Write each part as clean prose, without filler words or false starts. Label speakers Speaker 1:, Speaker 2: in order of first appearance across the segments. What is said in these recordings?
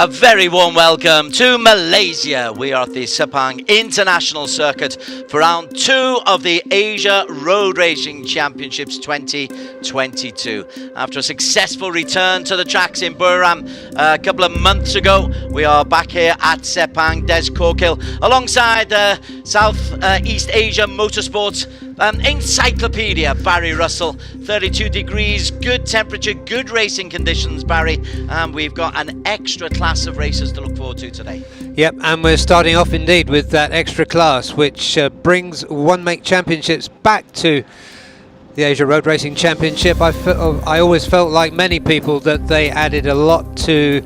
Speaker 1: A very warm welcome to Malaysia. We are at the Sepang International Circuit for round 2 of the Asia Road Racing Championships 2022. After a successful return to the tracks in Buriram a couple of months ago, we are back here at Sepang, Des Corkhill, alongside Southeast Asia Motorsports encyclopedia, Barry Russell. 32 degrees, good temperature, good racing conditions, Barry. And we've got an extra class of racers to look forward to today.
Speaker 2: Yep, and we're starting off indeed with that extra class, which brings one-make championships back to the Asia Road Racing Championship. I always felt, like many people, that they added a lot to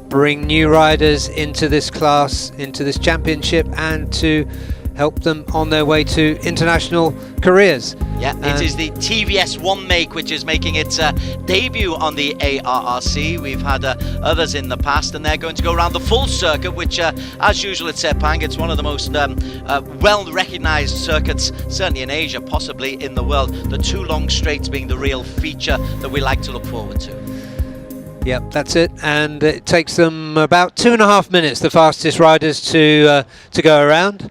Speaker 2: bring new riders into this class, into this championship, and to help them on their way to international careers.
Speaker 1: Yeah, it is the TVS One Make which is making its debut on the ARRC. We've had others in the past, and they're going to go around the full circuit, which as usual at Sepang, it's one of the most well-recognised circuits, certainly in Asia, possibly in the world. The 2 long straights being the real feature that we like to look forward to.
Speaker 2: Yep, that's it, and it takes them about 2.5 minutes, the fastest riders, to go around.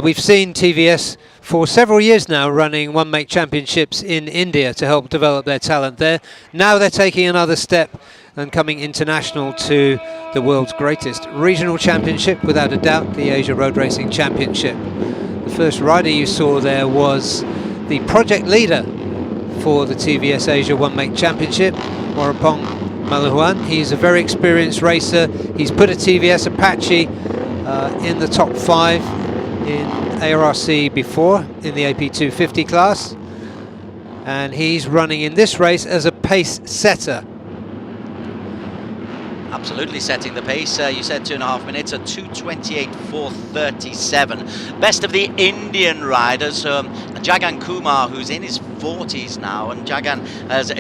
Speaker 2: We've seen TVS for several years now running one-make championships in India to help develop their talent there. Now they're taking another step and coming international to the world's greatest regional championship, without a doubt, the Asia Road Racing Championship. The first rider you saw there was the project leader for the TVS Asia One-Make Championship, Warapong Malahuan. He's a very experienced racer. He's put a TVS Apache in the top 5 in ARRC before, in the AP250 class, and he's running in this race as a pace setter. Absolutely setting the pace. You said 2.5 minutes, a 2:28.437. Best of the Indian riders, Jagger Kumar, who's in his 40s now, and Jagger has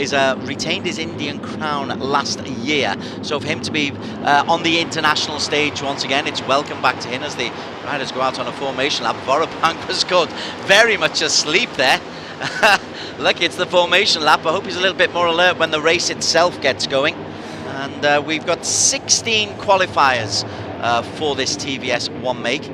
Speaker 2: retained his Indian crown last year. So for him to be on the international stage once again, it's welcome back to him as the riders go out on a formation lap. Vorapang was caught very much asleep there. Lucky it's the formation lap. I hope he's a little bit more alert when the race itself gets going. And we've got 16 qualifiers for this TVS One Make,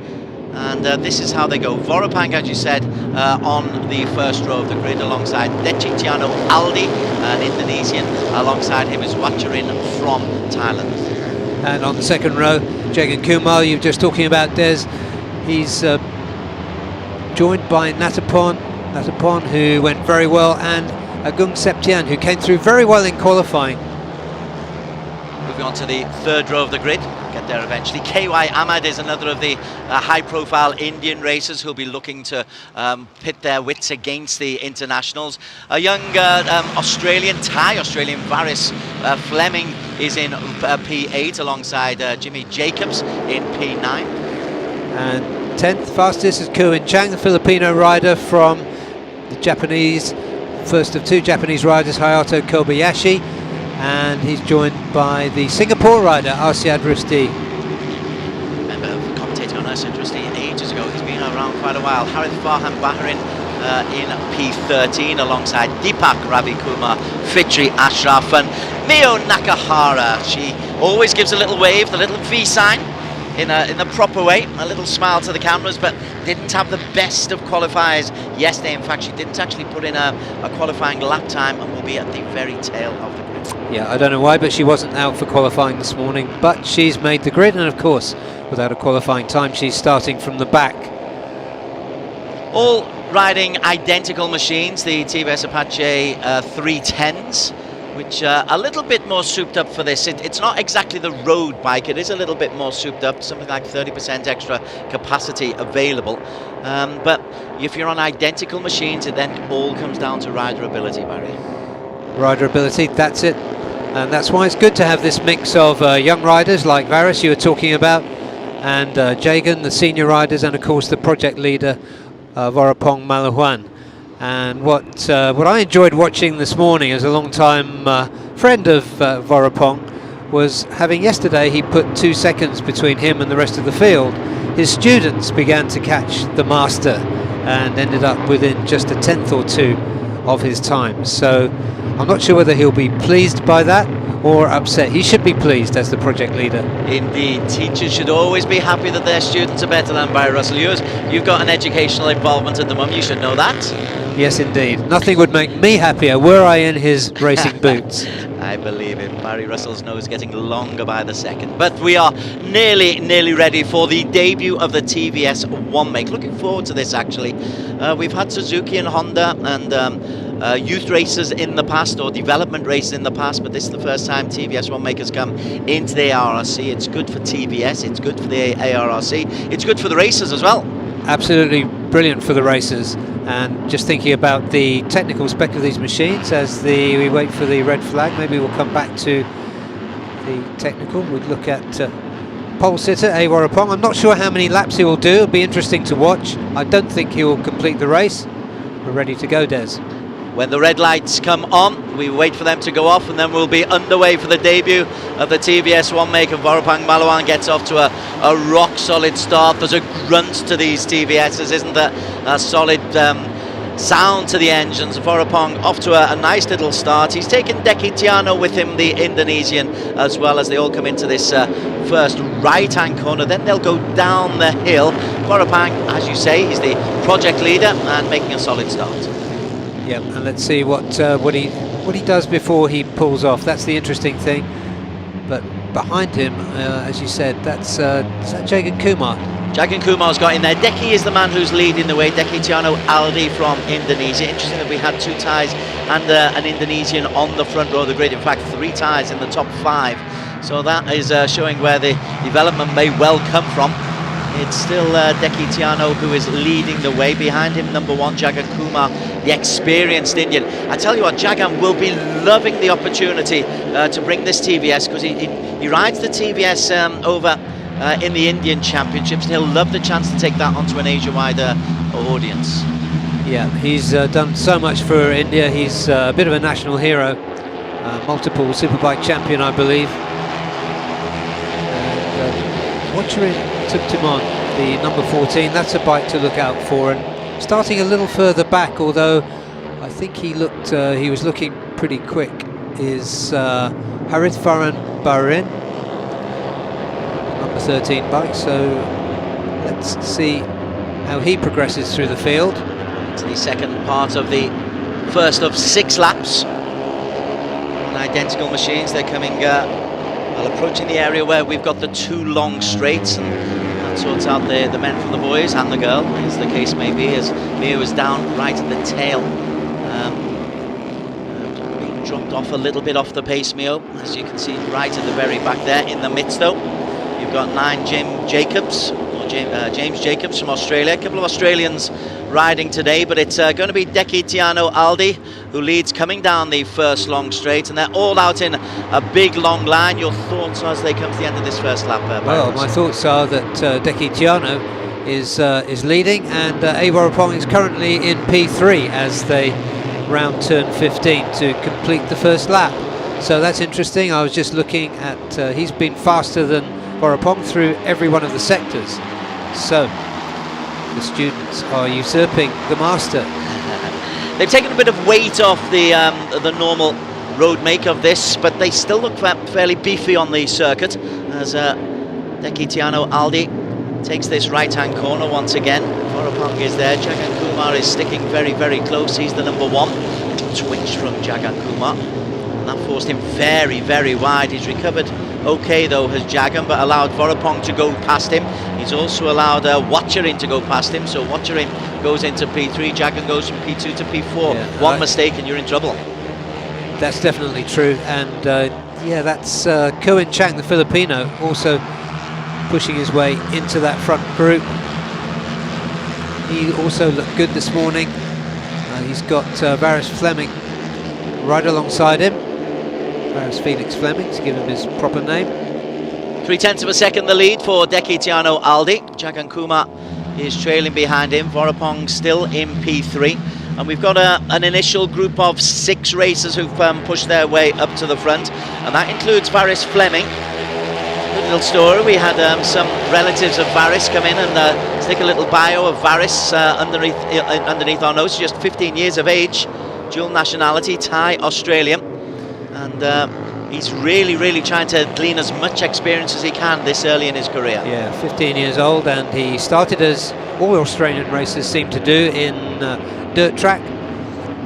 Speaker 2: and this is how they go. Vorapang, as you said, on the first row of the grid alongside Decitiano Aldi, an Indonesian. Alongside him is Wacharin from Thailand. And on the second row, Jagger Kumar, you were just talking about, Des. He's joined by Natapon, who went very well, and Agung Septian, who came through very well in qualifying. Moving on to the third row of the grid, get there eventually. KY Ahmad is another of the high-profile Indian racers who'll be looking to pit their wits against the internationals. A young Thai Australian Varis Fleming is in P8 alongside Jimmy Jacobs in P9. And 10th fastest is Kuin Chang, the Filipino rider from the Japanese, first of 2 Japanese riders, Hayato Kobayashi. And he's joined by the Singapore rider, Arsyad Rusti. Remember commentating on Arsyad Rusti ages ago. He's been around quite a while. Harith Farhan Baharin in P13 alongside Deepak Ravi Kumar, Fitri Ashraf, and Mio Nakahara. She always gives a little wave, the little V sign in the proper way, a little smile to the cameras, but didn't have the best of qualifiers yesterday. In fact, she didn't actually put in a qualifying lap time and will be at the very tail of the grid. Yeah, I don't know why, but she wasn't out for qualifying this morning, but she's made the grid, and of course, without a qualifying time, she's starting from the back. All riding identical machines, the TVS Apache 310s, which are a little bit more souped up for this. It's not exactly the road bike, it is a little bit more souped up, something like 30% extra capacity available. But if you're on identical machines, it then all comes down to rider ability, Barry. Rider ability, that's it. And that's why it's good to have this mix of young riders like Varis you were talking about, and Jagan, the senior riders, and of course the project leader, Vorapong Malahuan. And what I enjoyed watching this morning as a long-time friend of Vorapong was having yesterday, he put 2 seconds between him and the rest of the field. His students began to catch the master and ended up within just a 10th or 2 of his time. So I'm not sure whether he'll be pleased by that
Speaker 3: or upset. He should be pleased as the project leader.
Speaker 2: Indeed, teachers should always be happy that their students are better than Barry Russell. You've got an educational involvement at the moment, you should know that.
Speaker 3: Yes, indeed. Nothing would make me happier were I in his racing boots.
Speaker 2: I believe him. Barry Russell's nose getting longer by the second. But we are nearly ready for the debut of the TVS One Make. Looking forward to this, actually. We've had Suzuki and Honda and youth races in the past, or development races in the past, but this is the first time TVS One Make has come into the ARRC. It's good for TVS, it's good for the ARRC, it's good for the racers as well.
Speaker 3: Absolutely brilliant for the racers. And just thinking about the technical spec of these machines as we wait for the red flag, maybe we'll come back to the technical. We'd look at pole sitter A Warapong. I'm not sure how many laps he will do. It'll be interesting to watch. I don't think he will complete the race. We're ready to go, Des.
Speaker 2: When the red lights come on, we wait for them to go off, and then we'll be underway for the debut of the TVS One Make. And Warapong Malawan gets off to a rock-solid start. There's a grunt to these TVSs, isn't there? A solid sound to the engines. Warapong off to a nice little start. He's taken Deki Tiano with him, the Indonesian, as well, as they all come into this first right-hand corner. Then they'll go down the hill. Warapong, as you say, he's the project leader and making a solid start.
Speaker 3: Yeah, and let's see what he does before he pulls off. That's the interesting thing. But behind him, as you said, is that Jagger Kumar?
Speaker 2: Jagger Kumar's got in there. Deki is the man who's leading the way. Deki Tiano Aldi from Indonesia. Interesting that we had 2 ties and an Indonesian on the front row of the grid. In fact, 3 ties in the top 5. So that is showing where the development may well come from. It's still Deki Tiano who is leading the way. Behind him, number 1, Jagger Kumar, the experienced Indian. I tell you what, Jagger will be loving the opportunity to bring this TVS, because he rides the TVS over in the Indian Championships, and he'll love the chance to take that onto an Asia-wide audience.
Speaker 3: Yeah, he's done so much for India. He's a bit of a national hero, multiple Superbike champion, I believe. And Watcher took him on, the number 14. That's a bike to look out for. And starting a little further back, although I think he was looking pretty quick, is Harith Farhan Bahrain, number 13 bike. So let's see how he progresses through the field.
Speaker 2: It's the second part of the first of 6 laps. And identical machines, they're coming approaching the area where we've got the 2 long straights, and that sorts out the men from the boys and the girl, as the case may be, as Mia was down right at the tail. Being dropped off a little bit off the pace, Mio, as you can see right at the very back there. In the midst though, you've got James Jacobs from Australia. A couple of Australians riding today, but it's going to be Deki Tiano Aldi who leads, coming down the first long straight, and they're all out in a big long line. Your thoughts as they come to the end of this first lap?
Speaker 3: Well, my thoughts are that Deki Tiano is leading, and A Warapong is currently in P3 as they round turn 15 to complete the first lap. So that's interesting. I was just looking at he's been faster than Warapong through every one of the sectors. So the students are usurping the master.
Speaker 2: They've taken a bit of weight off the normal road make of this, but they still look fairly beefy on the circuit, as Deki Tiano Aldi takes this right-hand corner once again. Warapong is there. Jagger Kumar is sticking very, very close. He's the number 1. Little twitch from Jagger Kumar, and that forced him very, very wide. He's recovered okay though, has Jagger, but allowed Warapong to go past him. He's also allowed Watcherin to go past him, so Watcherin goes into P3, Jagger goes from P2 to P4. Yeah, one mistake and you're in trouble.
Speaker 3: That's definitely true, and yeah, that's Koen Chang, the Filipino, also pushing his way into that front group. He also looked good this morning. He's got Varys Fleming right alongside him. Varys Felix Fleming, to give him his proper name.
Speaker 2: 0.3 of a second the lead for Deki Tiano Aldi. Jagger Kumar is trailing behind him. Warapong still in P3. And we've got an initial group of 6 racers who've pushed their way up to the front. And that includes Varys Fleming. Good little story. We had some relatives of Varys come in and stick a little bio of Varys underneath our nose. Just 15 years of age, dual nationality, Thai, Australian. And he's really trying to glean as much experience as he can this early in his career.
Speaker 3: Yeah, 15 years old, and he started, as all Australian racers seem to do, in dirt track,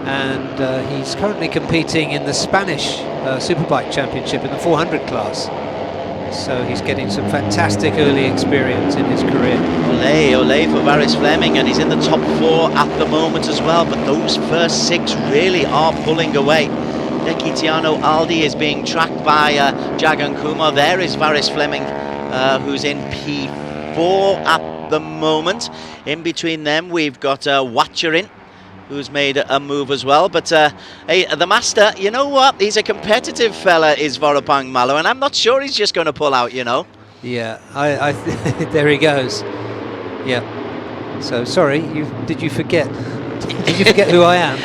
Speaker 3: and he's currently competing in the Spanish Superbike Championship in the 400 class. So he's getting some fantastic early experience in his career.
Speaker 2: Ole for Varis Fleming, and he's in the top 4 at the moment as well, but those first 6 really are pulling away. Dekitiano Aldi is being tracked by Jagger Kumar. There is Varis Fleming, who's in P4 at the moment. In between them, we've got Watcherin, who's made a move as well. But hey, the master, you know what? He's a competitive fella, is Vorapang Malo, and I'm not sure he's just going to pull out, you know.
Speaker 3: Yeah, there he goes. Yeah. So sorry, did you forget? Did you forget who I am?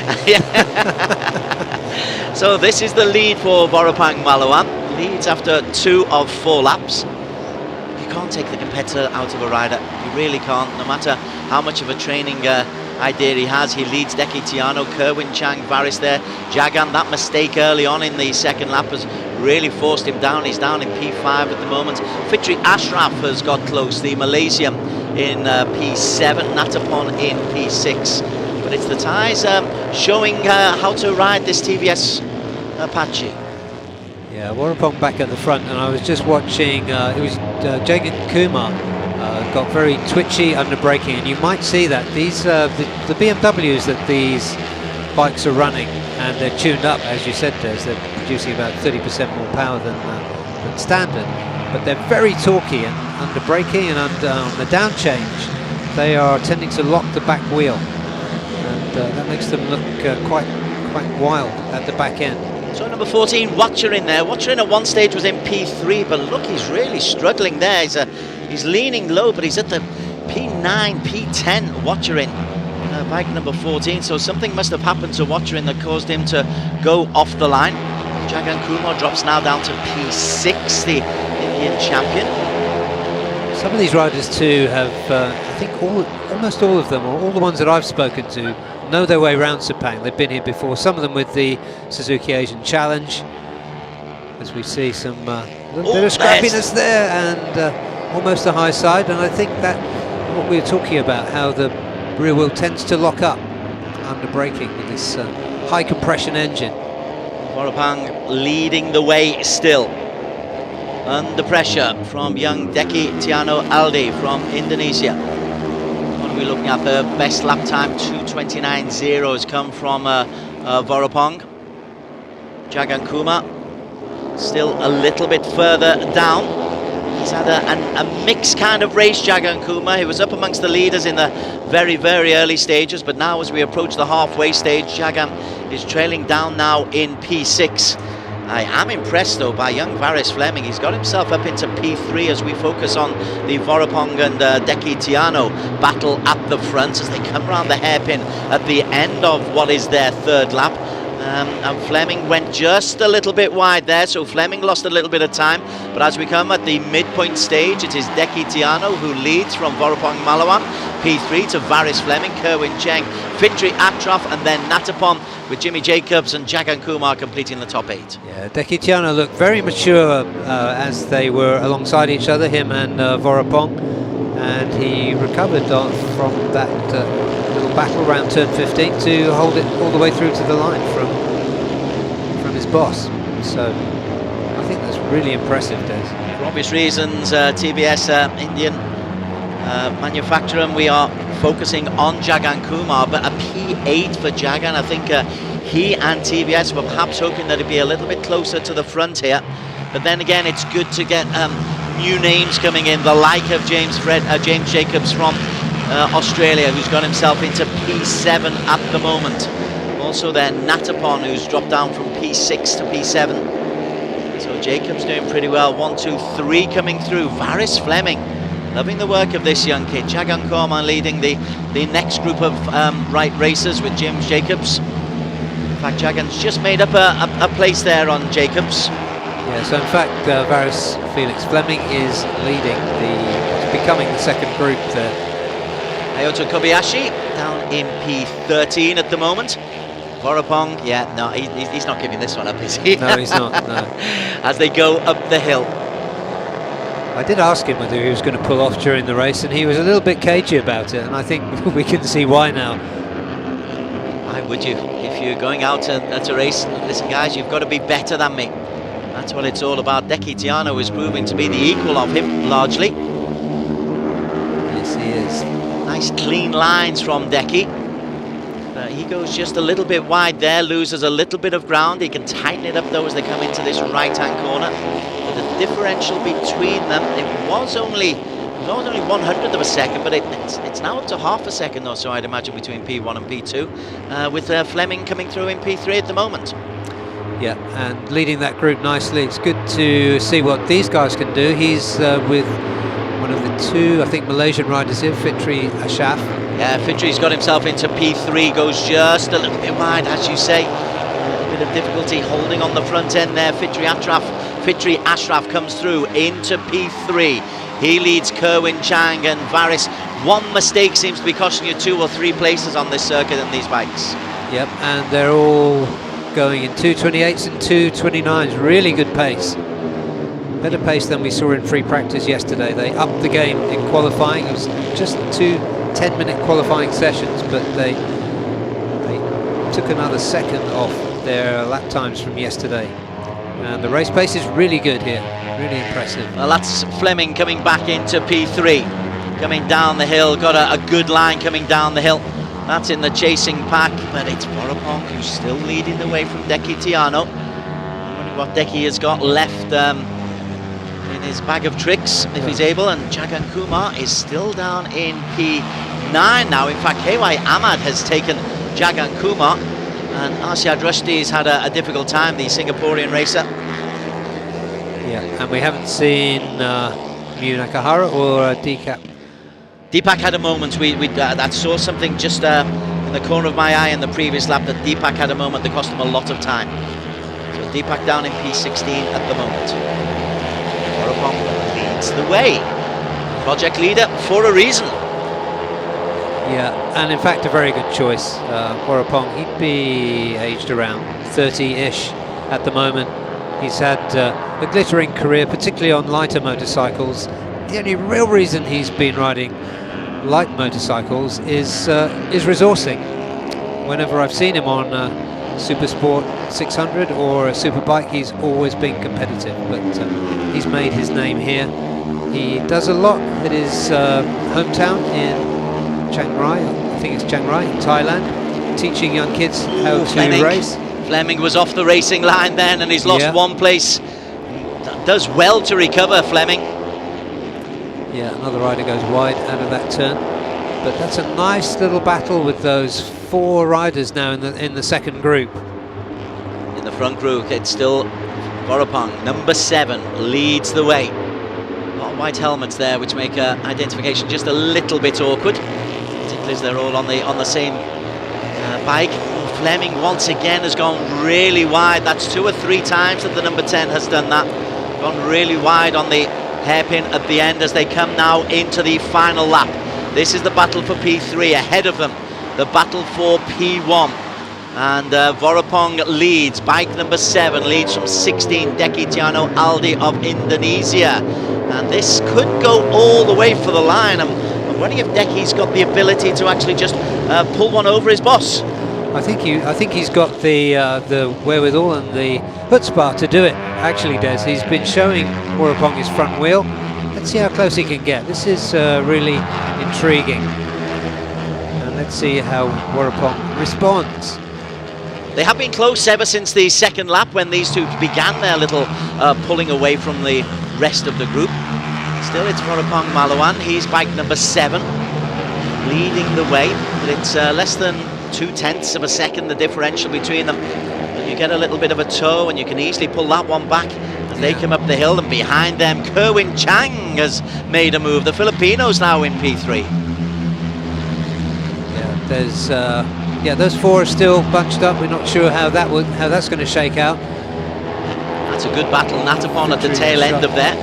Speaker 2: So this is the lead for Vorapang Malawan. Leads after 2 of 4 laps. You can't take the competitor out of a rider. You really can't, no matter how much of a training idea he has. He leads Dekitiano, Kerwin Chang, Varis there. Jagan, that mistake early on in the second lap has really forced him down. He's down in P5 at the moment. Fitri Ashraf has got close, the Malaysian in P7, Natapon in P6. But it's the tyres showing how to ride this TVS Apache.
Speaker 3: Yeah, Warapong back at the front, and I was just watching, it was Jagger Kumar got very twitchy under braking, and you might see that these the BMWs that these bikes are running, and they're tuned up, as you said, Des, they're producing about 30% more power than standard, but they're very torquey, and under braking and on the down change, they are tending to lock the back wheel, and that makes them look quite wild at the back end.
Speaker 2: So number 14, Watcherin there. Watcherin at one stage was in P3, but look, he's really struggling there. He's leaning low, but he's at the P9, P10, Watcherin, bike number 14. So something must have happened to Watcherin that caused him to go off the line. Jagger Kumar drops now down to P6, the Indian champion.
Speaker 3: Some of these riders too have, I think almost all of them, or all the ones that I've spoken to, know their way around Sepang. They've been here before, some of them with the Suzuki Asian Challenge, as we see some little bit of scrappiness there, and almost a high side, and I think that what we were talking about, how the rear wheel tends to lock up under braking with this high compression engine.
Speaker 2: Vorapang leading the way still. Under pressure from young Deki Tiano Aldi from Indonesia. What are we looking at? The best lap time, 2:29.0, has come from Vorapang. Jagger Kumar still a little bit further down. He's had a mixed kind of race, Jagger Kumar. He was up amongst the leaders in the very early stages, but now as we approach the halfway stage, Jagger is trailing down now in P6. I am impressed though by young Varis Fleming. He's got himself up into P3 as we focus on the Vorapong and Deki Tiano battle at the front as they come around the hairpin at the end of what is their third lap. And Fleming went just a little bit wide there, so Fleming lost a little bit of time. But as we come at the midpoint stage, it is Deki Tiano who leads from Vorapong Malawan, P3 to Varis Fleming, Kerwin Cheng, Fitri Atrof, and then Natapon with Jimmy Jacobs and Jagger Kumar completing the top 8.
Speaker 3: Yeah, Deki Tiano looked very mature as they were alongside each other, him and Vorapong, and he recovered from that little battle around turn 15 to hold it all the way through to the line from his boss. So I think that's really impressive, Des.
Speaker 2: For obvious reasons, TBS Indian manufacturer, and we are focusing on Jagger Kumar, but a P8 for Jagger. I think he and TBS were perhaps hoping that it'd be a little bit closer to the front here, but then again it's good to get new names coming in, the like of James Jacobs from Australia, who's got himself into P7 at the moment. Also there Natapon, who's dropped down from P6 to P7. So Jacobs doing pretty well. 1, 2, 3 coming through. Varis Fleming loving the work of this young kid. Jagger Kumar leading the next group of right racers with James Jacobs. In fact, Jagger's just made up a place there on Jacobs.
Speaker 3: Yeah, so in fact Varis Felix Fleming is leading becoming the second group there.
Speaker 2: Ayoto Kobayashi down in P13 at the moment. Vorapong, yeah, no, he's not giving this one up, is he?
Speaker 3: No, he's not, no.
Speaker 2: As they go up the hill.
Speaker 3: I did ask him whether he was going to pull off during the race, and he was a little bit cagey about it, and I think we can see why now.
Speaker 2: Why would you? If you're going out at a race, listen guys, you've got to be better than me. That's what it's all about. Deki Tiano is proving to be the equal of him, largely.
Speaker 3: Yes, he is.
Speaker 2: Nice clean lines from Deki. He goes just a little bit wide there, loses a little bit of ground. He can tighten it up though as they come into this right-hand corner. But the differential between them, it was only 1/100 of a second, but it's now up to half a second or so, I'd imagine, between P1 and P2, with Fleming coming through in P3 at the moment.
Speaker 3: Yeah, and leading that group nicely. It's good to see what these guys can do. He's with one of the two, I think, Malaysian riders here, Fitri Ashraf.
Speaker 2: Yeah, Fitri's got himself into P3, goes just a little bit wide, as you say. A bit of difficulty holding on the front end there. Fitri Ashraf comes through into P3. He leads Kerwin Chang and Varis. One mistake seems to be costing you 2 or 3 places on this circuit and these bikes.
Speaker 3: Yep, and they're all going in 2:28s and 2:29s. Really good pace. Better pace than we saw in free practice yesterday. They upped the game in qualifying. It was just 2 10-minute qualifying sessions, but they took another second off their lap times from yesterday. And the race pace is really good here. Really impressive.
Speaker 2: Well, that's Fleming coming back into P3. Coming down the hill, got a good line coming down the hill. That's in the chasing pack, but it's Vorapong who's still leading the way from Deki Tiano. I wonder what Deki has got left in his bag of tricks, if he's able, and Jagger Kumar is still down in P9 now. In fact, KY Ahmad has taken Jagger Kumar, and Arshad Rushdi's had a difficult time, the Singaporean racer.
Speaker 3: Yeah, and we haven't seen Miyu Nakahara or Deepak.
Speaker 2: Deepak had a moment, I saw something just in the corner of my eye in the previous lap, that Deepak had a moment that cost him a lot of time. So Deepak down in P16 at the moment. Vorapong leads the way. Project leader for a reason.
Speaker 3: Yeah, and in fact a very good choice. Vorapong, he'd be aged around 30-ish at the moment. He's had a glittering career, particularly on lighter motorcycles. The only real reason he's been riding light motorcycles is resourcing. Whenever I've seen him on Super Sport 600 or a Superbike, he's always been competitive, but he's made his name here. He does a lot at his hometown in Chiang Rai, I think it's Chiang Rai in Thailand, teaching young kids how to race.
Speaker 2: Fleming was off the racing line then, and he's lost one place. Does well to recover, Fleming.
Speaker 3: Yeah, another rider goes wide out of that turn, but that's a nice little battle with those 4 riders now in the second group.
Speaker 2: In the front group, it's still Vorapong, number 7, leads the way. A lot of white helmets there, which make identification just a little bit awkward, particularly as they're all on the same bike. Fleming once again has gone really wide. That's 2 or 3 times that the number 10 has done that. Gone really wide on the hairpin at the end as they come now into the final lap. This is the battle for P3. Ahead of them, the battle for P1. And Vorapong leads. Bike number 7 leads from 16, Deki Tiano Aldi of Indonesia. And this could go all the way for the line. I'm wondering if Deki's got the ability to actually just pull one over his boss.
Speaker 3: I think he's got the wherewithal and the chutzpah to do it. Actually, Des, he's been showing Vorapong his front wheel. Let's see how close he can get. This is really intriguing. And let's see how Vorapong responds.
Speaker 2: They have been close ever since the second lap when these two began their little pulling away from the rest of the group. Still, it's Vorapong Malawan. He's bike number 7, leading the way. But it's less than 0.2 of a second, the differential between them. And you get a little bit of a toe and you can easily pull that one back as they come up the hill, and behind them Kerwin Chang has made a move. The Filipinos now in P3.
Speaker 3: Yeah, there's those 4 are still bunched up. We're not sure how that's going to shake out.
Speaker 2: That's a good battle. Natapon at the tail end of there.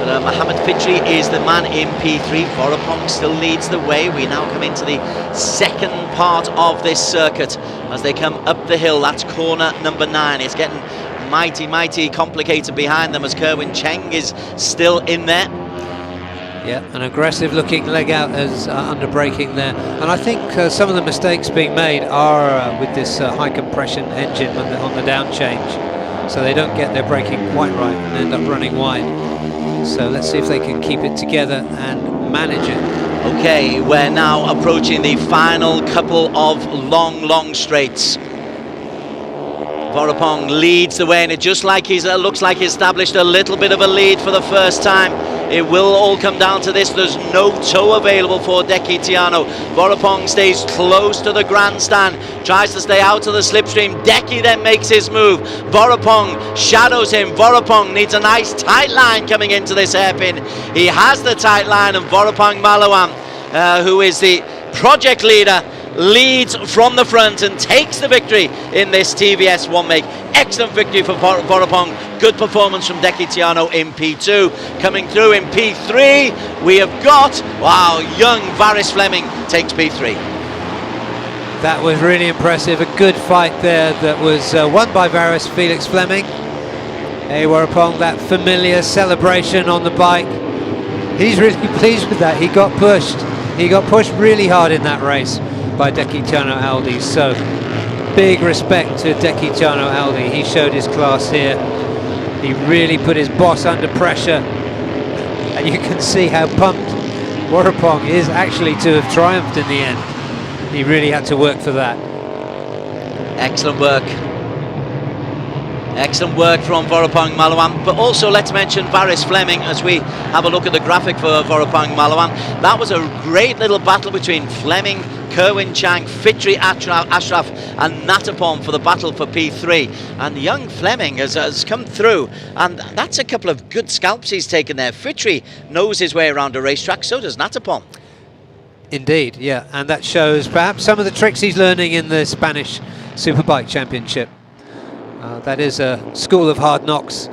Speaker 2: But Mohammed Fitri is the man in P3. Vorapong still leads the way. We now come into the second part of this circuit as they come up the hill. That's corner number 9. It's getting mighty complicated behind them as Kerwin Cheng is still in there.
Speaker 3: Yeah, an aggressive looking leg out as under braking there. And I think some of the mistakes being made are with this high compression engine on the down change. So they don't get their braking quite right and end up running wide. So let's see if they can keep it together and manage it.
Speaker 2: Okay, we're now approaching the final couple of long straights. Vorapong leads the way, and it just like he's looks like he established a little bit of a lead for the first time. It will all come down to this. There's no toe available for Deki Tiano. Vorapong stays close to the grandstand, tries to stay out of the slipstream. Deki then makes his move. Vorapong shadows him. Vorapong needs a nice tight line coming into this hairpin. He has the tight line, and Vorapong Malawan, who is the project leader, leads from the front and takes the victory in this TVS one make. Excellent victory for Vorapong. Good performance from Deki Tiano in P2. Coming through in P3, we have got, wow, young Varis Fleming takes P3.
Speaker 3: That was really impressive. A good fight there that was won by Varis Felix Fleming. Vorapong, that familiar celebration on the bike. He's really pleased with that. He got pushed. He got pushed really hard in that race by Deki Tiano Aldi, so big respect to Deki Tiano Aldi. He showed his class here. He really put his boss under pressure, and you can see how pumped Vorapong is actually to have triumphed in the end. He really had to work for that.
Speaker 2: Excellent work. Excellent work from Vorapong Malawan, but also let's mention Varis Fleming as we have a look at the graphic for Vorapong Malawan. That was a great little battle between Fleming, Kerwin Chang, Fitri Ashraf and Natapon for the battle for P3, and young Fleming has come through, and that's a couple of good scalps he's taken there. Fitri knows his way around a racetrack, so does Natapon.
Speaker 3: Indeed, yeah, and that shows perhaps some of the tricks he's learning in the Spanish Superbike Championship. That is a school of hard knocks.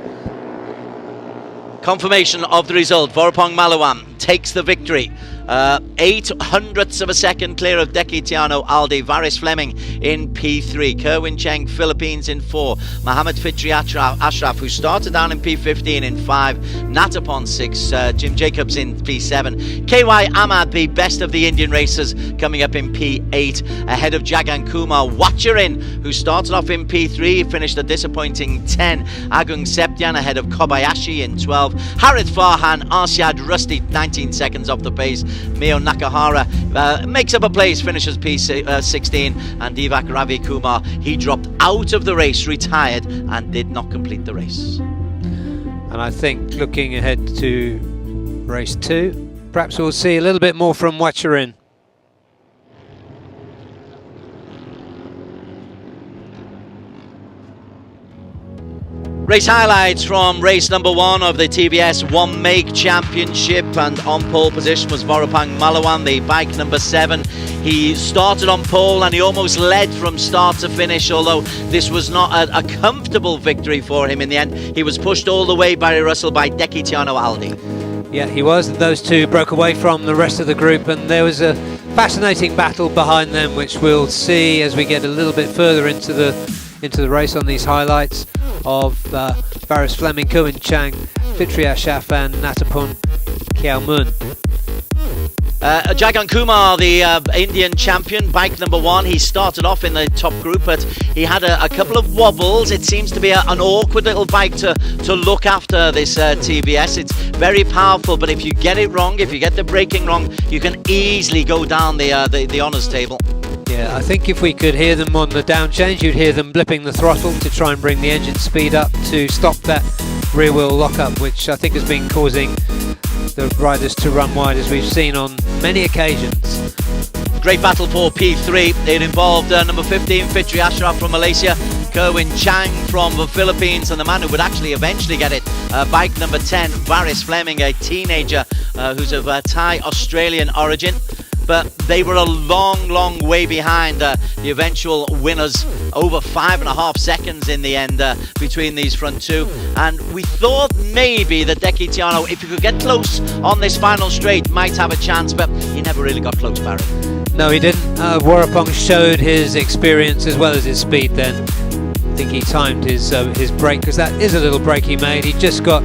Speaker 2: Confirmation of the result. Vorapong Malawan takes the victory. 8/100ths of a second clear of Deki Tiano Aldi. Varis Fleming in P3. Kerwin Cheng, Philippines in 4. Mohammed Fitri Ashraf, who started down in P15 in 5. Natapon 6. Jim Jacobs in P7. KY Ahmad, the best of the Indian racers, coming up in P8. Ahead of Jagger Kumar. Watcherin, who started off in P3, finished a disappointing 10. Agung Septian ahead of Kobayashi in 12. Harith Farhan, Arsyad Rusty, 19 seconds off the pace. Mio Nakahara makes up a place, finishes P16, and Divak Ravi Kumar, he dropped out of the race, retired, and did not complete the race.
Speaker 3: And I think looking ahead to race 2, perhaps we'll see a little bit more from Watcherin.
Speaker 2: Race highlights from race number 1 of the TVS One Make Championship, and on pole position was Vorapong Malawan, the bike number 7. He started on pole and he almost led from start to finish, although this was not a comfortable victory for him in the end. He was pushed all the way by Russell by Deki Tiano Aldi.
Speaker 3: Yeah, he was, and those two broke away from the rest of the group, and there was a fascinating battle behind them, which we'll see as we get a little bit further into the race on these highlights of Varis Fleming, Kerwin Chang, Fitri Ashraf and Natapon Kiaomun.
Speaker 2: Jagger Kumar, the Indian champion, bike number 1. He started off in the top group, but he had a couple of wobbles. It seems to be an awkward little bike to look after, this TVS. It's very powerful, but if you get it wrong, if you get the braking wrong, you can easily go down the honours table.
Speaker 3: Yeah, I think if we could hear them on the down change, you'd hear them blipping the throttle to try and bring the engine speed up to stop that rear wheel lockup, which I think has been causing the riders to run wide, as we've seen on many occasions.
Speaker 2: Great battle for P3. It involved number 15, Fitri Ashraf from Malaysia, Kerwin Chang from the Philippines, and the man who would actually eventually get it, bike number 10, Varis Fleming, a teenager who's of Thai Australian origin. but they were a long way behind the eventual winners, over 5.5 seconds in the end between these front two. And we thought maybe that Deki Tiano, if he could get close on this final straight, might have a chance, but he never really got close, Barry.
Speaker 3: No, he didn't. Warapong showed his experience as well as his speed then. I think he timed his break, because that is a little break he made. He just got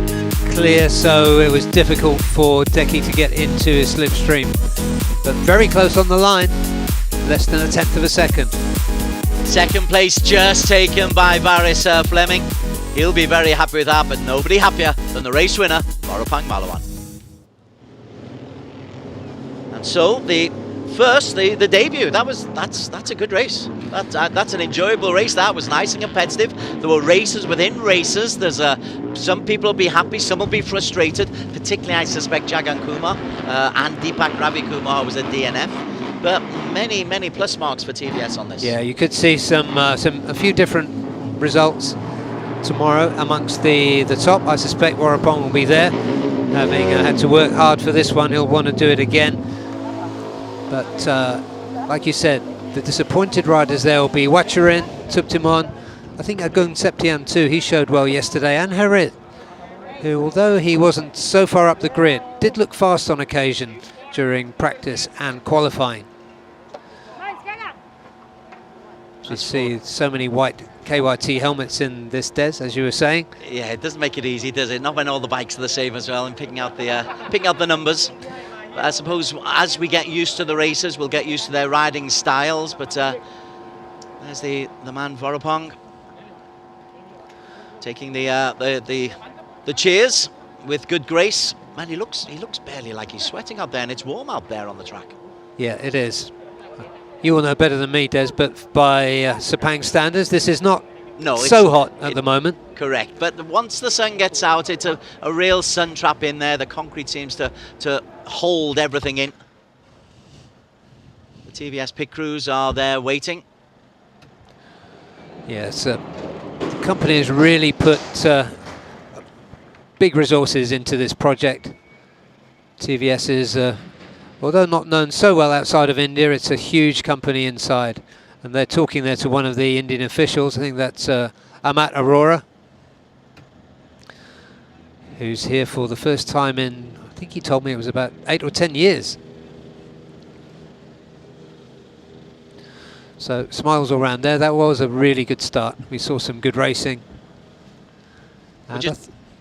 Speaker 3: clear, so it was difficult for Deki to get into his slipstream. But very close on the line, less than 1/10 of a second.
Speaker 2: Second place just taken by Varis Fleming. He'll be very happy with that, but nobody happier than the race winner, Vorapang Malawan. And so the debut, that's a good race. That's an enjoyable race. That was nice and competitive. There were races within races. There's some people will be happy, some will be frustrated. Particularly, I suspect, Jagger Kumar and Deepak Ravi Kumar was a DNF. But many plus marks for TVS on this.
Speaker 3: Yeah, you could see a few different results tomorrow amongst the top. I suspect Warapong will be there, having had to work hard for this one. He'll want to do it again. But like you said, the disappointed riders there will be Wacharin, Tuptimon, I think Agung Septian too, he showed well yesterday, and Harit, who, although he wasn't so far up the grid, did look fast on occasion during practice and qualifying. You see so many white KYT helmets in this, Des, as you were saying.
Speaker 2: Yeah, it doesn't make it easy, does it? Not when all the bikes are the same as well, and picking out the numbers. I suppose as we get used to the racers, we'll get used to their riding styles. But there's the man Vorapong taking the cheers with good grace. Man, he looks barely like he's sweating out there, and it's warm out there on the track.
Speaker 3: Yeah, it is. You will know better than me, Des, but by Sepang standards, this is not so hot at the moment.
Speaker 2: Correct, but once the sun gets out, it's a real sun trap in there. The concrete seems to hold everything in. The TVS pit crews are there waiting.
Speaker 3: Yes, the company has really put big resources into this project. TVS is, although not known so well outside of India, it's a huge company inside. And they're talking there to one of the Indian officials. I think that's Amat Arora, who's here for the first time in, I think he told me it was about 8 or 10 years. So smiles all around there. That was a really good start. We saw some good racing. And I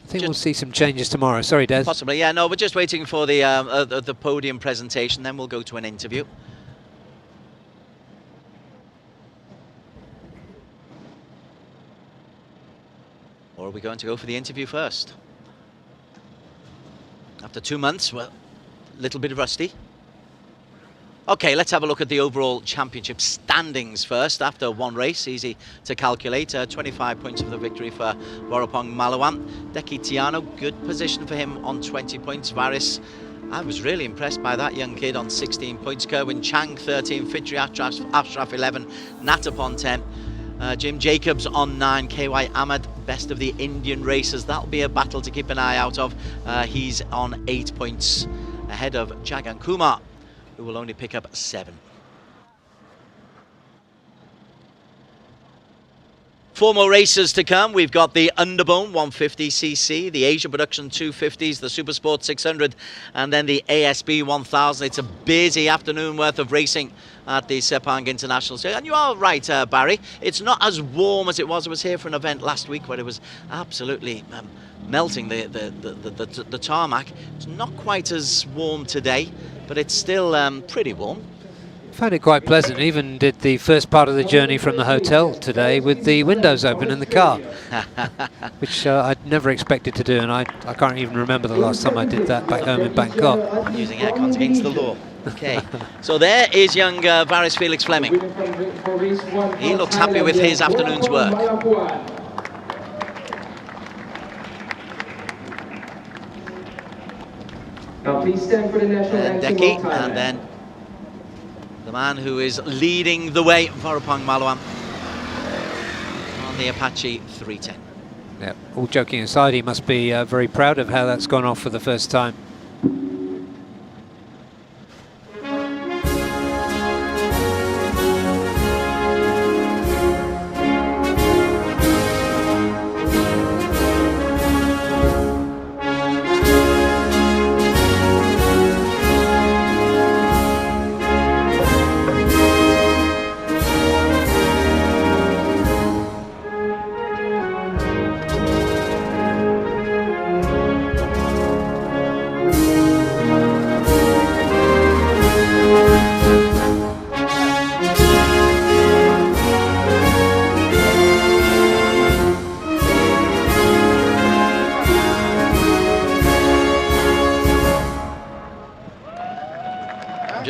Speaker 3: think we'll see some changes tomorrow. Sorry, Des.
Speaker 2: Possibly, yeah. No, we're just waiting for the podium presentation. Then we'll go to an interview. Or are we going to go for the interview first? After 2 months, well, a little bit rusty. Okay, let's have a look at the overall championship standings first. After one race, easy to calculate. 25 points for the victory for Vorapang Malawan. Deki Tiano, good position for him on 20 points. Varis, I was really impressed by that young kid on 16 points. Kerwin Chang, 13. Fitri Ashraf, 11. Natapon, 10. Jim Jacobs on 9. KY Ahmed, best of the Indian racers. That'll be a battle to keep an eye out of. He's on 8 points ahead of Jagger Kumar, who will only pick up 7. 4 more races to come. We've got the Underbone 150cc, the Asia Production 250s, the Supersport 600, and then the ASB 1000. It's a busy afternoon worth of racing at the Sepang International Stadium. And you are right, Barry. It's not as warm as it was. I was here for an event last week where it was absolutely melting the tarmac. It's not quite as warm today, but it's still pretty warm.
Speaker 3: Found it quite pleasant. Even did the first part of the journey from the hotel today with the windows open in the car, which I'd never expected to do, and I can't even remember the last time I did that back home in Bangkok.
Speaker 2: Using aircons against the law. Okay, so there is young Varis Felix Fleming. He looks happy with his afternoon's work.
Speaker 4: Now please stand for the national anthem.
Speaker 2: Deki, and then the man who is leading the way, Vorapang Malawan, on the Apache 310.
Speaker 3: Yeah, all joking aside, he must be very proud of how that's gone off for the first time.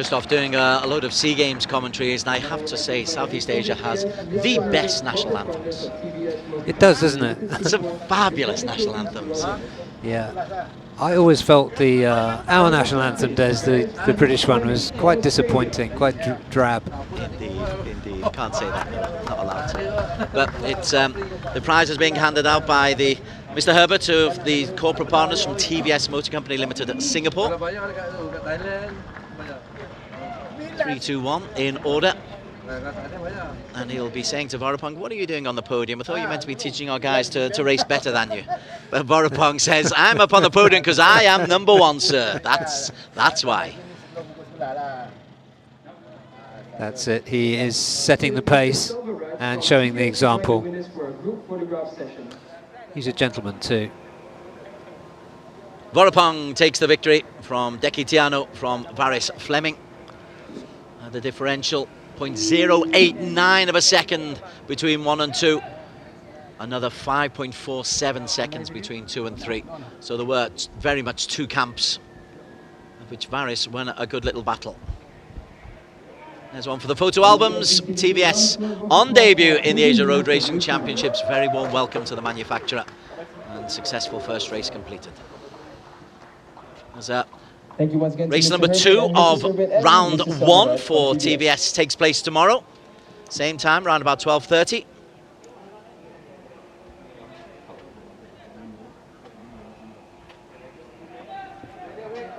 Speaker 2: Christoph, doing a load of SEA Games commentaries, and I have to say Southeast Asia has the best national anthems.
Speaker 3: It does, doesn't it?
Speaker 2: Some fabulous national anthems.
Speaker 3: Yeah. I always felt the our national anthem, Des, the British one, was quite disappointing, quite drab.
Speaker 2: Indeed, indeed. Can't say that, no, not allowed to. But it's the prize is being handed out by the Mr. Herbert of the corporate partners from TVS Motor Company Limited at Singapore. 3, 2, 1 in order. And he'll be saying to Vorapong, what are you doing on the podium? I thought you were meant to be teaching our guys to race better than you. But Vorapong says, I'm up on the podium because I am #1, sir. That's why.
Speaker 3: That's it. He is setting the pace and showing the example. He's a gentleman too.
Speaker 2: Vorapong takes the victory from Dekitiano from Varis Fleming. The differential 0.089 of a second between 1 and 2. Another 5.47 seconds between 2 and 3. So there were very much two camps, of which Varis won a good little battle. There's one for the photo albums. TVS on debut in the Asia Road Racing Championships. Very warm welcome to the manufacturer, and successful first race completed. There's
Speaker 4: Thank you once again.
Speaker 2: race number 2 of round 1 for TVS takes place tomorrow. Same time, around about 12:30.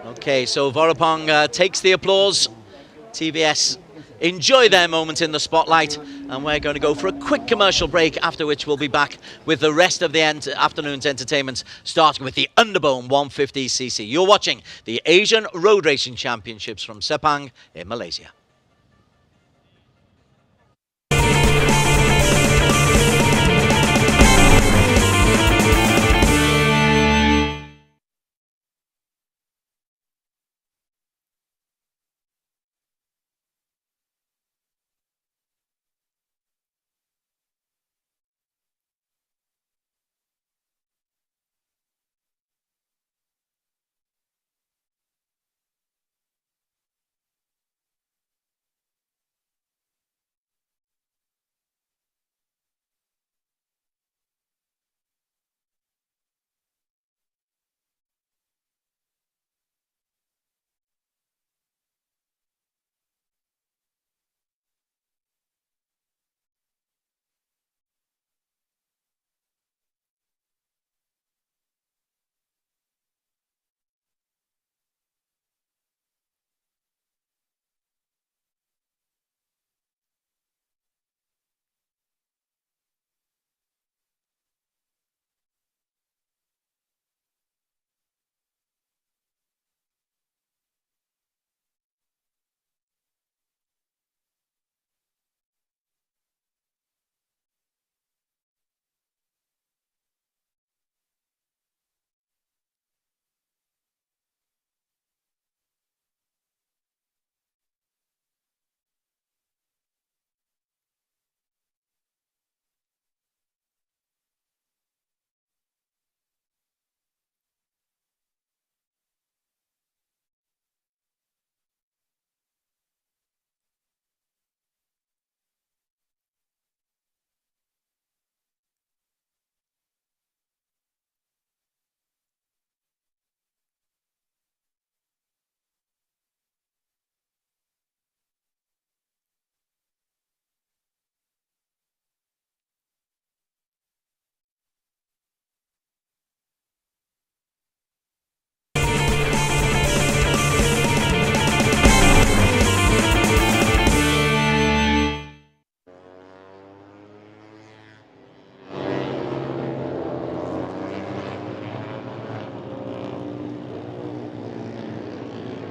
Speaker 2: Okay, so Vorapong takes the applause. TVS enjoy their moment in the spotlight, and we're going to go for a quick commercial break, after which we'll be back with the rest of the afternoon's entertainment, starting with the Underbone 150cc. You're watching the Asian Road Racing Championships from Sepang in Malaysia.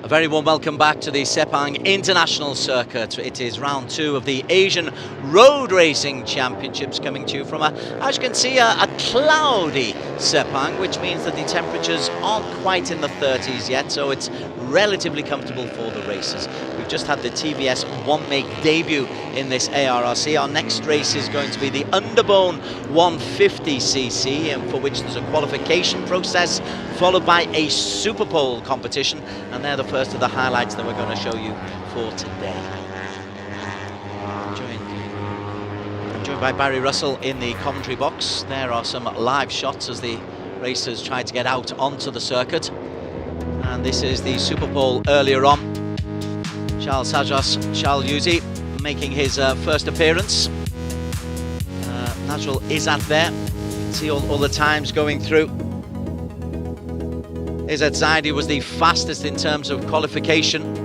Speaker 2: A very warm welcome back to the Sepang International Circuit. It is round 2 of the Asian Road Racing Championships, coming to you from, as you can see, a cloudy Sepang, which means that the temperatures aren't quite in the 30s yet, so it's relatively comfortable for the racers. We've just had the TVS 1-make debut in this ARRC. Our next race is going to be the Underbone 150cc, and for which there's a qualification process followed by a Super Pole competition, and they're the first of the highlights that we're going to show you for today. I'm joined by Barry Russell in the commentary box. There are some live shots as the racers try to get out onto the circuit. And this is the Super Pole earlier on. Charles Sajras, Charles Yuzi making his first appearance. Natural Izzat there. You can see all the times going through. Izzat Zaidi was the fastest in terms of qualification.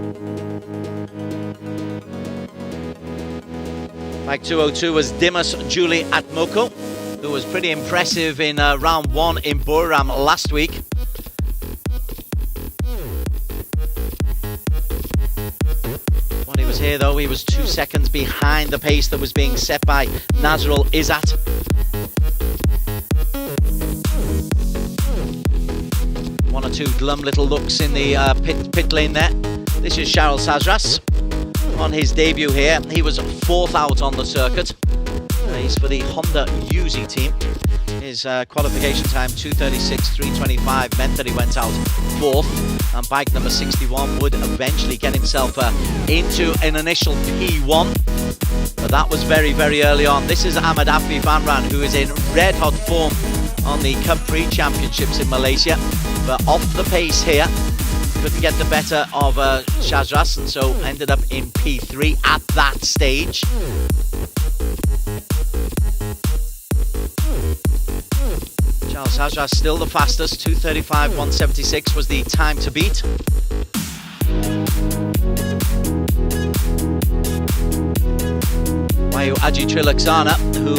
Speaker 2: Bike 202 was Dimas Juli Atmoko, who was pretty impressive in round 1 in Buriram last week. When he was here though, he was 2 seconds behind the pace that was being set by Nazrul Izzat. One or two glum little looks in the pit lane there. This is Charles Sajras on his debut here. He was 4th out on the circuit. He's for the Honda Yuzi team. His qualification time 2:36.325 meant that he went out 4th, and bike number 61 would eventually get himself into an initial P1, but that was very, very early on. This is Ahmad Afif Amran, who is in red hot form on the Cup Pre-Championships in Malaysia, but off the pace here. Couldn't get the better of Sajras, and so ended up in P3 at that stage. Charles Sajras still the fastest. 2:35.176 was the time to beat. Wayu Aji Triliksana, who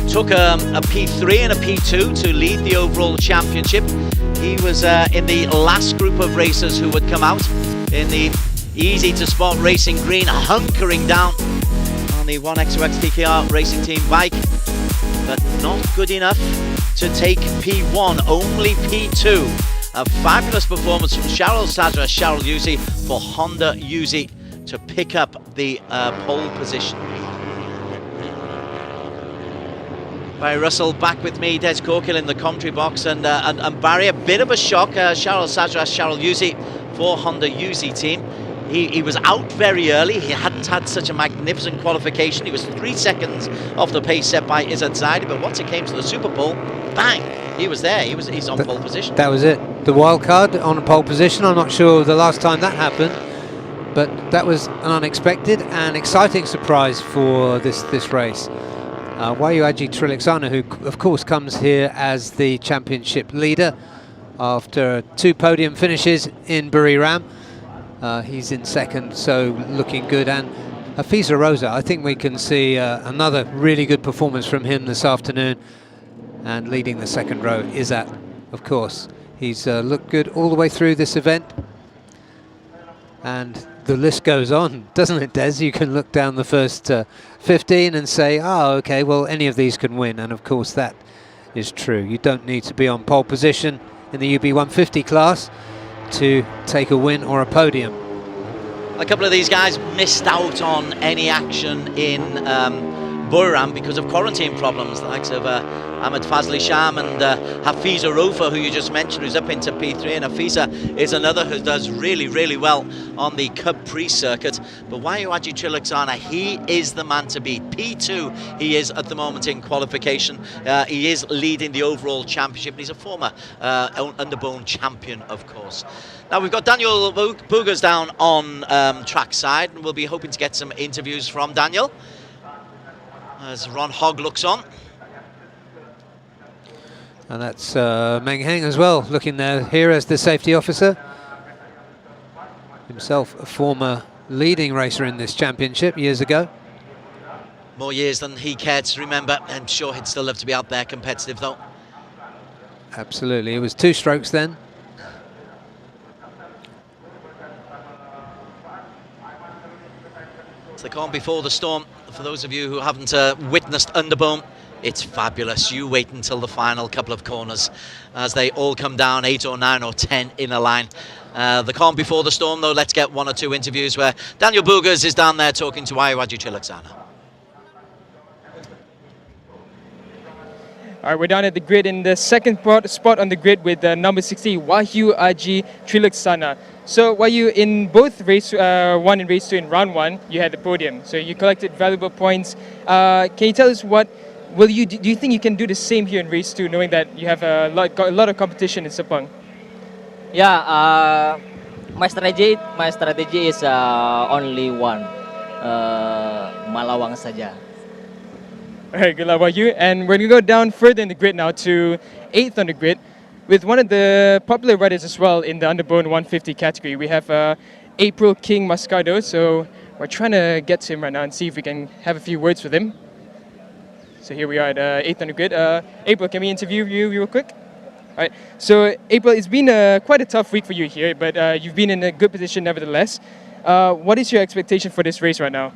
Speaker 2: took a P3 and a P2 to lead the overall championship. He was in the last group of racers who would come out in the easy to spot racing green, hunkering down on the 1XOX TKR racing team bike, but not good enough to take P1, only P2. A fabulous performance from Charles Sajras, Charles Yuzi for Honda Yuzi to pick up the pole position. Barry Russell back with me, Des Corkill in the commentary box, and Barry, a bit of a shock. Charles Sajras, Charles Yuzi for Honda Yuzi team. He was out very early. He hadn't had such a magnificent qualification. He was 3 seconds off the pace set by Izzat Zaidi, but once it came to the Super Bowl, bang, he was there. He's on pole position.
Speaker 3: That was it. The wild card on pole position. I'm not sure the last time that happened, but that was an unexpected and exciting surprise for this race. Wayu Aji Triliksana, who of course comes here as the championship leader after 2 podium finishes in Buriram. He's in 2nd, so looking good. And Hafiza Rosa, I think we can see another really good performance from him this afternoon. And leading the 2nd row is Izzat, of course. He's looked good all the way through this event. And the list goes on, doesn't it, Des? You can look down the first 15 and say, oh, okay, well, any of these can win. And of course, that is true. You don't need to be on pole position in the UB150 class to take a win or a podium.
Speaker 2: A couple of these guys missed out on any action in Buriram because of quarantine problems, the likes of Ahmed Fazli Sham and Hafiza Rofa, who you just mentioned, who's up into P3, and Hafiza is another who does really, really well on the Cup Pre-circuit. But Wayu Aji Triliksana, he is the man to beat. P2 he is at the moment in qualification. He is leading the overall championship, and he's a former Underbone champion, of course. Now we've got Daniel Boogers down on track side, and we'll be hoping to get some interviews from Daniel as Ron Hogg looks on.
Speaker 3: And that's Meng Heng as well, looking there here as the safety officer. Himself a former leading racer in this championship years ago.
Speaker 2: More years than he cared to remember. I'm sure he'd still love to be out there competitive though.
Speaker 3: Absolutely, it was 2 strokes then.
Speaker 2: It's the calm before the storm. For those of you who haven't witnessed Underbone, it's fabulous. You wait until the final couple of corners as they all come down 8 or 9 or 10 in a line. The calm before the storm, though, let's get 1 or 2 interviews where Daniel Boogers is down there talking to Wayu Aji Triliksana.
Speaker 5: All right, we're down at the grid in the second spot on the grid with number 60, Wahyu Aji Triliksana. So Wahyu, in both race 1 and race 2 in round 1, you had the podium. So you collected valuable points. Can you tell us what do you think you can do the same here in race 2, knowing that you have got a lot of competition in Sepang?
Speaker 6: Yeah, my strategy is only one, Malawang saja.
Speaker 5: All right, good luck, Wahyu. And we're going to go down further in the grid now to 8th on the grid with one of the popular riders as well in the underbone 150 category. We have April King Mascado, so we're trying to get to him right now and see if we can have a few words with him. So here we are at 8th on the grid. April, can we interview you real quick? All right. So April, it's been quite a tough week for you here, but you've been in a good position nevertheless. What is your expectation for this race right now?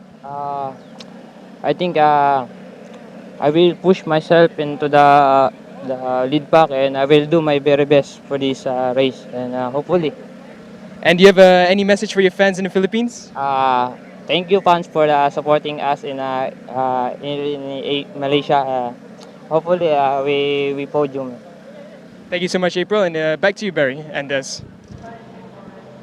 Speaker 6: I think I will push myself into the lead pack, and I will do my very best for this race, and hopefully.
Speaker 5: And do you have any message for your fans in the Philippines?
Speaker 6: Thank you, fans, for supporting us in Malaysia. Hopefully, we podium.
Speaker 5: Thank you so much, April, and back to you, Barry and Des.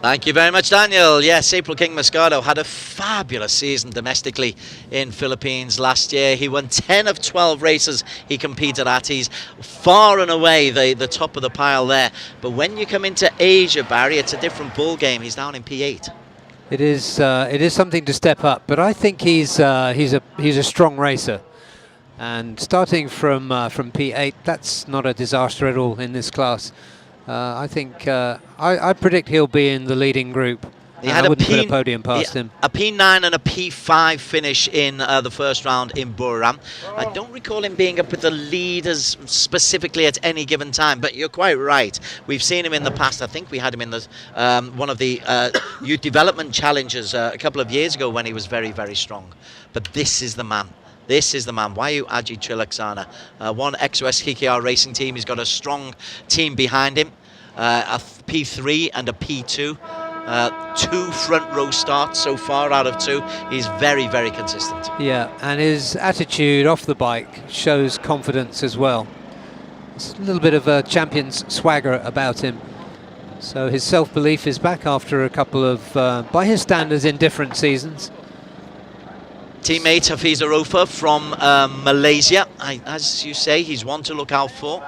Speaker 2: Thank you very much, Daniel. Yes, April King Moscato had a fabulous season domestically in Philippines last year. He won 10 of 12 races he competed at. He's far and away the top of the pile there. But when you come into Asia, Barry, it's a different ball game. He's down in P8.
Speaker 3: It is something to step up, but I think he's a strong racer. And starting from P8, that's not a disaster at all in this class. I think I predict he'll be in the leading group.
Speaker 2: He had
Speaker 3: I wouldn't put a podium past him.
Speaker 2: A P9 and a P5 finish in the first round in Buriram. I don't recall him being up with the leaders specifically at any given time, but you're quite right. We've seen him in the past. I think we had him in the one of the youth development challenges a couple of years ago when he was very, very strong. But this is the man. This is the man, Wahyu Aji Triliksana. One XOS KKR racing team. He's got a strong team behind him. A P3 and a P2. 2 front row starts so far out of 2. He's very, very consistent.
Speaker 3: Yeah, and his attitude off the bike shows confidence as well. It's a little bit of a champion's swagger about him. So his self-belief is back after a couple of, by his standards, indifferent seasons.
Speaker 2: Teammate Hafiz Arofa from Malaysia. As you say, he's one to look out for.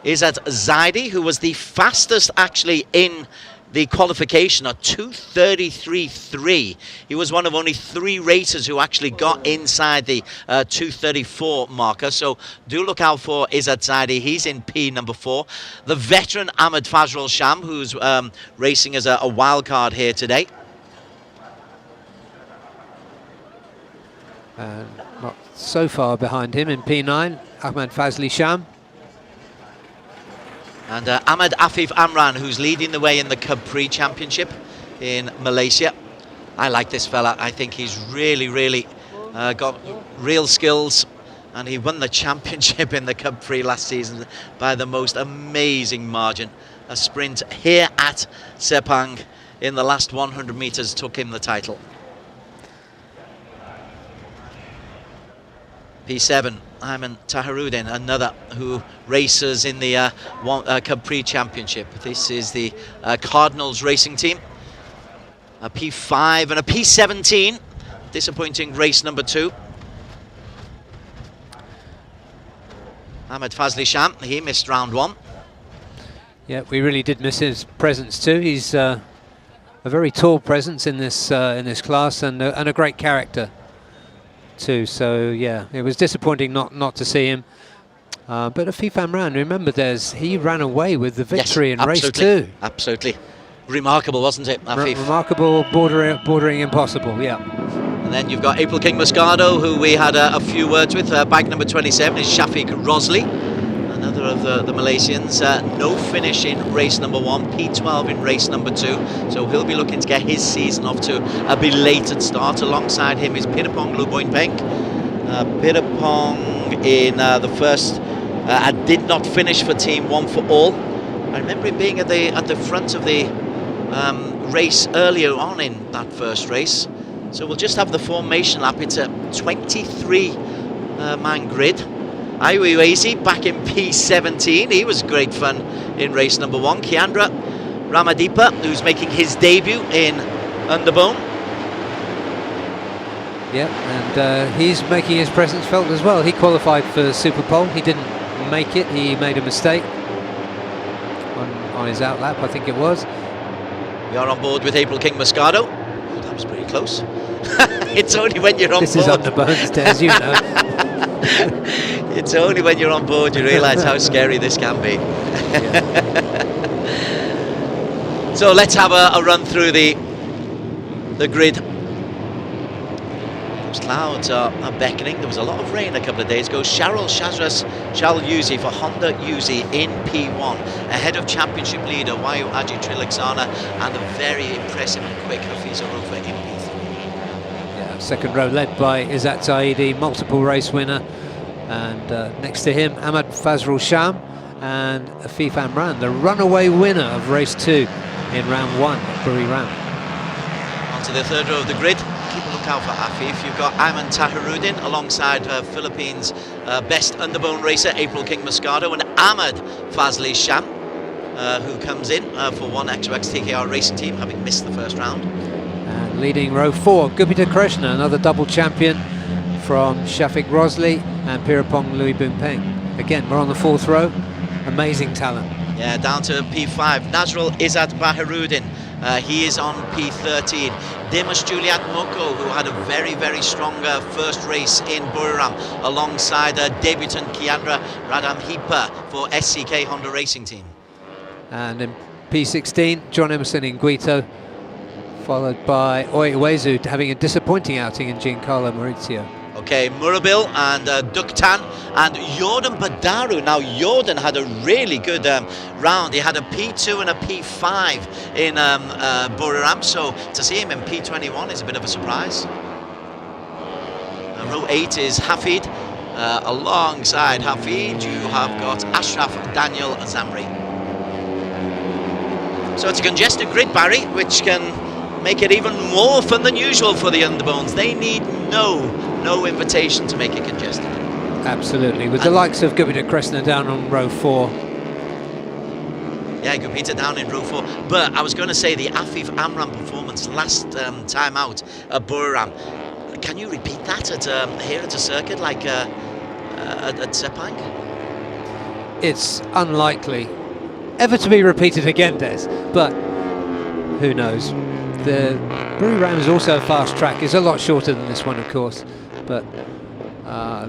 Speaker 2: Izzat Zaidi, who was the fastest actually in the qualification at 2:33.3. He was one of only 3 racers who actually got inside the 2:34 marker. So do look out for Izzat Zaidi. He's in P number 4. The veteran Ahmed Fazrul Sham, who's racing as a wild card here today.
Speaker 3: Not so far behind him in P9, Ahmed Fazli Sham.
Speaker 2: And Ahmed Afif Amran, who's leading the way in the Cub Prix Championship in Malaysia. I like this fella. I think he's really got real skills. And he won the championship in the Cub Prix last season by the most amazing margin. A sprint here at Sepang in the last 100 meters took him the title. P7, Ayman Taharuddin, another who races in the Cub Prix Championship. This is the Cardinals racing team. A P5 and a P17. Disappointing race number 2. Ahmed Fazli Sham, he missed round 1.
Speaker 3: Yeah, we really did miss his presence too. He's a very tall presence in this class, and a great character too. So yeah, it was disappointing not to see him. But Afif Amran, remember, he ran away with the victory in race 2.
Speaker 2: Absolutely, remarkable, wasn't it, Afif?
Speaker 3: Remarkable, bordering impossible. Yeah.
Speaker 2: And then you've got April King Moscato, who we had a few words with. Bike number 27 is Shafiq Rossly, another of the Malaysians. No finish in race number 1, P12 in race number 2. So he'll be looking to get his season off to a belated start. Alongside him is Pirapong Luboin Peng. Pirapong in the first did not finish for Team One for All. I remember him being at the front of the race earlier on in that first race. So we'll just have the formation lap. It's a 23 man grid. Iwaiwasi back in P17. He was great fun in race number 1. Kiandra Ramadipa, who's making his debut in Underbone.
Speaker 3: Yeah, and he's making his presence felt as well. He qualified for Super Pole. He didn't make it. He made a mistake on his outlap, I think it was.
Speaker 2: We are on board with April King Moscato. Oh, that was pretty close. It's only when you're on
Speaker 3: this
Speaker 2: board.
Speaker 3: This is Underbones, as you know.
Speaker 2: It's only when you're on board you realise how scary this can be. So let's have a run through the grid. Those clouds are beckoning. There was a lot of rain a couple of days ago. Cheryl Yuzi for Honda Yuzi in P1, ahead of championship leader Wayu Aji Triliksana and the very impressive and quick Hafiza Rufa in P3.
Speaker 3: Yeah, second row led by Izzat Zaidi, multiple race winner, and next to him Ahmad Fazrul Sham and Afif Amran, the runaway winner of race 2 in round 1 at Buriram.
Speaker 2: On to the third row of the grid. Keep a lookout for Afif. You've got Ayman Tahiruddin alongside Philippines' best underbone racer, April King Moscato, and Ahmad Fazli Sham, who comes in for 1XOX TKR Racing Team, having missed the first round.
Speaker 3: And leading row 4, Gupita Krishna, another double champion from Shafiq Rossly and Pirapong Louis Bumpeng. Again, we're on the 4th row. Amazing talent.
Speaker 2: Yeah, down to P5. Nazrul Izzat Bahiruddin. He is on P13. Dimas Juliat Moko, who had a very, very strong first race in Buriram, alongside debutant Kiandra Radamhipa for SCK Honda Racing Team.
Speaker 3: And in P16, John Emerson in Guito, followed by Oiwezu having a disappointing outing in Giancarlo Maurizio.
Speaker 2: Okay, Murabil and Duktan and Jordan Badaru. Now, Jordan had a really good round. He had a P2 and a P5 in Buriram, so to see him in P21 is a bit of a surprise. Row 8 is Hafid. Alongside Hafid, you have got Ashraf Daniel Zamri. So it's a congested grid, Barry, which can make it even more fun than usual for the Underbones. They need no invitation to make it congested.
Speaker 3: Absolutely, with the likes of Gupita Krishna down on row 4.
Speaker 2: Yeah, Gupita down in row 4. But I was going to say the Afif Amran performance last time out at Buriram. Can you repeat that here at a circuit like at Sepang?
Speaker 3: It's unlikely ever to be repeated again, Des, but who knows? The Buriram is also a fast track. It's a lot shorter than this one, of course, but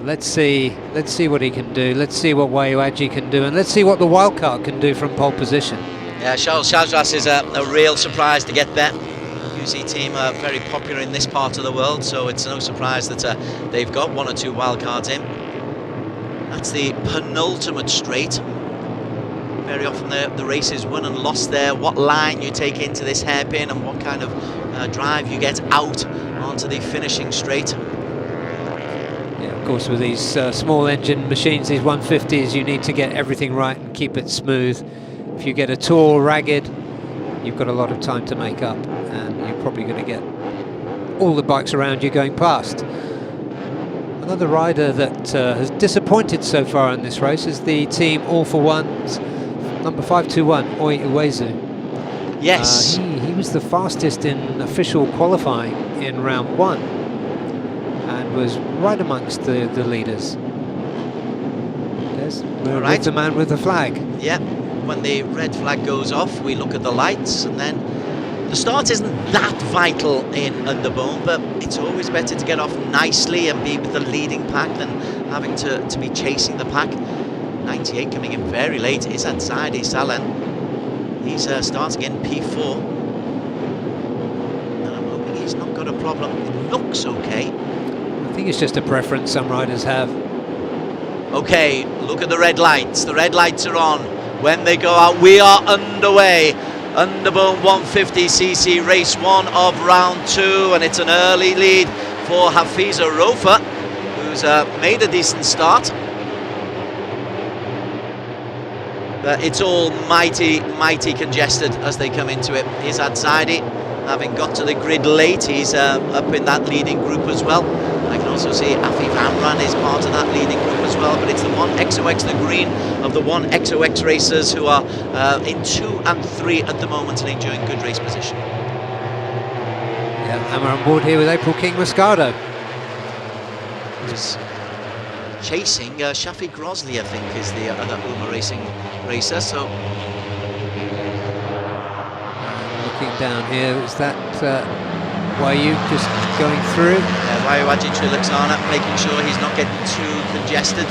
Speaker 3: let's see what he can do. Let's see what Wayu Aji can do, and let's see what the wildcard can do from pole position.
Speaker 2: Yeah, Charles Shazras is a real surprise to get there. UC team are very popular in this part of the world, so it's no surprise that they've got 1 or 2 wildcards in. That's the penultimate straight. Very often the race is won and lost there. What line you take into this hairpin and what kind of drive you get out onto the finishing straight.
Speaker 3: Yeah, of course, with these small engine machines, these 150s, you need to get everything right and keep it smooth. If you get a tall, ragged, you've got a lot of time to make up, and you're probably going to get all the bikes around you going past. Another rider that has disappointed so far in this race is the team All for One's number 521, Oiwezu.
Speaker 2: Yes.
Speaker 3: He was the fastest in official qualifying in round 1 and was right amongst the leaders. We're right. The man with the flag.
Speaker 2: Yeah, when the red flag goes off, we look at the lights, and then the start isn't that vital in Underbone, but it's always better to get off nicely and be with the leading pack than having to be chasing the pack. 98 coming in very late is at Zaidi Salen. He's starting in P4. And I'm hoping he's not got a problem. It looks okay.
Speaker 3: I think it's just a preference some riders have.
Speaker 2: Okay, look at the red lights. The red lights are on. When they go out, we are underway. Underbone 150cc race 1 of round 2, and it's an early lead for Hafiza Rofa, who's made a decent start. But it's all mighty congested as they come into it. Izzat Zaidi, having got to the grid late, he's up in that leading group as well. I can also see Afif Amran is part of that leading group as well, but it's the 1XOX, the green of the 1XOX racers who are in 2 and 3 at the moment and enjoying good race position.
Speaker 3: Yeah, and we're on board here with April King Moscato.
Speaker 2: Who's chasing Shafiq Rossly, I think, is the other Uma Racing racer. So
Speaker 3: looking down here, is that Wayu just going through?
Speaker 2: Wayu Aji Triliksana making sure he's not getting too congested.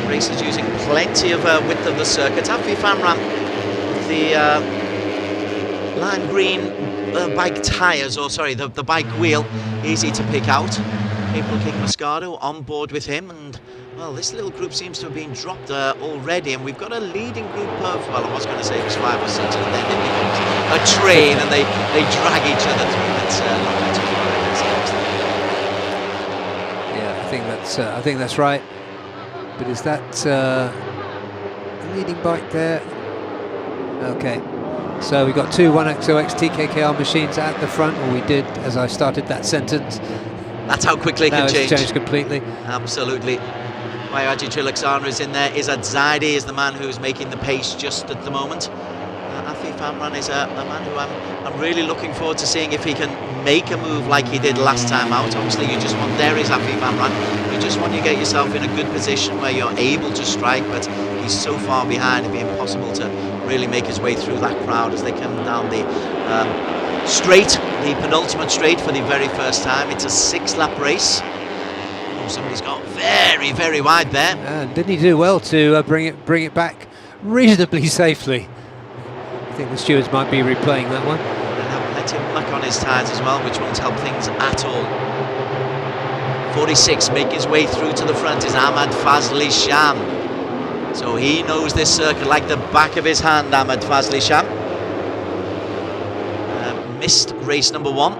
Speaker 2: Racers using plenty of width of the circuit. Afif Amran with the lime green bike tyres, or sorry, the bike wheel, easy to pick out. April King Moscato on board with him, and well, this little group seems to have been dropped already, and we've got a leading group of, well, I was going to say it was 5 or 6, but then it becomes a train and they drag each other through. It's not going too far.
Speaker 3: Yeah, I think that's right. But is that a leading bike there? Okay. So we've got 2 1XOX TKKR machines at the front, or we did as I started that sentence.
Speaker 2: That's how quickly it
Speaker 3: now
Speaker 2: can change.
Speaker 3: It's changed completely.
Speaker 2: Absolutely. Wayu Aji Triliksana is in there. Izzat Zaidi is the man who's making the pace just at the moment. Afif Amran is a man who I'm really looking forward to seeing if he can make a move like he did last time out. Obviously, you just want, there is Afif Amran. You just want to get yourself in a good position where you're able to strike, but he's so far behind, it'd be impossible to really make his way through that crowd as they come down the straight, the penultimate straight for the very first time. It's a 6-lap race. Oh, somebody's got very, very wide there.
Speaker 3: And didn't he do well to bring it back reasonably safely? I think the stewards might be replaying that one.
Speaker 2: And have plenty of muck on his tyres as well, which won't help things at all. 46 making his way through to the front is Ahmad Fazli Sham. So he knows this circuit like the back of his hand, Ahmad Fazli Sham. Missed race number 1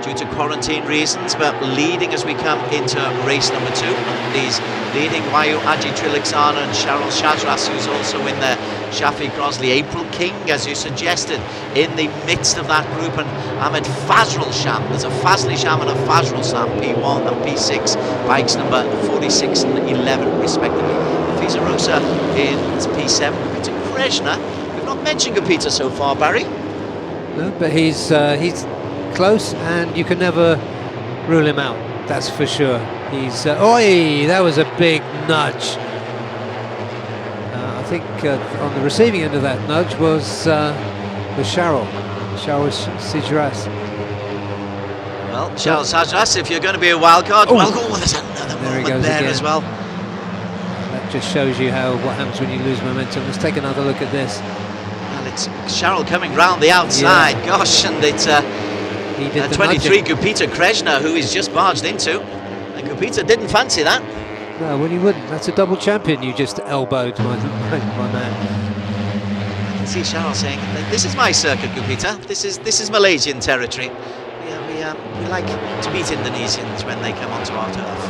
Speaker 2: due to quarantine reasons, but leading as we come into race number 2. He's leading Wayu Aji Triliksana and Cheryl Shajras, who's also in there. Shafiq Rossly, April King, as you suggested, in the midst of that group, and Ahmed Fazrul Sham. There's a Fazli Sham and a Fazrul Sham, P1 and P6, bikes number 46 and 11 respectively. Fiza Rosa in P7, Peter Kreshner. We've not mentioned Gupita so far, Barry.
Speaker 3: No, but he's close, and you can never rule him out. That's for sure. He's oi! That was a big nudge. I think on the receiving end of that nudge was Cheryl Shajras.
Speaker 2: Well, Cheryl Shajras, if you're going to be a wild card, well, there's another moment there as well.
Speaker 3: That just shows you what happens when you lose momentum. Let's take another look at this.
Speaker 2: It's Cheryl coming round the outside, gosh, and it's 23 Gupita Kreshner who he's just barged into, and Gupita didn't fancy that.
Speaker 3: No, well, you wouldn't. That's a double champion you just elbowed, my man.
Speaker 2: I can see Cheryl saying, "This is my circuit, Gupita. This is Malaysian territory. We like to beat Indonesians when they come onto our turf."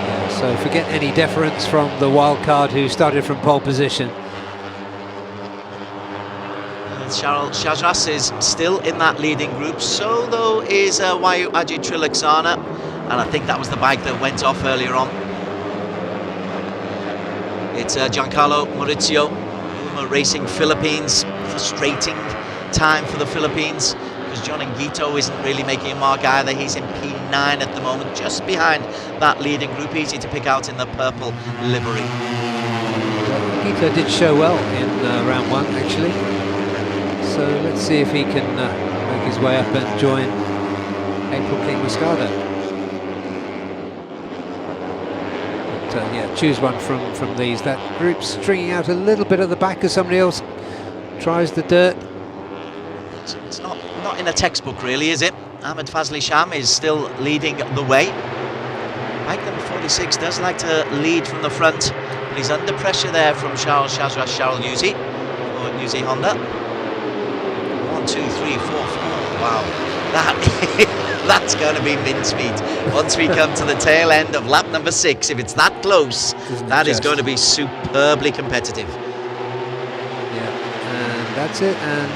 Speaker 3: Yeah, so forget any deference from the wild card who started from pole position.
Speaker 2: Cheryl Shajras is still in that leading group, so though is Wayu Aji Triliksana, and I think that was the bike that went off earlier on. It's Giancarlo Maurizio, Uma Racing Philippines. Frustrating time for the Philippines, because John Ngito isn't really making a mark either. He's in P9 at the moment, just behind that leading group, easy to pick out in the purple livery.
Speaker 3: Ngito did show well in round 1, actually. So let's see if he can make his way up and join April King Moscato. But, yeah, choose one from these. That group's stringing out a little bit at the back as somebody else tries the dirt.
Speaker 2: It's not in a textbook, really, is it? Ahmed Fazli Sham is still leading the way. Bike number 46 does like to lead from the front, but he's under pressure there from Cheryl Shajras, Cheryl Yuzi, or Yuzi Honda. 1, 2, 3, 4, 4. Wow, that's going to be mincemeat once we come to the tail end of lap number 6. If it's that close, that is going to be superbly competitive.
Speaker 3: Yeah, and that's it. And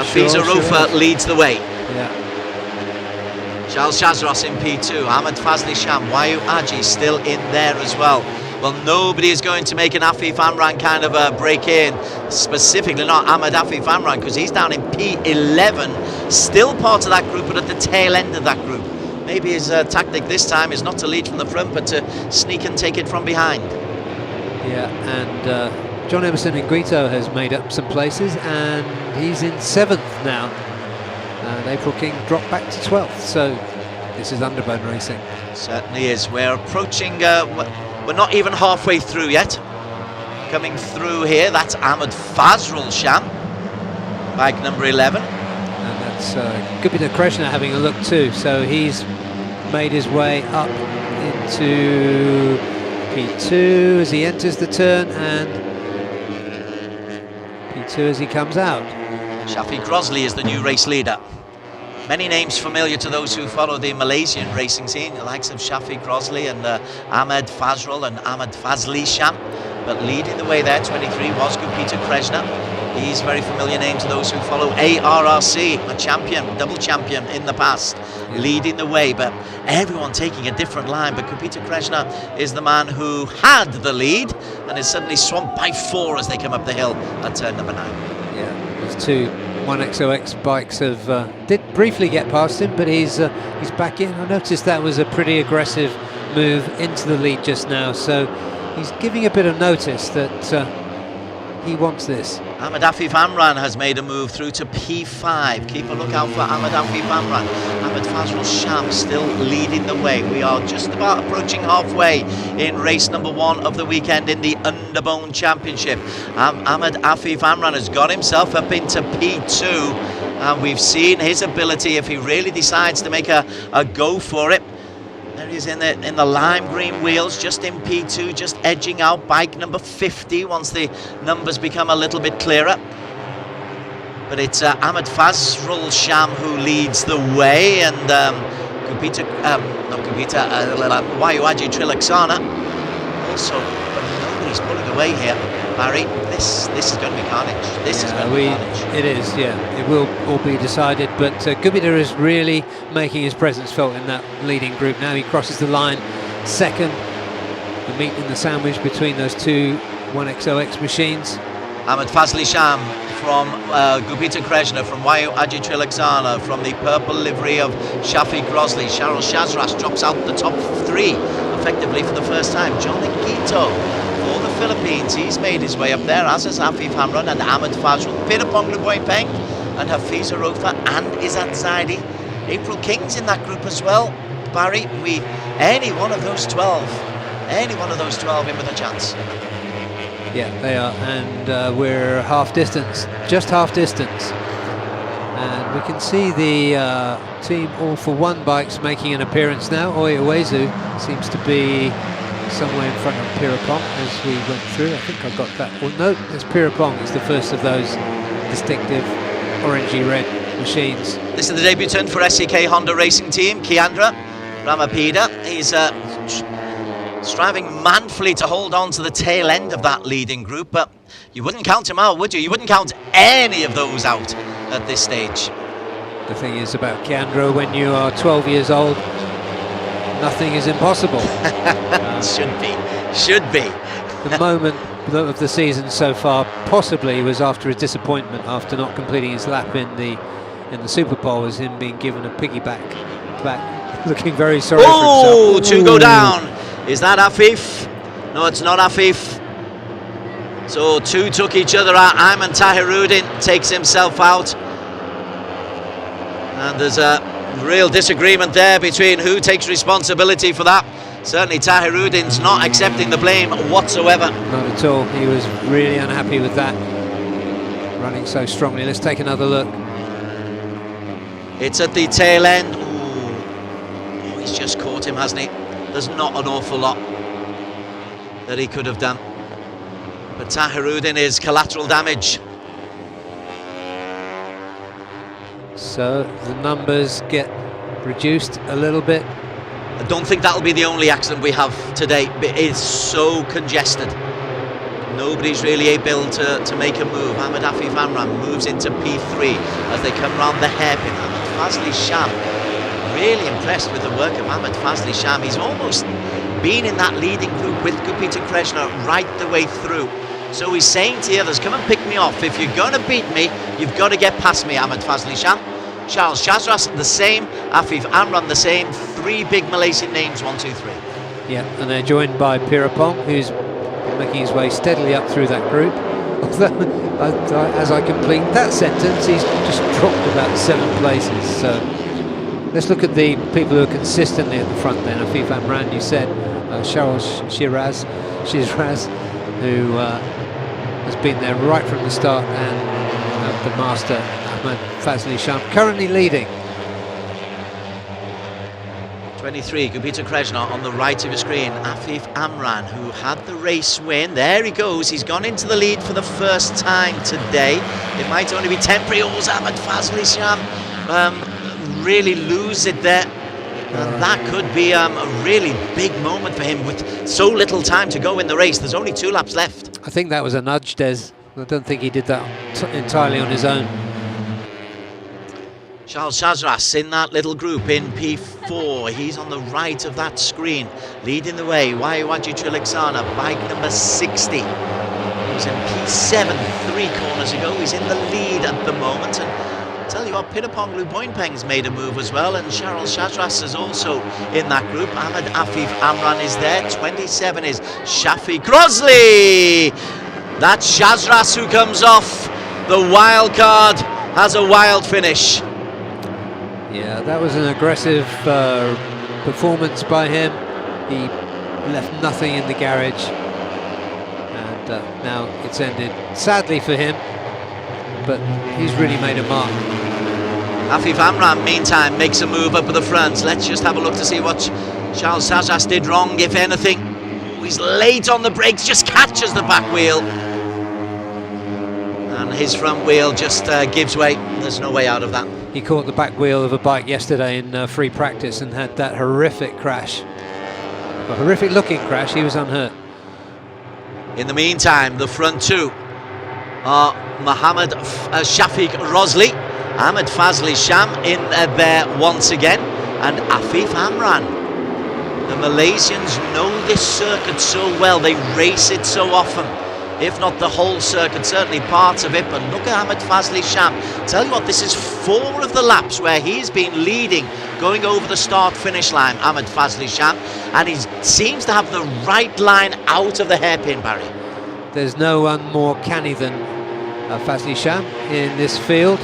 Speaker 2: Fiza Rofa leads the way.
Speaker 3: Yeah.
Speaker 2: Charles Shazros in P2, Ahmed Fazli Sham, Wayu Aji still in there as well. Well, nobody is going to make an Afif Amran kind of a break in, specifically not Ahmed Afif Amran, because he's down in P11, still part of that group, but at the tail end of that group. Maybe his tactic this time is not to lead from the front, but to sneak and take it from behind.
Speaker 3: Yeah, and John Emerson Nguito has made up some places, and he's in 7th now. And April King dropped back to 12th, so this is underbone racing.
Speaker 2: Certainly is. We're approaching, we're not even halfway through yet. Coming through here, that's Ahmed Fazrul Sham, bike number 11.
Speaker 3: And that's Gupita Krishna having a look too, so he's made his way up into P2 as he enters the turn, and P2 as he comes out.
Speaker 2: Shafiq Rossly is the new race leader. Many names familiar to those who follow the Malaysian racing scene, the likes of Shafiq Rossly and Ahmed Fazrul and Ahmed Fazli Sham. But leading the way there, 23, was Gupita Krishna. He's a very familiar name to those who follow ARRC, a champion, double champion in the past, leading the way, but everyone taking a different line. But Gupita Krishna is the man who had the lead and is suddenly swamped by 4 as they come up the hill at turn number 9.
Speaker 3: Yeah, there's 2 1XOX bikes did briefly get past him, but he's back in. I noticed that was a pretty aggressive move into the lead just now, so he's giving a bit of notice that he wants this.
Speaker 2: Ahmed Afif Amran has made a move through to P5. Keep a lookout for Ahmed Afif Amran. Ahmed Fazrul Sham still leading the way. We are just about approaching halfway in race number 1 of the weekend in the Underbone Championship. Ahmed Afif Amran has got himself up into P2, and we've seen his ability if he really decides to make a go for it. There he is in the lime green wheels, just in P2, just edging out bike number 50 once the numbers become a little bit clearer. But it's Ahmed Fazrul Sham who leads the way, and Wayu Aji Triliksana also, but nobody's pulling away here. Barry, this is going to be carnage. This is going to be carnage.
Speaker 3: It is, yeah. It will all be decided, but Gupita is really making his presence felt in that leading group. Now he crosses the line second, the meat in the sandwich between those 2 1XOX machines.
Speaker 2: Ahmed Fazli Sham from Gupita Krishna, from Wayu Aji Triliksana, from the purple livery of Shafiq Rossly. Charles Shazras drops out the top 3 effectively for the first time. John Nguito for the Philippines, he's made his way up there, as is Afif Amran and Ahmed Fazrul, Pirapong Luboy Peng and Hafiza Rofa and Izzat Zaidi. April King's in that group as well. Barry, any one of those 12 in with a chance.
Speaker 3: Yeah, they are, and we're half distance, just half distance. And we can see the team All for One bikes making an appearance now. Oyewezu seems to be somewhere in front of Pirapong as we went through. I think I got that. Well, no, there's Pirapong. It's the first of those distinctive orangey red machines.
Speaker 2: This is the debutant for SCK Honda Racing Team, Kiandra Ramapida. He's striving manfully to hold on to the tail end of that leading group, but you wouldn't count him out, would you? You wouldn't count any of those out at this stage.
Speaker 3: The thing is about Kiandra, when you are 12 years old, nothing is impossible.
Speaker 2: Should be.
Speaker 3: The moment of the season so far possibly was after a disappointment after not completing his lap in the Super Pole, was him being given a piggyback back, looking very sorry for himself.
Speaker 2: 2 go down. Is that Afif? No, it's not Afif. So 2 took each other out. Ayman Tahiruddin takes himself out, and there's a real disagreement there between who takes responsibility for that. Certainly Tahiruddin's not accepting the blame whatsoever.
Speaker 3: Not at all. He was really unhappy with that, running so strongly. Let's take another look.
Speaker 2: It's at the tail end. Ooh, he's just caught him, hasn't he? There's not an awful lot that he could have done, but Tahiruddin is collateral damage.
Speaker 3: So the numbers get reduced a little bit.
Speaker 2: I don't think that'll be the only accident we have today. It is so congested. Nobody's really able to make a move. Ahmed Afif Amran moves into P3 as they come round the hairpin. Ahmed Fazli Sham really impressed with the work of Ahmed Fadley Sham. He's almost been in that leading group with Gupita Krishna right the way through. So he's saying to the others, come and pick me off. If you're going to beat me, you've got to get past me, Ahmed Fadley Sham. Charles Shazras the same, Afif Amran the same. 3 big Malaysian names, 1, 2, 3.
Speaker 3: Yeah, and they're joined by Pirapong, who's making his way steadily up through that group. Although, as I complete that sentence, he's just dropped about 7 places. So let's look at the people who are consistently at the front then. Afif Amran, you said, Charles Shiraz, who has been there right from the start, and the master, Ahmed Fadley Sham, currently leading.
Speaker 2: 23, Gupita Krishna on the right of your screen. Afif Amran, who had the race win. There he goes. He's gone into the lead for the first time today. It might only be temporary. Oh, Ahmed Fadley Sham really lose it there. And that could be a really big moment for him with so little time to go in the race. There's only 2 laps left.
Speaker 3: I think that was a nudge, Des. I don't think he did that entirely on his own.
Speaker 2: Charles Shazras in that little group in P4. He's on the right of that screen, leading the way. Waiwaji Triliksana, bike number 60. He was in P7 3 corners ago. He's in the lead at the moment. And tell you what, Pirapong Luboinpeng's made a move as well. And Charles Shazras is also in that group. Ahmed Afif Amran is there. 27 is Shafiq Rossly. That's Shazras who comes off. The wild card has a wild finish.
Speaker 3: Yeah, that was an aggressive performance by him. He left nothing in the garage, and now it's ended sadly for him, but he's really made a mark.
Speaker 2: Afif Amran, meantime, makes a move up at the front. Let's just have a look to see what Charles Shazras did wrong, if anything. He's late on the brakes, just catches the back wheel. And his front wheel just gives way. There's no way out of that.
Speaker 3: He caught the back wheel of a bike yesterday in free practice and had that horrific crash. A horrific looking crash. He was unhurt.
Speaker 2: In the meantime, the front 2 are Mohammed Shafiq Rossly, Ahmed Fadley Sham in there once again, and Afif Amran. The Malaysians know this circuit so well. They race it so often. If not the whole circuit, certainly parts of it. But look at Ahmed Fadley Sham. Tell you what, this is 4 of the laps where he's been leading, going over the start-finish line, Ahmed Fadley Sham, and he seems to have the right line out of the hairpin, Barry.
Speaker 3: There's no one more canny than Fadley Sham in this field.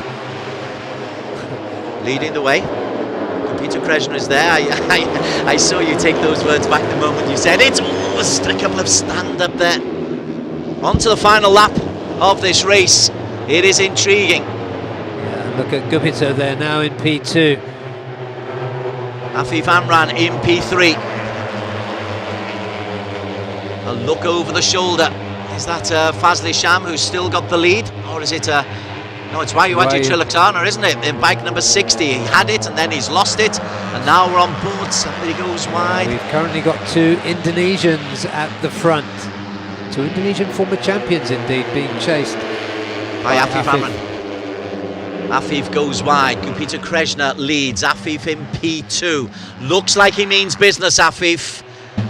Speaker 2: Leading the way. Gupita Krishna is there. I saw you take those words back the moment you said it. Oh, just a couple of stand-up there. On to the final lap of this race. It is intriguing.
Speaker 3: Yeah, look at Gupita there now in P2.
Speaker 2: Afif Amran in P3. A look over the shoulder. Is that Fadley Sham who's still got the lead? Or is it... no, it's Waiwaji Triliksana, isn't it? In bike number 60. He had it and then he's lost it. And now we're on board. Somebody goes wide.
Speaker 3: We've currently got 2 Indonesians at the front. 2 Indonesian former champions indeed being chased
Speaker 2: by Afif Amran. Afif goes wide. Gupita Krishna leads. Afif in P2. Looks like he means business, Afif.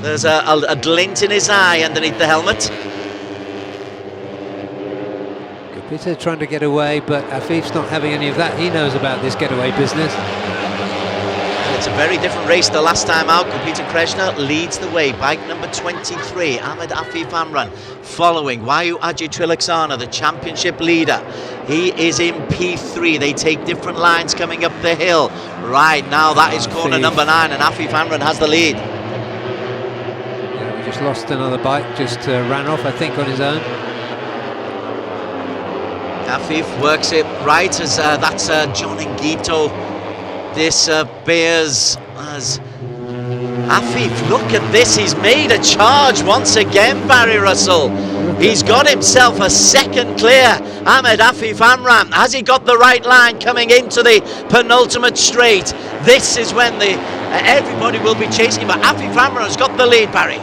Speaker 2: There's a glint in his eye underneath the helmet.
Speaker 3: Gupita trying to get away, but Afif's not having any of that. He knows about this getaway business.
Speaker 2: It's a very different race the last time out. Gupita Krishna leads the way. Bike number 23, Ahmed Afif Amran, following Waiwaji Triliksana, the championship leader. He is in P3. They take different lines coming up the hill. Right now, that is corner number 9, and Afif Amran has the lead.
Speaker 3: Yeah, we just lost another bike, just ran off, I think, on his own.
Speaker 2: Afif works it right as that's John Ngito disappears as Afif, look at this, he's made a charge once again, Barry Russell. He's got himself a second clear. Ahmed Afif Amran, has he got the right line coming into the penultimate straight? This is when everybody will be chasing him, but Afif Amran has got the lead, Barry.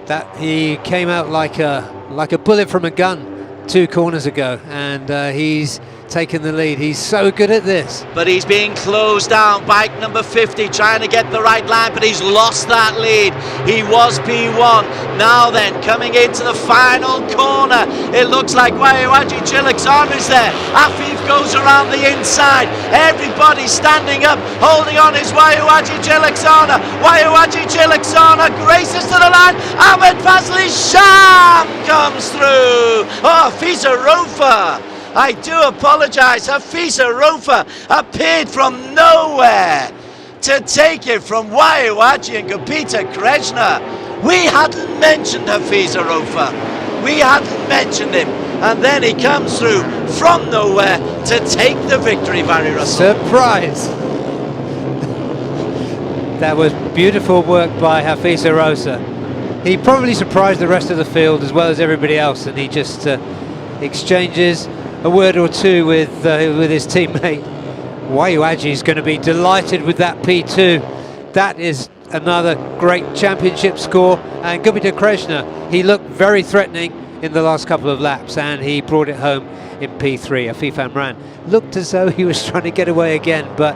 Speaker 3: That he came out like a bullet from a gun 2 corners ago, and he's taken the lead. He's so good at this.
Speaker 2: But he's being closed down. Bike number 50 trying to get the right line, but he's lost that lead. He was P1. Now then, coming into the final corner, it looks like Waiwaji Triliksana is there. Afif goes around the inside. Everybody standing up, holding on is Waiwaji Triliksana. Waiwaji Triliksana graces to the line. Ahmed Fadley Sham comes through. Oh, Fiza Rofa. I do apologise. Hafiza Rofa appeared from nowhere to take it from Waiwaji and Gupita Krishna. We hadn't mentioned Hafiza Rofa. We hadn't mentioned him. And then he comes through from nowhere to take the victory, Barry Russell.
Speaker 3: Surprise! That was beautiful work by Hafiza Rosa. He probably surprised the rest of the field as well as everybody else, and he just exchanges a word or two with his teammate. Waiwaji is going to be delighted with that P2. That is another great championship score. And Gupita Krishna, he looked very threatening in the last couple of laps, and he brought it home in P3. Afif Amran looked as though he was trying to get away again, but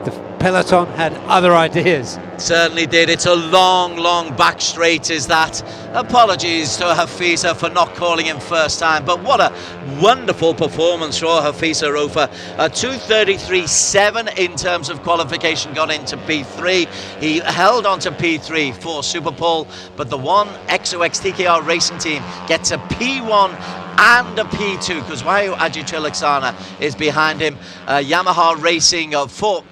Speaker 3: the peloton had other ideas.
Speaker 2: Certainly did. It's a long, long back straight, is that. Apologies to Hafiza for not calling him first time, but what a wonderful performance for Hafiza Rofa. A 2:33.7 in terms of qualification, got into P3. He held on to P3 for Super Pole, but the one XOX TKR racing team gets a P1 and a P2 because Waiwaji Triliksana is behind him. Yamaha Racing for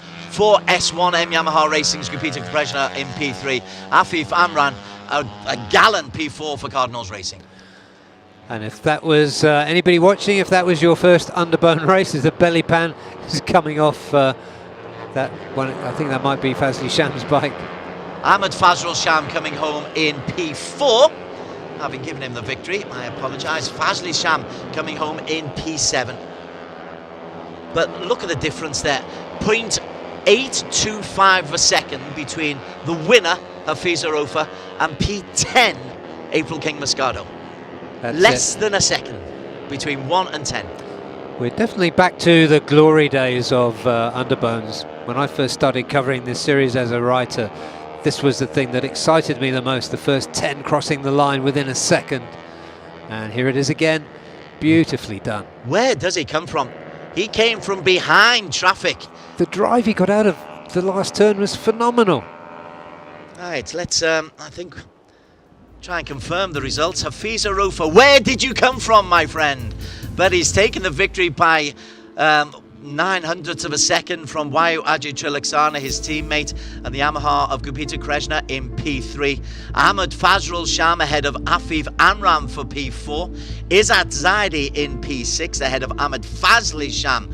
Speaker 2: S1M Yamaha Racing's Gupita Krishna in P3. Afif Amran, a gallant P4 for Cardinals Racing.
Speaker 3: And if that was anybody watching, if that was your first underbone race, as the belly pan is coming off that one, I think that might be Fazli Sham's bike.
Speaker 2: Ahmed Fazrul Sham coming home in P4, having given him the victory. I apologise. Fazli Sham coming home in P7. But look at the difference there. 0.825 of a second between the winner, Hafiza Rofa, and P10, April King Moscato. Less than a second between 1 and 10.
Speaker 3: We're definitely back to the glory days of underbones. When I first started covering this series as a writer, this was the thing that excited me the most, the first 10 crossing the line within a second. And here it is again, beautifully done.
Speaker 2: Where does he come from? He came from behind traffic.
Speaker 3: The drive he got out of the last turn was phenomenal.
Speaker 2: Right, let's, I think, try and confirm the results. Hafiza Rofa, where did you come from, my friend? But he's taken the victory by 0.09 of a second from Waiwaji Triliksana, his teammate, and the Yamaha of Gupita Krishna in P3. Ahmed Fazrul Sham ahead of Afif Amran for P4. Izzat Zaidi in P6 ahead of Ahmed Fazli Sham,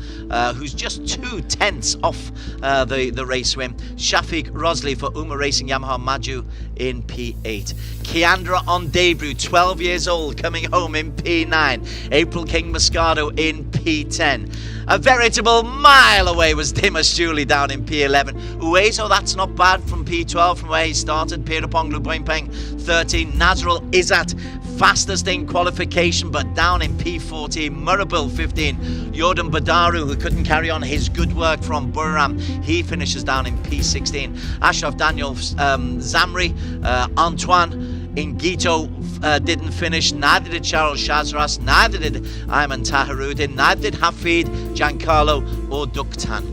Speaker 2: who's just 0.2 off the race win. Shafiq Rossly for Uma Racing Yamaha Maju in P8. Kiandra on debut, 12 years old, coming home in P9. April King Moscato in P10. A veritable mile away was Dimas Julie down in P11. Ueso, that's not bad from P12 from where he started. Pierapong Luboinpeng 13. Nazrul Izzat, fastest in qualification, but down in P14. Murabil 15. Jordan Badaru, who couldn't carry on his good work from Buriram, he finishes down in P16. Ashraf Daniel Zamri, Antoine Ingito didn't finish, neither did Charles Shazras, neither did Ayman Taharuddin, neither did Hafid, Giancarlo or Duktan.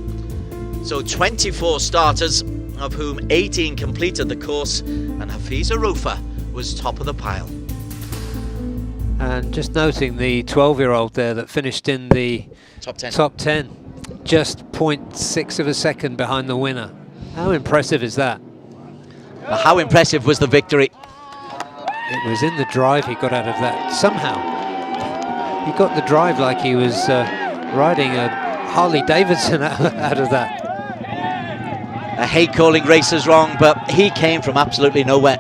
Speaker 2: So 24 starters, of whom 18 completed the course, and Hafiza Rofa was top of the pile.
Speaker 3: And just noting the 12-year-old there that finished in the top 10, just 0.6 of a second behind the winner. How impressive is that?
Speaker 2: But how impressive was the victory?
Speaker 3: It was in the drive he got out of that. Somehow, he got the drive like he was riding a Harley Davidson out of that.
Speaker 2: I hate calling racers wrong, but he came from absolutely nowhere.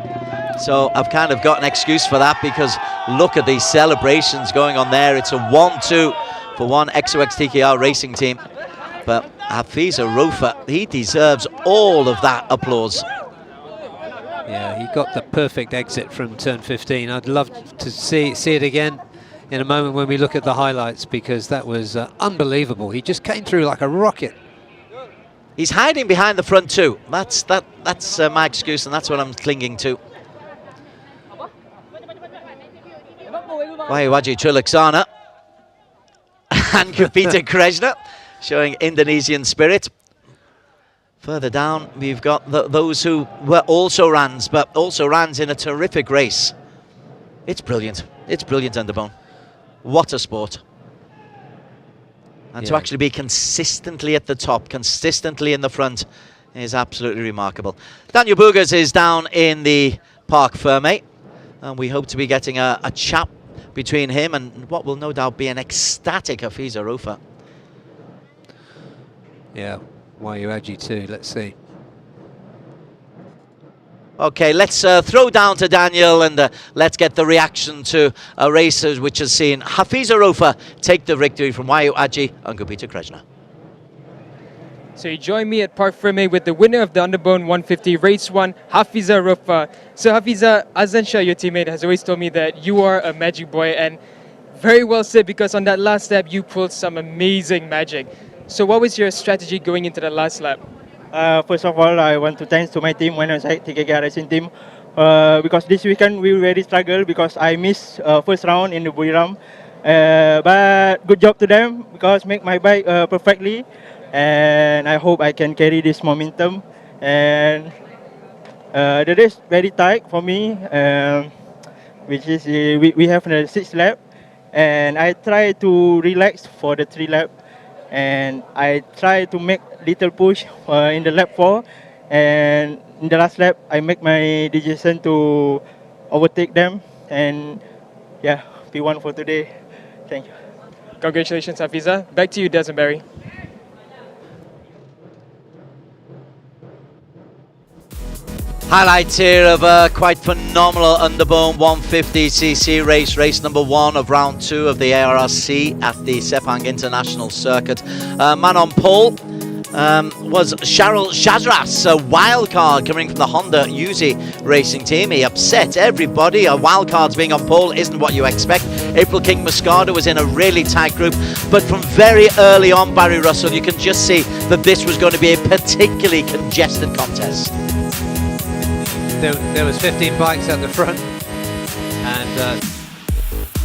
Speaker 2: So I've kind of got an excuse for that, because look at these celebrations going on there. It's a 1-2 for one XOX TKR racing team. But Hafiza Rofa, he deserves all of that applause.
Speaker 3: Yeah, he got the perfect exit from turn 15. I'd love to see it again. in a moment when we look at the highlights, because that was unbelievable. He just came through like a rocket.
Speaker 2: He's hiding behind the front two. That's my excuse, and that's what I'm clinging to. Wahyu Triliksana and Kapita Krishna showing Indonesian spirit. Further down, we've got those who were also Rans, but also Rans in a terrific race. It's brilliant. It's brilliant, Underbone. What a sport. And to actually be consistently at the top, consistently in the front, is absolutely remarkable. Daniel Boogers is down in the Park Ferme, and we hope to be getting a chat between him and what will no doubt be an ecstatic Hafiza Rofa.
Speaker 3: Yeah, Wahyu too, let's see.
Speaker 2: Okay, let's throw down to Daniel and let's get the reaction to a race which has seen Hafiza Rofa take the victory from Wahyu and Kapita Krishna.
Speaker 5: So you join me at Park Ferme with the winner of the Underbone 150 Race 1, Hafiza Rofa. So Hafiza, Azan Shah, your teammate, has always told me that you are a magic boy, and very well said, because on that last lap you pulled some amazing magic. So what was your strategy going into the last lap?
Speaker 7: First of all, I want to thank to my team, when I say TKK Racing team, because this weekend we really struggled because I missed first round in the Buriram. But good job to them because make my bike perfectly, and I hope I can carry this momentum. And the race very tight for me, which is we have the 6th lap, and I try to relax for the 3 lap. And I try to make little push in the lap 4, and in the last lap I make my decision to overtake them, and yeah, P1 for today. Thank you.
Speaker 5: Congratulations, Hafiza. Back to you, Desmond.
Speaker 2: Highlights here of a quite phenomenal Underbone 150cc race number 1 of round 2 of the ARRC at the Sepang International Circuit. Man on pole was Shafiq Rossly, a wild card coming from the Honda Uzi racing team. He upset everybody. A wild card's being on pole isn't what you expect. April King Moscada was in a really tight group, but from very early on, Barry Russell, you can just see that this was going to be a particularly congested contest.
Speaker 3: There was 15 bikes at the front, and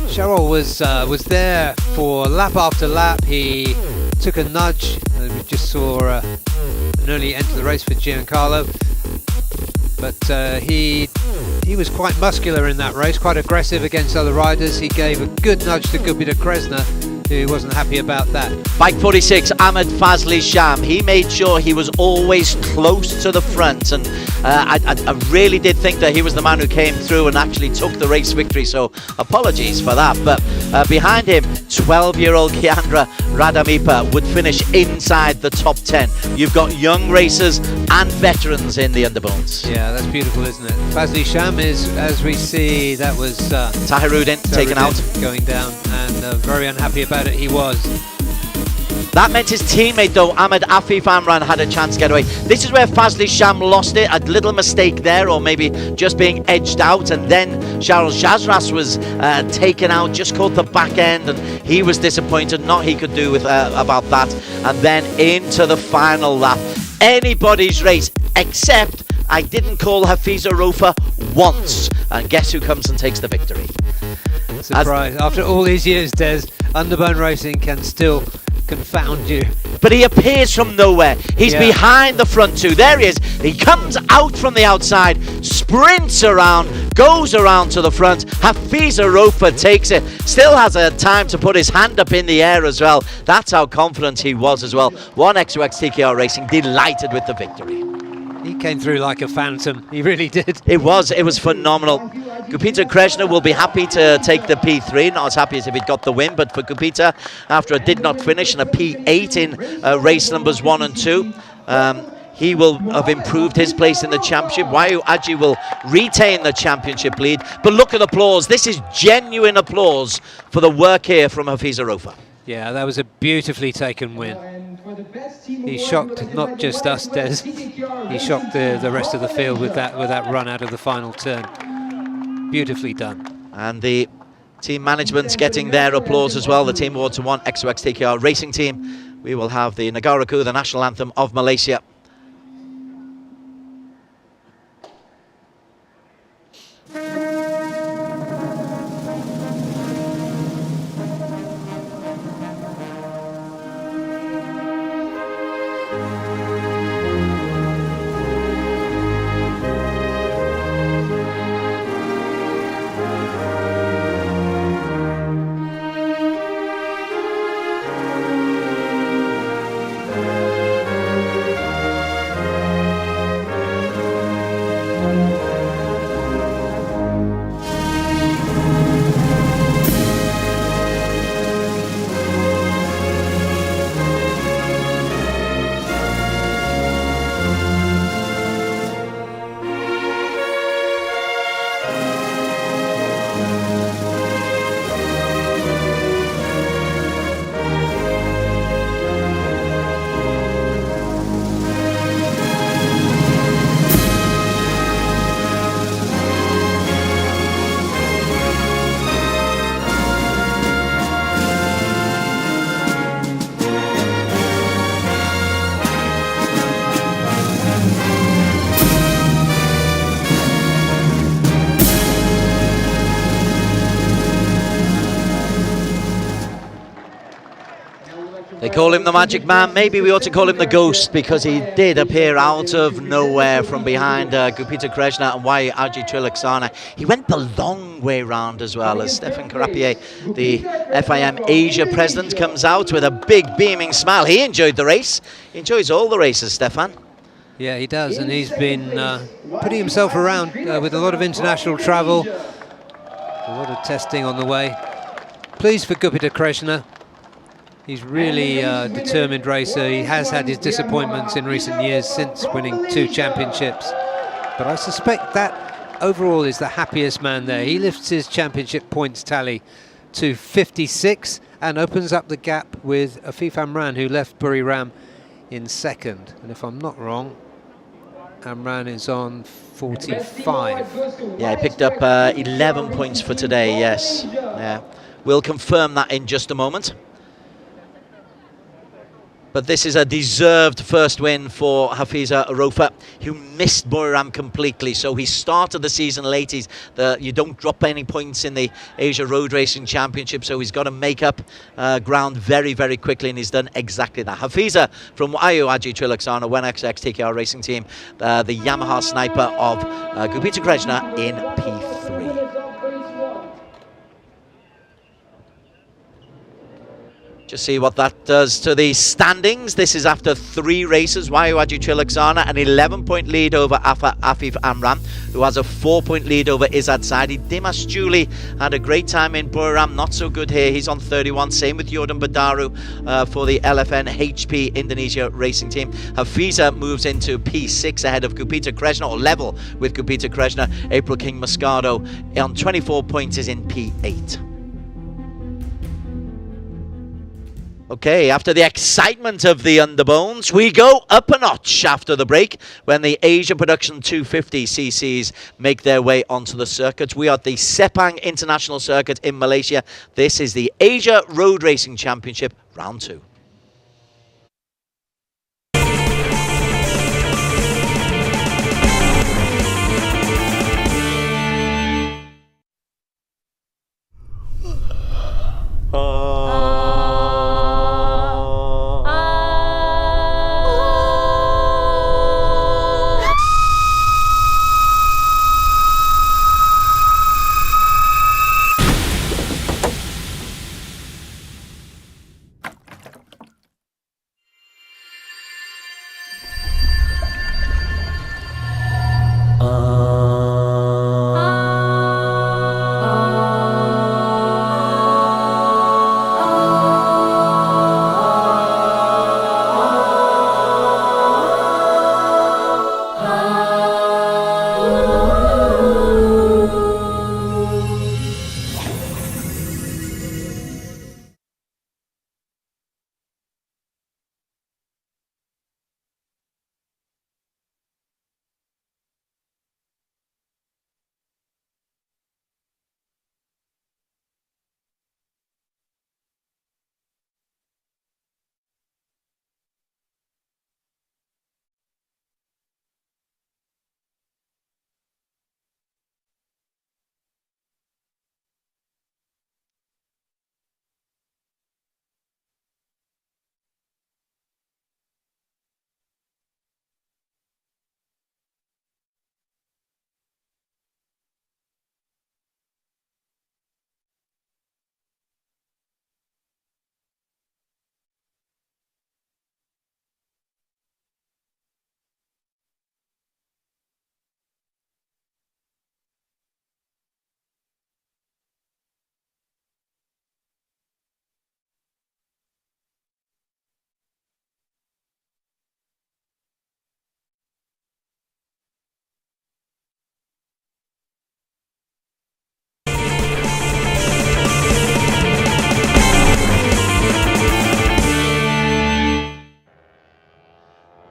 Speaker 3: Cheryl was there for lap after lap. He took a nudge, and we just saw an early end to the race for Giancarlo, but he was quite muscular in that race, quite aggressive against other riders. He gave a good nudge to Kapita Krishna, who wasn't happy about that.
Speaker 2: Bike 46, Ahmed Fadley Sham. He made sure he was always close to the front, and I really did think that he was the man who came through and actually took the race victory, so apologies for that. But behind him, 12-year-old Kiandra Radamipa would finish inside the top 10. You've got young racers and veterans in the Underbones.
Speaker 3: Yeah, that's beautiful, isn't it? Fadley Sham is, as we see, that was
Speaker 2: Tahirudin taken out.
Speaker 3: Going down, and very unhappy about it he was.
Speaker 2: That meant his teammate, though, Ahmed Afif Amran, had a chance to get away. This is where Fadley Sham lost it. A little mistake there, or maybe just being edged out. And then Charles Jazras was taken out, just caught the back end, and he was disappointed. Not he could do with about that. And then into the final lap. Anybody's race, except I didn't call Hafiza Rofa once. And guess who comes and takes the victory?
Speaker 3: Surprise. After all these years, Des, Underbone racing can still confound you.
Speaker 2: But he appears from nowhere. He's behind the front two. There he is. He comes out from the outside, sprints around, goes around to the front. Hafiza Rofa takes it. Still has a time to put his hand up in the air as well. That's how confident he was as well. 1XUX TKR Racing delighted with the victory.
Speaker 3: He came through like a phantom. He really did.
Speaker 2: It was phenomenal. Kapita Krishna will be happy to take the P3, not as happy as if he'd got the win, but for Kapita, after a did not finish and a P8 in race numbers 1 and 2, he will have improved his place in the championship. Wahyu will retain the championship lead. But look at the applause. This is genuine applause for the work here from Hafiza Rofa.
Speaker 3: Yeah, that was a beautifully taken win. He shocked not just us, Des. He shocked the rest of the field with that run out of the final turn. Beautifully done.
Speaker 2: And the Team management's getting their applause as well. The Team Awards 1 XOX TKR Racing Team. We will have the Negaraku, the national anthem of Malaysia. They call him the Magic Man. Maybe we ought to call him the Ghost, because he did appear out of nowhere from behind Gupita Krishna and Aji Triliksana. He went the long way round as well, as Stefan Karapier, the FIM Asia president, comes out with a big beaming smile. He enjoyed the race. He enjoys all the races, Stefan.
Speaker 3: Yeah, he does, and he's been putting himself around with a lot of international travel, a lot of testing on the way. Pleased for Gupita Krishna. He's really a determined racer. He has had his disappointments in recent years since winning 2 championships. But I suspect that overall is the happiest man there. He lifts his championship points tally to 56 and opens up the gap with Afif Amran, who left Buriram in second. And if I'm not wrong, Amran is on 45.
Speaker 2: Yeah, he picked up 11 points for today, yes. Yeah, we'll confirm that in just a moment. But this is a deserved first win for Hafiza Arofa, who missed Buriram completely. So he started the season late. You don't drop any points in the Asia Road Racing Championship, so he's got to make up ground very, very quickly, and he's done exactly that. Hafiza from Aji Triliksana, 1XX TKR Racing Team, the Yamaha sniper of Gupita Krishna in P3. Just see what that does to the standings. This is after 3 races. Aji Triliksana, an 11-point lead over Afif Amran, who has a 4-point lead over Izzat Saidi. Dimas Juli had a great time in Buriram, not so good here. He's on 31. Same with Jordan Badaru for the LFN HP Indonesia Racing Team. Hafiza moves into P6 ahead of Gupita Krishna, or level with Gupita Krishna. April King Moscado on 24 points is in P8. Okay, after the excitement of the Underbones, we go up a notch after the break when the Asia Production 250cc's make their way onto the circuit. We are at the Sepang International Circuit in Malaysia. This is the Asia Road Racing Championship, Round 2.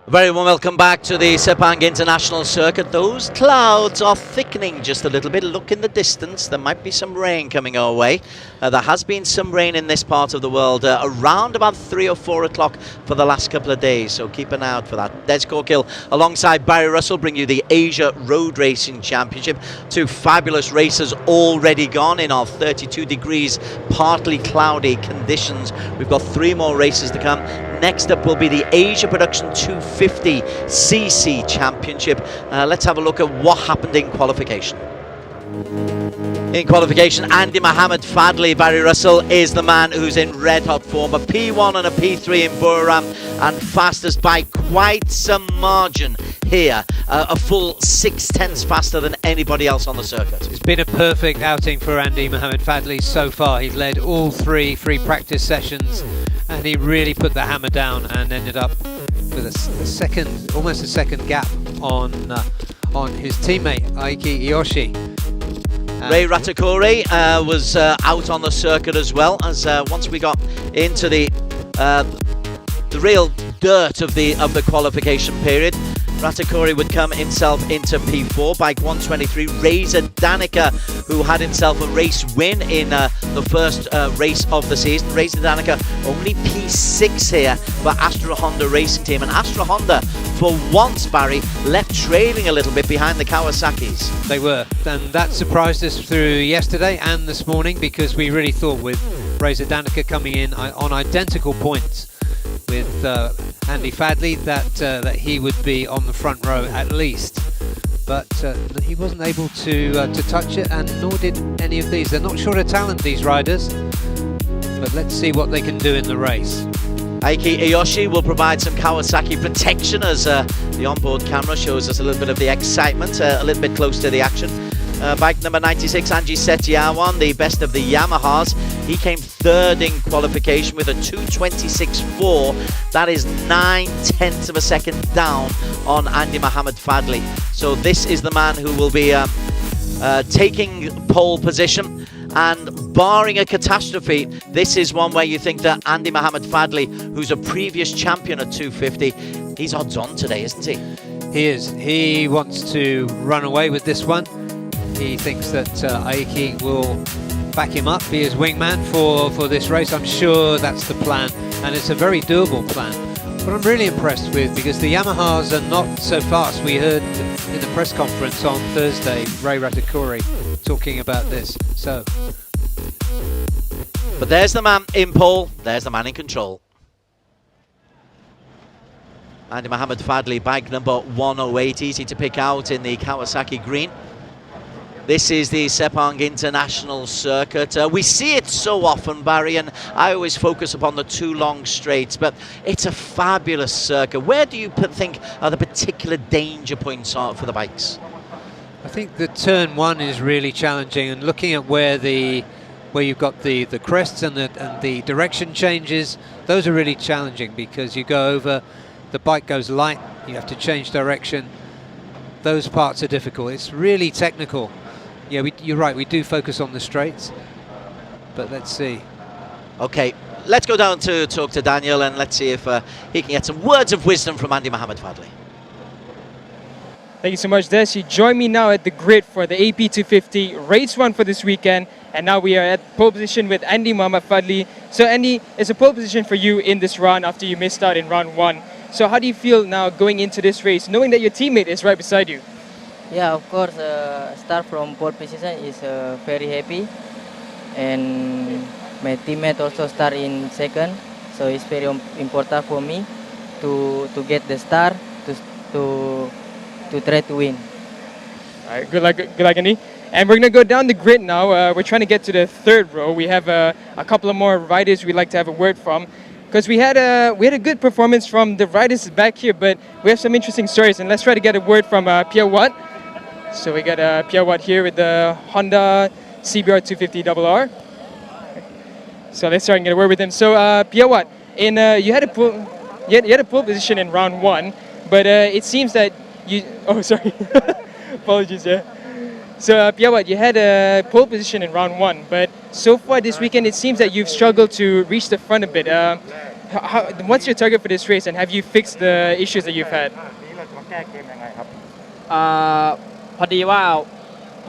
Speaker 1: Very warm welcome back to the Sepang International Circuit. Those clouds are thickening just a little bit. Look in the distance, there might be some rain coming our way. There has been some rain in this part of the world around about 3 or 4 o'clock for the last couple of days, so keep an eye out for that. Des Corkill alongside Barry Russell bring you the Asia Road Racing Championship. 2 fabulous races already gone in our 32 degrees partly cloudy conditions. We've got 3 more races to come. Next up will be the Asia Production 250cc Championship. Let's have a look at what happened in qualification. In qualification, Andy Mohammed Fadley, Barry Russell, is the man who's in red-hot form. A P1 and a P3 in Buriram, and fastest by quite some margin here. A full 6/10 faster than anybody else on the circuit.
Speaker 3: It's been a perfect outing for Andy Mohammed Fadley so far. He's led all 3 free practice sessions, and he really put the hammer down and ended up with almost a second gap on his teammate Aiki Iyoshi.
Speaker 1: Ray Ratakore was out on the circuit as well, as once we got into the real dirt of the qualification period, Ratakore would come himself into P4. Bike 123, Razor Danica, who had himself a race win in the first race of the season. Razor Danica only P6 here for Astra Honda Racing Team, and Astra Honda, for once, Barry, left trailing a little bit behind the Kawasaki's.
Speaker 3: They were, and that surprised us through yesterday and this morning, because we really thought with Razor Danica coming in on identical points with Andy Fadley that he would be on the front row at least, but he wasn't able to touch it, and nor did any of these. They're not short of talent, these riders, but let's see what they can do in the race.
Speaker 1: Aiki Iyoshi will provide some Kawasaki protection as the onboard camera shows us a little bit of the excitement, a little bit close to the action. Bike number 96, Anji Setiawan, the best of the Yamahas. He came 3rd in qualification with a 2:26.4. That is 9/10 of a second down on Andy Mohammed Fadley. So this is the man who will be taking pole position. And barring a catastrophe, this is one where you think that Andy Mohammed Fadley, who's a previous champion at 250, he's odds on today, isn't he?
Speaker 3: He is. He wants to run away with this one. He thinks that Aiki will back him up, be his wingman for this race. I'm sure that's the plan, and it's a very doable plan. What I'm really impressed with, because the Yamahas are not so fast. We heard in the press conference on Thursday, Ray Ratakore talking about this. So,
Speaker 1: but there's the man in pole, there's the man in control. Andy Mohammed Fadley, bike number 108, easy to pick out in the Kawasaki green. This is the Sepang International Circuit. We see it so often, Barry, and I always focus upon the 2 long straights, but it's a fabulous circuit. Where do you think are the particular danger points for the bikes?
Speaker 3: I think the turn 1 is really challenging, and looking at where you've got the crests and the direction changes, those are really challenging, because you go over, the bike goes light, you have to change direction. Those parts are difficult. It's really technical. Yeah, you're right, we do focus on the straights, but let's see.
Speaker 1: Okay, let's go down to talk to Daniel, and let's see if he can get some words of wisdom from Andy Mohammed Fadley.
Speaker 5: Thank you so much, Des. You join me now at the grid for the AP 250 race 1 for this weekend, and now we are at pole position with Andy Mohammed Fadley. So Andy, it's a pole position for you in this run after you missed out in round 1. So how do you feel now going into this race, knowing that your teammate is right beside you?
Speaker 6: Yeah, of course, start from pole position is very happy, and my teammate also start in second, so it's very important for me to get the start to try to win.
Speaker 5: All right, good luck, Andy. And we're gonna go down the grid now. We're trying to get to the 3rd row. We have a couple of more riders we'd like to have a word from, because we had a good performance from the riders back here, but we have some interesting stories, and let's try to get a word from Pierre Watt. So we got Pierre Watt here with the Honda CBR 250RR. So let's start and get a word with him. So Pierre Watt, you had a pole position in round 1, but it seems that you. Oh, sorry, apologies. Yeah. So Pierre Watt, you had a pole position in round 1, but so far this weekend it seems that you've struggled to reach the front a bit. what's your target for this race, and have you fixed the issues that you've had?
Speaker 6: พอดีว่า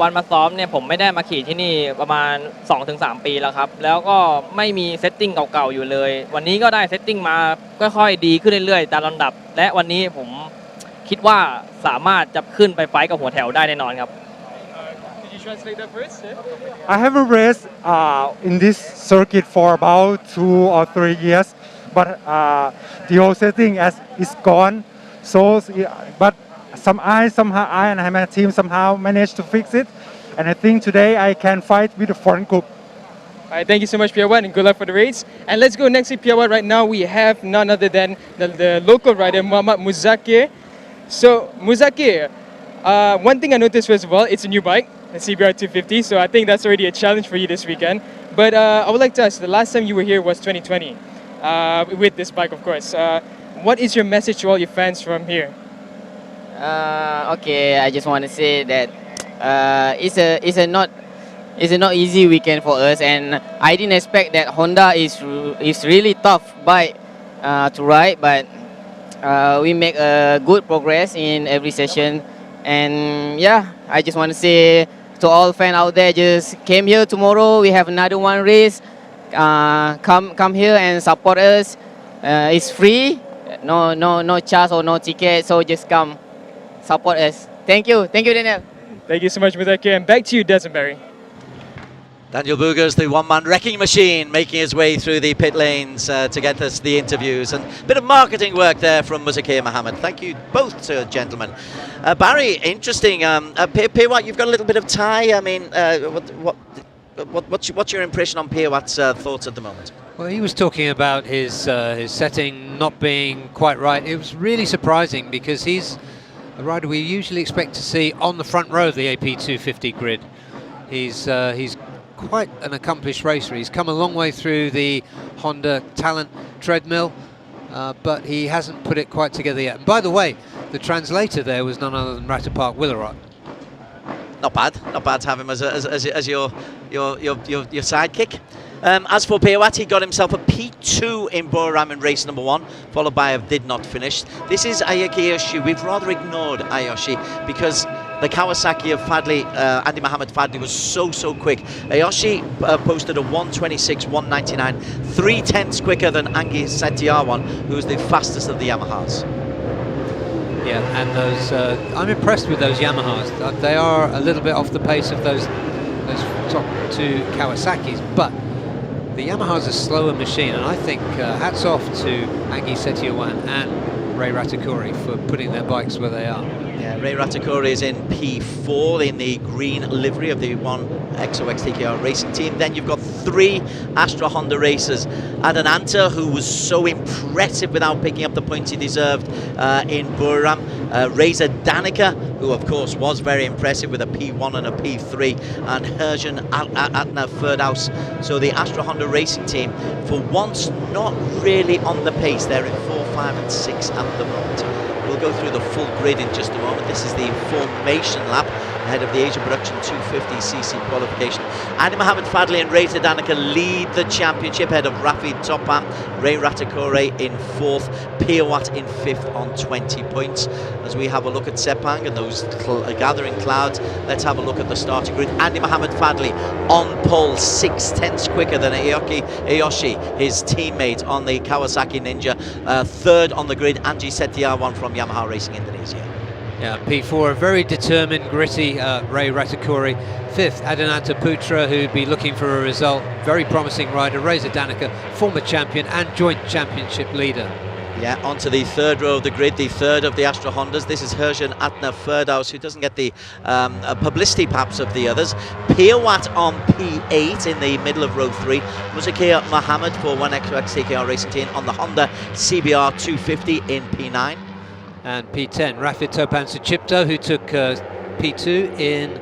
Speaker 6: วันมาซ้อมเนี่ยผมไม่ได้มาขี่ที่นี่ประมาณ 2-3 ปีแล้วครับแล้วก็ไม่มีเซตติ้งเก่าๆอยู่เลยวันนี้ก็ได้เซตติ้งมาค่อยๆดีขึ้นเรื่อยๆตามลำดับและวันนี้ผมคิดว่าสามารถจะขึ้นไปไฟท์กับหัวแถวได้แน่นอนครับ
Speaker 5: Could you translate that first?
Speaker 8: I haven't raced in this circuit for about 2 or 3 years, but the whole setting is gone. So, but somehow I and my team somehow managed to fix it, and I think today I can fight with the foreign group.
Speaker 5: All right, thank you so much, Piawat, and good luck for the race. And let's go next to Piawat. Right now, we have none other than the local rider, Muhammad Muzakir. So, Muzakir, one thing I noticed first of all, it's a new bike, a CBR 250. So I think that's already a challenge for you this weekend. But I would like to ask, the last time you were here was 2020, with this bike, of course. What is your message to all your fans from here?
Speaker 6: Okay, I just want to say that it's a not easy weekend for us, and I didn't expect that Honda is really tough bike to ride, but we make good progress in every session, and yeah, I just want to say to all fans out there, just came here tomorrow. We have another one race. Come here and support us. It's free, no charge or no ticket, so just come. Support us. Thank you, Daniel.
Speaker 5: Thank you so much, Muzakir. And back to you, Desenberry.
Speaker 2: Daniel Bugas, the one-man wrecking machine, making his way through the pit lanes to get us the interviews, and a bit of marketing work there from Muzakir Mohammed. Thank you both, gentlemen. Barry, interesting. Piawat, you've got a little bit of tie. I mean, what's your impression on Piawat's thoughts at the moment?
Speaker 3: Well, he was talking about his setting not being quite right. It was really surprising because he's a rider we usually expect to see on the front row of the AP 250 grid. He's quite an accomplished racer. He's come a long way through the Honda Talent treadmill, but he hasn't put it quite together yet. And by the way, the translator there was none other than Ratapark Willarot.
Speaker 2: Not bad to have him as your sidekick. As for Piawat, he got himself a P2 in Buriram in race number 1, followed by a did not finish. This is Ayaki Ayoshi. We've rather ignored Ayoshi because the Kawasaki of Fadley, Andy Mohammed Fadley, was so quick. Ayoshi posted a 1:26, 1:99, 3/10 quicker than Angie Setiawan, who was the fastest of the Yamahas.
Speaker 3: Yeah, and those I'm impressed with those Yamahas. They are a little bit off the pace of those top two Kawasaki's, but the Yamaha's a slower machine, and I think hats off to Angie Setiawan and Ray Ratakuri for putting their bikes where they are.
Speaker 2: Yeah, Ray Ratakuri is in P4 in the green livery of the one XOX TKR racing team. Then you've got 3 Astra Honda racers. Adananta, who was so impressive without picking up the points he deserved in Buriram. Reza Danica, who of course was very impressive with a P1 and a P3. And Herjan Atna Ferdhaus. So the Astra Honda racing team, for once, not really on the pace. They're in 4, 5 and 6 at the moment. We'll go through the full grid in just a moment. This is the formation lap ahead of the Asia Production 250cc qualification. Andy Mohammed Fadley and Reza Danica lead the championship ahead of Rafi Topam, Ray Ratakore in 4th, Piawat in 5th on 20 points. As we have a look at Sepang and those gathering clouds, let's have a look at the starting grid. Andy Mohammed Fadley on pole, 6/10 quicker than Ayoshi, his teammate on the Kawasaki Ninja. 3rd on the grid, Angie Setiawan from Yamaha Racing Indonesia.
Speaker 3: Yeah, P4, a very determined, gritty Ray Ratakuri. 5th, Adananta Putra, who'd be looking for a result. Very promising rider. Reza Danica, former champion and joint championship leader.
Speaker 2: Yeah, onto the 3rd row of the grid, the 3rd of the Astra Hondas. This is Herjan Atna Ferdhaus, who doesn't get the publicity perhaps of the others. Piawat on P8 in the middle of row 3. Muzakir Mohammed for 1XOX TKR Racing Team on the Honda CBR 250 in P9.
Speaker 3: And P10, Rafid Topan Suchipto, who took P2 in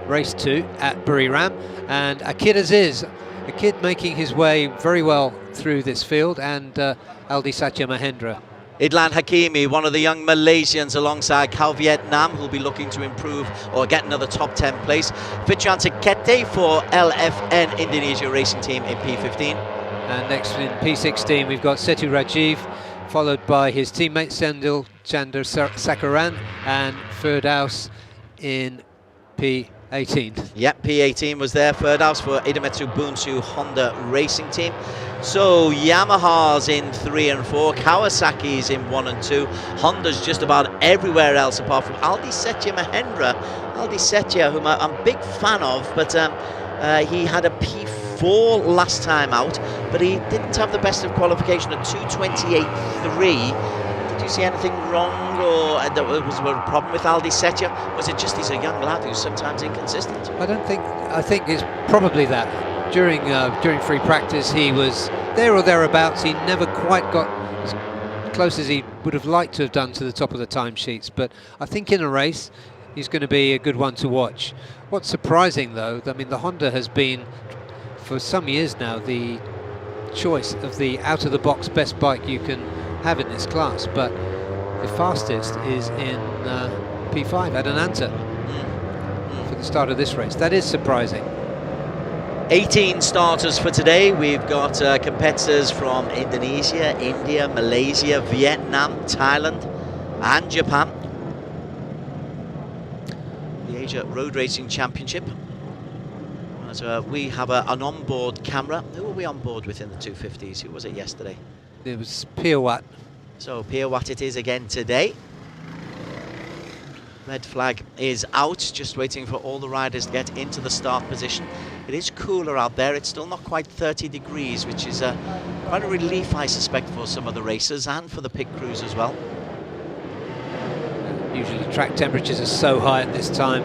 Speaker 3: race 2 at Buriram. And Akid Aziz, a kid making his way very well through this field, and Aldi Satya Mahendra.
Speaker 2: Idlan Hakimi, one of the young Malaysians alongside Kal Vietnam, who'll be looking to improve or get another top 10 place. Fitran Sekete for LFN Indonesia Racing Team in P15.
Speaker 3: And next in P16 we've got Setu Rajiv, followed by his teammate Sendil Chandra Sakaran and Firdaus in P18.
Speaker 2: Yep, P18 was there, Firdaus for Idemitsu Bunsu Honda Racing Team. So Yamaha's in 3 and 4, Kawasaki's in 1 and 2, Honda's just about everywhere else apart from Aldi Setya Mahendra. Aldi Setya, whom I'm a big fan of, but he had a P4 last time out, but he didn't have the best of qualification at 2:28.3. Did you see anything wrong, or was there a problem with Aldi Setya? Was it just he's a young lad who's sometimes inconsistent?
Speaker 3: I think it's probably that. During free practice he was there or thereabouts. He never quite got as close as he would have liked to have done to the top of the timesheets, but I think in a race he's going to be a good one to watch. What's surprising though, I mean, the Honda has been for some years now the choice of the out-of-the-box best bike you can have in this class, but the fastest is in P5 at Ananta for the start of this race. That is surprising.
Speaker 2: 18 starters for today. We've got competitors from Indonesia, India, Malaysia, Vietnam, Thailand and Japan. The Asia Road Racing Championship. As we have an onboard camera. Who were we on board with in the 250s? Who was it yesterday?
Speaker 3: It was Piawat.
Speaker 2: So Piawat it is again today. Red flag is out, just waiting for all the riders to get into the start position. It is cooler out there, it's still not quite 30 degrees, which is quite a relief, I suspect, for some of the racers and for the pit crews as well.
Speaker 3: Usually track temperatures are so high at this time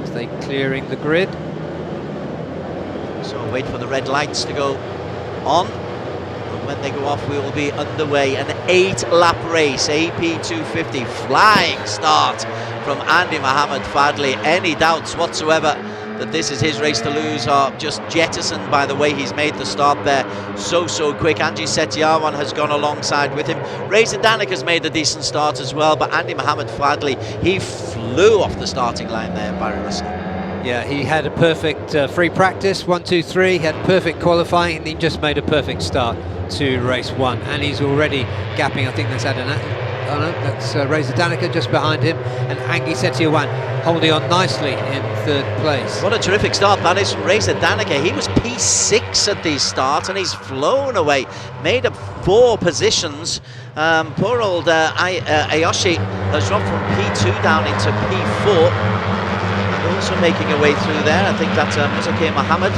Speaker 3: as they're clearing the grid.
Speaker 2: So wait for the red lights to go on. And when they go off, we will be underway. An 8-lap race, AP 250, flying start from Andy Mohammed Fadley. Any doubts whatsoever that this is his race to lose are just jettisoned by the way he's made the start there so quick. Angie Setiawan has gone alongside with him. Reza Danik has made a decent start as well, but Andy Mohammed Fadley, he flew off the starting line there, Barry Russell.
Speaker 3: Yeah, he had a perfect free practice, 1, 2, 3, he had perfect qualifying, and he just made a perfect start to race 1. And he's already gapping, I think that's that's Reza Danica just behind him, and Angie Setiawan holding on nicely in 3rd place.
Speaker 2: What a terrific start that is from Reza Danica. He was P6 at the start and he's flown away, made up 4 positions. Poor old Ayoshi has dropped from P2 down into P4. Also making a way through there, I think that's Muzakkir Mohammed.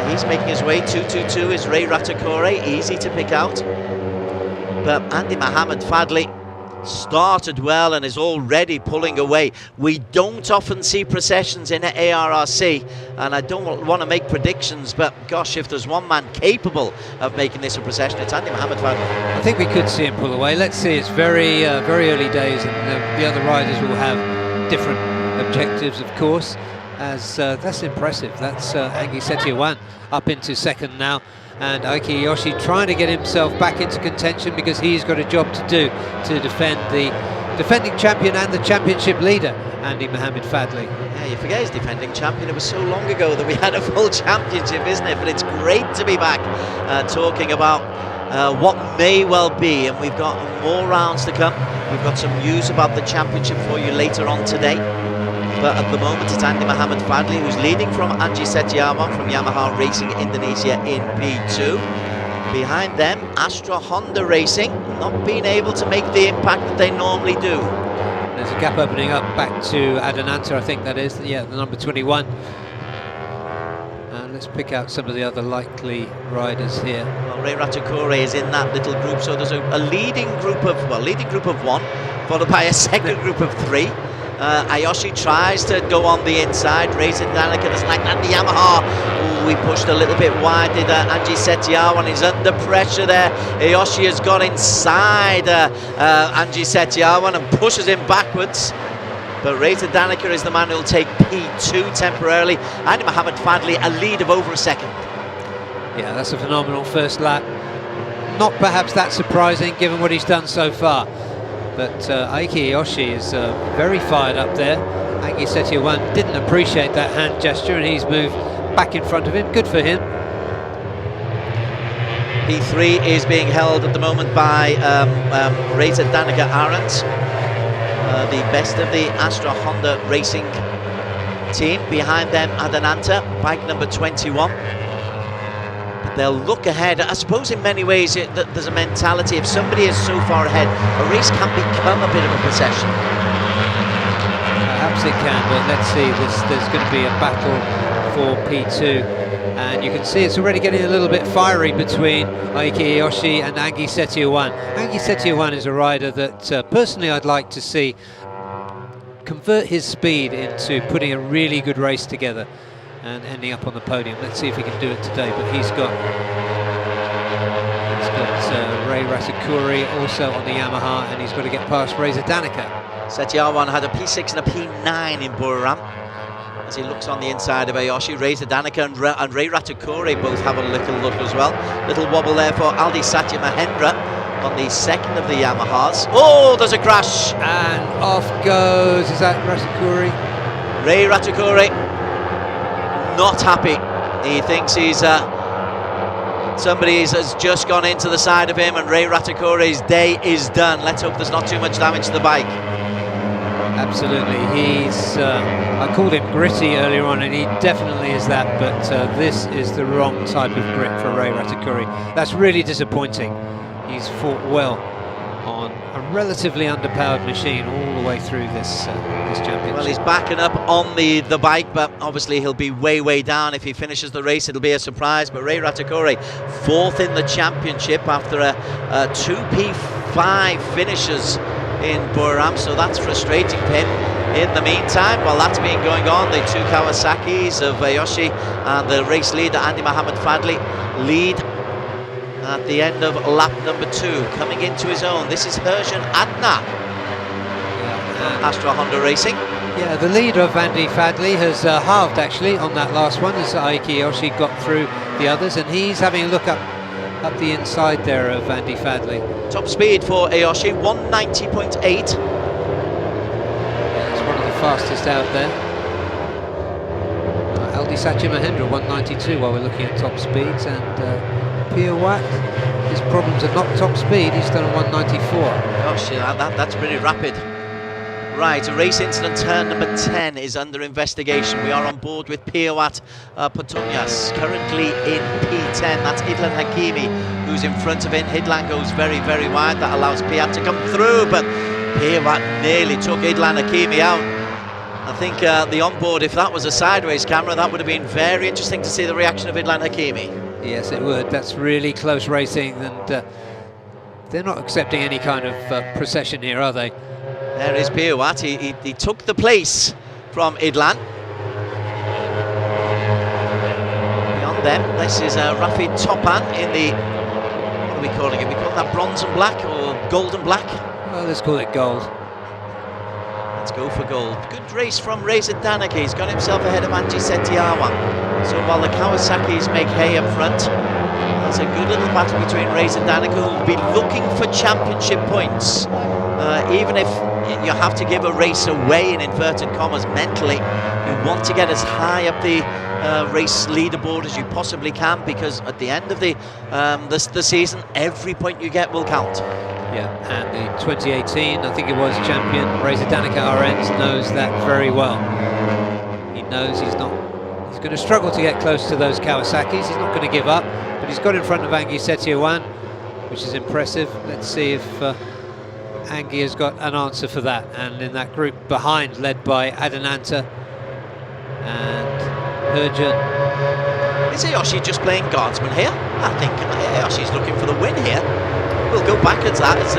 Speaker 2: He's making his way. 222 is Ray Ratakore, easy to pick out. But Andy Mohammed Fadley started well and is already pulling away. We don't often see processions in ARRC, and I don't want to make predictions, but gosh, if there's one man capable of making this a procession, it's Andy Mohammed Fadley.
Speaker 3: I think we could see him pull away. Let's see, it's very early days, and the other riders will have different objectives, of course. As that's impressive. That's Angie Setiawan up into 2nd now, and Aiki Yoshi trying to get himself back into contention because he's got a job to do to defend the defending champion and the championship leader, Andy Mohammed Fadley.
Speaker 2: Yeah, you forget he's defending champion. It was so long ago that we had a full championship, isn't it? But it's great to be back talking about what may well be, and we've got more rounds to come. We've got some news about the championship for you later on today. But at the moment it's Andy Mohammed Fadley who's leading from Angie Setiawan from Yamaha Racing Indonesia in P2. Behind them, Astra Honda Racing, not being able to make the impact that they normally do.
Speaker 3: There's a gap opening up back to Adananta, I think that is, yeah, the number 21. Let's pick out some of the other likely riders here.
Speaker 2: Well, Ray Ratakore is in that little group, so there's a leading group of 1, followed by a second group of 3. Ayoshi tries to go on the inside. Reza Danica doesn't like that. The Yamaha, we pushed a little bit wide. Did Angie Setiawan, he's under pressure there. Ayoshi has got inside Angie Setiawan and pushes him backwards. But Reza Danica is the man who'll take P2 temporarily. Andy Mohammed Fadley, a lead of over a second.
Speaker 3: Yeah, that's a phenomenal first lap. Not perhaps that surprising given what he's done so far. But Aiki Yoshi is very fired up there. Angie Setiawan didn't appreciate that hand gesture and he's moved back in front of him. Good for him.
Speaker 2: P3 is being held at the moment by Reza Danica Arendt, the best of the Astra Honda Racing team. Behind them, Adananta, bike number 21. But they'll look ahead. I suppose in many ways there's a mentality, if somebody is so far ahead, a race can become a bit of a procession.
Speaker 3: Perhaps it can, but let's see, there's going to be a battle for P2. And you can see it's already getting a little bit fiery between Aiki Iyoshi and Angie Setiawan. Angie Setiawan is a rider that personally I'd like to see convert his speed into putting a really good race together and ending up on the podium. Let's see if he can do it today. But he's got Ray Ratakuri also on the Yamaha, and he's got to get past Reza Danica.
Speaker 2: Setiawan had a P6 and a P9 in Buriram. As he looks on the inside of Ayoshi, Reza Danica and Ray Ratakuri both have a little look as well. Little wobble there for Aldi Satya Mahendra on the second of the Yamahas. Oh, there's a crash!
Speaker 3: And off goes, is that Ratakuri?
Speaker 2: Ray Ratakuri, not happy. He thinks he's somebody has just gone into the side of him, and Ray Ratakuri's day is done. Let's hope there's not too much damage to the bike.
Speaker 3: Absolutely, he's, I called him gritty earlier on, and he definitely is that, but this is the wrong type of grit for Ray Ratakuri. That's really disappointing. He's fought well on a relatively underpowered machine all the way through this championship.
Speaker 2: Well, he's backing up on the bike, but obviously he'll be way down. If he finishes the race, it'll be a surprise. But Ray Ratakuri, fourth in the championship after a 2P5 finishes in Buriram, so that's frustrating for him. In the meantime, while that's been going on, the two Kawasaki's of Ayoshi and the race leader Andy Mohammed Fadley lead at the end of lap number 2, coming into his own. This is Herjan Adna, Astra Honda Racing.
Speaker 3: Yeah, the lead of Andy Fadley has halved actually on that last one as Aiki Iyoshi got through the others, and he's having a look up the inside there of Andy Fadley.
Speaker 2: Top speed for Ayoshi, 190.8.
Speaker 3: It's one of the fastest out there. Aldi Satya Mahendra 192 while we're looking at top speeds, and Pierre Watt, his problems are not top speed, he's done a 194.
Speaker 2: Gosh, yeah, that's pretty rapid. Right, a race incident turn number 10 is under investigation. We are on board with Piawat Potonias, currently in P10. That's Idlan Hakimi, who's in front of him. Hidlan goes very wide. That allows Piat to come through, but Piawat nearly took Idlan Hakimi out. I think the onboard, if that was a sideways camera, that would have been very interesting to see the reaction of Idlan Hakimi.
Speaker 3: Yes, it would. That's really close racing, and they're not accepting any kind of procession here, are they?
Speaker 2: There is Piawat. He took the place from Idlan. Beyond them, this is Rafid Topan in the, what are we calling it? We call that bronze and black or gold and black?
Speaker 3: Well, let's call it gold.
Speaker 2: Let's go for gold. Good race from Reza Danica. He's got himself ahead of Angie Setiawan. So while the Kawasaki's make hay up front, there's a good little battle between Reza Danica, who will be looking for championship points. Even if you have to give a race away in inverted commas mentally, you want to get as high up the race leaderboard as you possibly can, because at the end of the season, every point you get will count.
Speaker 3: Yeah, and the 2018, I think it was, champion Reza Danica Arendt knows that very well. He knows he's going to struggle to get close to those Kawasaki's. He's not going to give up, but he's got in front of Angie Setiawan, which is impressive. Let's see if Angie has got an answer for that. And in that group behind, led by Adananta and Herjan.
Speaker 2: Is Ayoshi just playing guardsman here? I think Ayoshi's looking for the win here. We'll go backwards. That is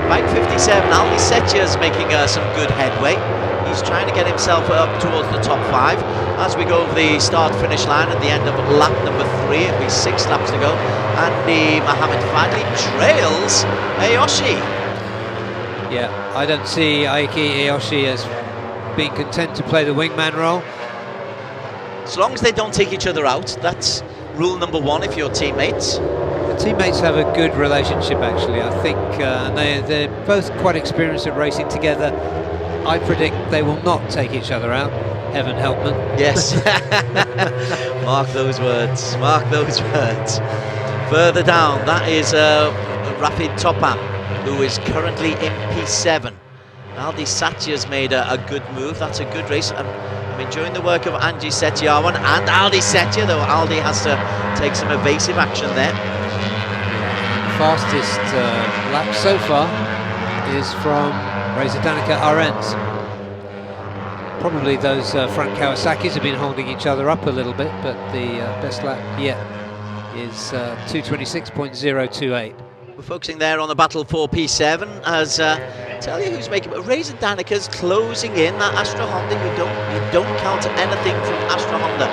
Speaker 2: bike 57. Aldi Setya's making some good headway. He's trying to get himself up towards the top 5 as we go over the start-finish line at the end of lap number 3. It'll be 6 laps to go. Andy Mohammed Fadley trails Ayoshi.
Speaker 3: Yeah, I don't see Aiki Iyoshi as being content to play the wingman role.
Speaker 2: As long as they don't take each other out, that's rule number 1 if you're teammates.
Speaker 3: The teammates have a good relationship, actually, I think, and they're both quite experienced at racing together. I predict they will not take each other out. Heaven help them.
Speaker 2: Yes. Mark those words. Mark those words. Further down, that is Rapid Topan, who is currently in P7. Aldi Satya's made a good move. That's a good race. I'm enjoying the work of Angie Setiawan and Aldi Setia, though Aldi has to take some evasive action there.
Speaker 3: Fastest lap so far is from Reza Danica Arends. Probably those front Kawasaki's have been holding each other up a little bit, but the best lap yet is 2:26.028.
Speaker 2: We're focusing there on the battle for P7 as tell you who's making. Reza Danica's closing in. That Astra Honda, you don't count anything from Astra Honda.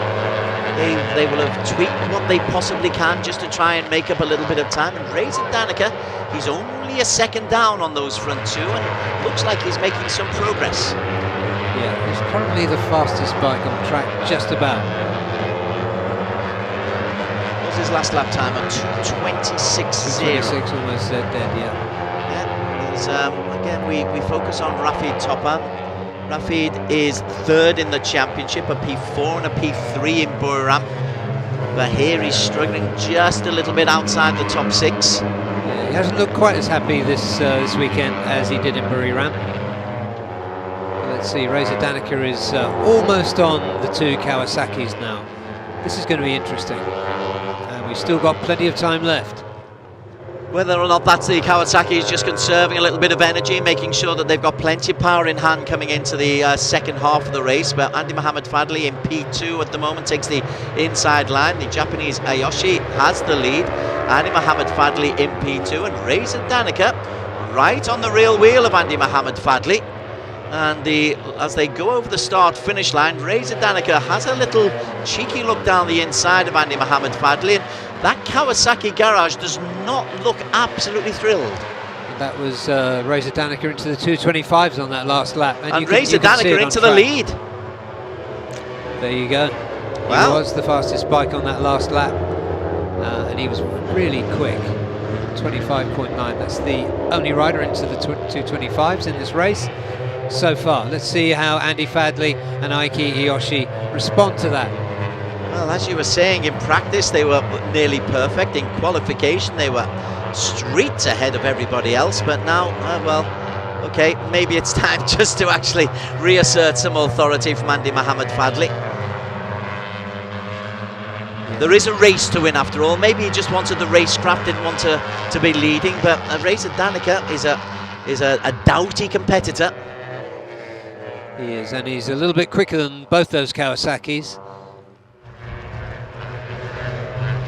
Speaker 2: They will have tweaked what they possibly can just to try and make up a little bit of time. And Reza Danica, he's only a second down on those front two, and looks like he's making some progress.
Speaker 3: Yeah, he's currently the fastest bike on track, just about.
Speaker 2: What was his last lap time? At 2:26.0.
Speaker 3: 2:26, almost dead, yeah.
Speaker 2: Again, we focus on Rafid Topan. Rafid is third in the championship, a P4 and a P3 in Buriram. But here he's struggling just a little bit outside the top six.
Speaker 3: Yeah, he hasn't looked quite as happy this weekend as he did in Buriram. Let's see, Reza Danica is almost on the two Kawasaki's now. This is going to be interesting. And we've still got plenty of time left.
Speaker 2: Whether or not that's the Kawasaki is just conserving a little bit of energy, making sure that they've got plenty of power in hand coming into the second half of the race. But Andy Mohamed Fadley in P2 at the moment takes the inside line. The Japanese Ayoshi has the lead. Andy Mohamed Fadley in P2 and Reza Danica right on the real wheel of Andy Mohamed Fadley. And as they go over the start-finish line, Reza Danica has a little cheeky look down the inside of Andy Mohamed Fadley. And that Kawasaki garage does not look absolutely thrilled.
Speaker 3: That was Reza Danica into the 2:25s on that last lap.
Speaker 2: And Reza Danica into the lead.
Speaker 3: There you go.
Speaker 2: Well,
Speaker 3: he was the fastest bike on that last lap. And he was really quick. 25.9. That's the only rider into the 2:25s in this race so far. Let's see how Andy Fadley and Aiki Iyoshi respond to that.
Speaker 2: Well, as you were saying, in practice they were nearly perfect. In qualification they were streets ahead of everybody else, but now, well, okay, maybe it's time just to actually reassert some authority from Andy Mohamed Fadley. There is a race to win after all. Maybe he just wanted the racecraft, didn't want to be leading, but Reza Danica is a doughty competitor.
Speaker 3: He is, and he's a little bit quicker than both those Kawasaki's.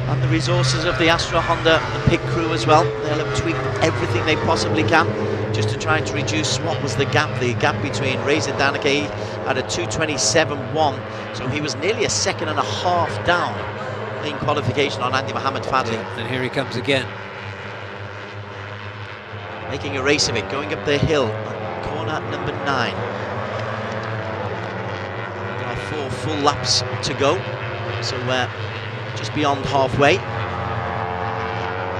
Speaker 2: And the resources of the Astra Honda and pit crew as well. They'll have tweaked everything they possibly can just to try to reduce what was the gap between Reza Danica at a 2:27.1. So he was nearly a second and a half down in qualification on Andy Mohamed Fadley.
Speaker 3: And here he comes again.
Speaker 2: Making a race of it, going up the hill at corner number 9. There are 4 full laps to go. So just beyond halfway.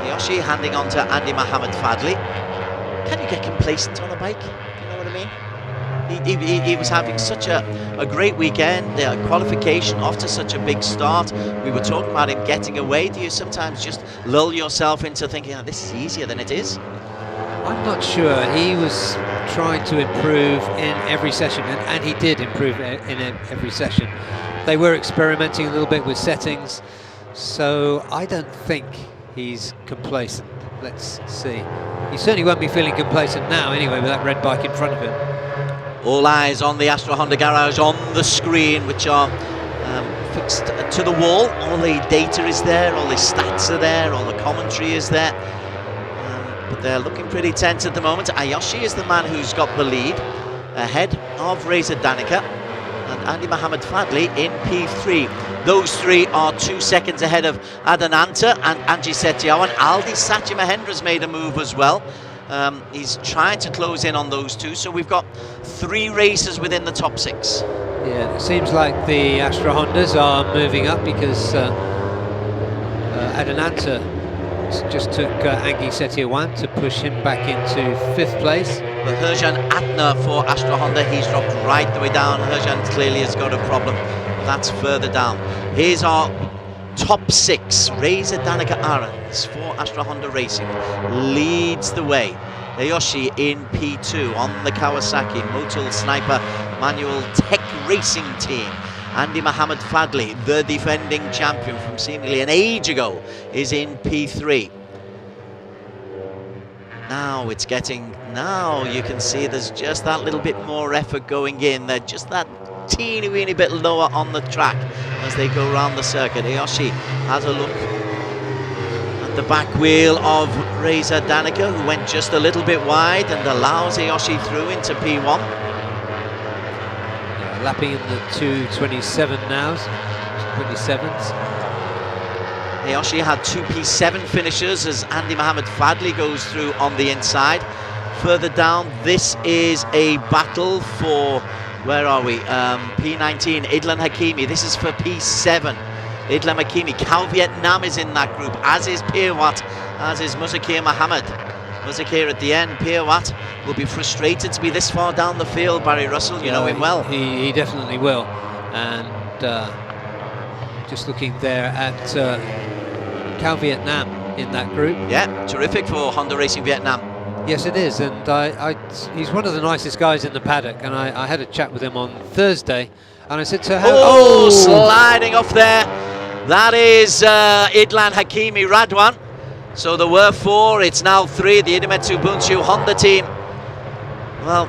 Speaker 2: Yoshi handing on to Andy Mohamed Fadley. Can you get complacent on a bike? You know what I mean? He was having such a great weekend, qualification off to such a big start. We were talking about him getting away. Do you sometimes just lull yourself into thinking, oh, this is easier than it is?
Speaker 3: I'm not sure. He was trying to improve in every session, and he did improve in every session. They were experimenting a little bit with settings, so I don't think he's complacent. Let's see. He certainly won't be feeling complacent now anyway with that red bike in front of him.
Speaker 2: All eyes on the Astra Honda garage on the screen, which are fixed to the wall. All the data is there, all the stats are there, all the commentary is there. But they're looking pretty tense at the moment. Ayoshi is the man who's got the lead, ahead of Reza Danica and Andy Mohamed Fadley in P3. Those 3 are 2 seconds ahead of Adananta and Angie Setiawan. Aldi Satya Mahendra's made a move as well. He's trying to close in on those 2, so we've got 3 racers within the top 6.
Speaker 3: Yeah, it seems like the Astra Hondas are moving up because Adananta just took Angie Setiawan to push him back into 5th place.
Speaker 2: But Herjan Atner for Astra Honda, he's dropped right the way down. Herjan clearly has got a problem. That's further down. Here's our top 6, Reza Danica Arons for Astra Honda Racing leads the way. Ayoshi in P2 on the Kawasaki Motul Sniper Manual Tech Racing Team. Andy Mohammed Fadley, the defending champion from seemingly an age ago, is in P3. Now it's getting, now you can see there's just that little bit more effort going in. They're just that teeny weeny bit lower on the track as they go around the circuit. Ayoshi has a look at the back wheel of Reza Danica, who went just a little bit wide and allows Ayoshi through into P1.
Speaker 3: Yeah, lapping in the 2:27 now, 27s.
Speaker 2: Ayoshi had 2 P7 finishers as Andy Mohammed Fadley goes through on the inside. Further down, this is a battle for, where are we? P19, Idlan Hakimi. This is for P7. Idlan Hakimi. Cal Vietnam is in that group, as is Pirwat, as is Muzakir Mohammed. Muzakir at the end. Pirwat will be frustrated to be this far down the field. Barry Russell, you know him well.
Speaker 3: He definitely will. And just looking there at Cal Vietnam in that group.
Speaker 2: Yeah, terrific for Honda Racing Vietnam.
Speaker 3: Yes, it is, and he's one of the nicest guys in the paddock, and I had a chat with him on Thursday, and I said to him,
Speaker 2: oh, sliding off there. That is Idlan Hakimi Radwan. So there were 4, it's now 3, the Idemitsu Bunshu Honda team. Well,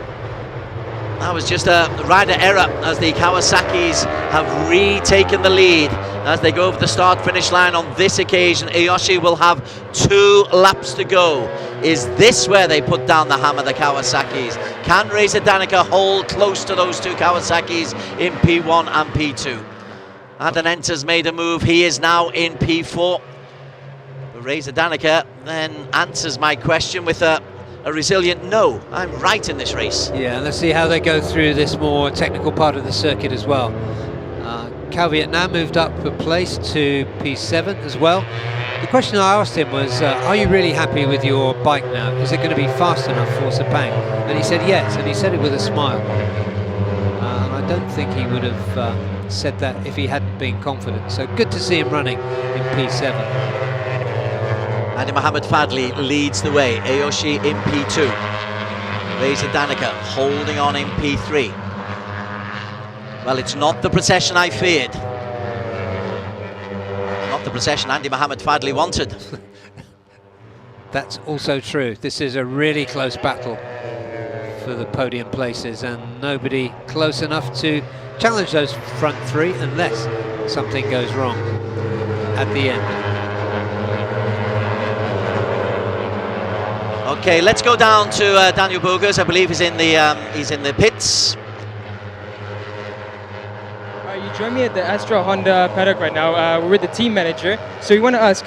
Speaker 2: that was just a rider error as the Kawasaki's have retaken the lead as they go over the start-finish line on this occasion. Ayoshi will have 2 laps to go. Is this where they put down the hammer, the Kawasaki's? Can Reza Danica hold close to those 2 Kawasaki's in P1 and P2? Adnan Enter's made a move. He is now in P4. But Reza Danica then answers my question with a resilient no. I'm right in this race.
Speaker 3: Yeah, let's see how they go through this more technical part of the circuit as well. Cal Vietnam moved up a place to P7 as well. The question I asked him was, are you really happy with your bike now? Is it going to be fast enough for Sepang? And he said yes, and he said it with a smile. And I don't think he would have said that if he hadn't been confident. So good to see him running in P7.
Speaker 2: Andy Mohammed Fadley leads the way. Ayoshi in P2. Reza Danica holding on in P3. Well, it's not the procession I feared. Not the procession Andy Mohammed Fadley wanted.
Speaker 3: That's also true. This is a really close battle for the podium places, and nobody close enough to challenge those front 3 unless something goes wrong at the end.
Speaker 2: Okay, let's go down to Daniel Bogers. I believe he's in the pits.
Speaker 5: You join me at the Astra Honda paddock right now. We're with the team manager. So we want to ask,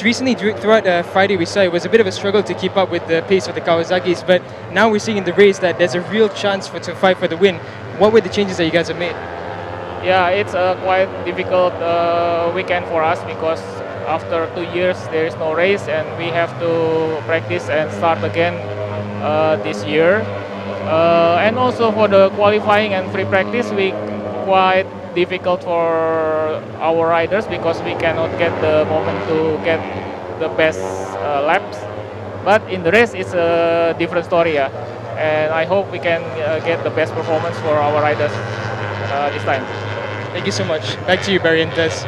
Speaker 5: recently throughout Friday we saw it was a bit of a struggle to keep up with the pace of the Kawasaki's, but now we're seeing in the race that there's a real chance to fight for the win. What were the changes that you guys have made?
Speaker 9: Yeah, it's a quite difficult weekend for us because after 2 years there is no race and we have to practice and start again this year. And also for the qualifying and free practice, we quite difficult for our riders because we cannot get the moment to get the best laps. But in the race, it's a different story, yeah. And I hope we can get the best performance for our riders this time.
Speaker 5: Thank you so much. Back to you, Barry and Tess.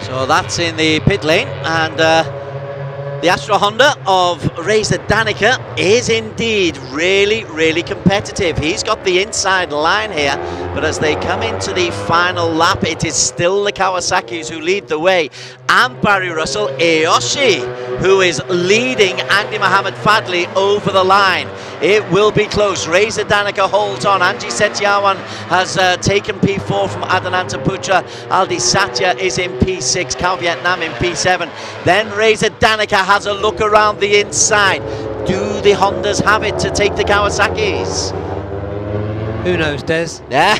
Speaker 2: So that's in the pit lane, and the Astra Honda of Reza Danica is indeed really competitive. He's got the inside line here, but as they come into the final lap, it is still the Kawasaki's who lead the way. And Barry Russell, Ayoshi, who is leading Andy Mohammed Fadley over the line. It will be close. Reza Danica holds on. Anji Setiawan has taken P4 from Adananta Putra. Aldi Satya is in P6. Cal Vietnam in P7. Then Reza Danica has a look around the inside. Do the Hondas have it to take the Kawasaki's?
Speaker 3: Who knows, Des?
Speaker 2: Yeah.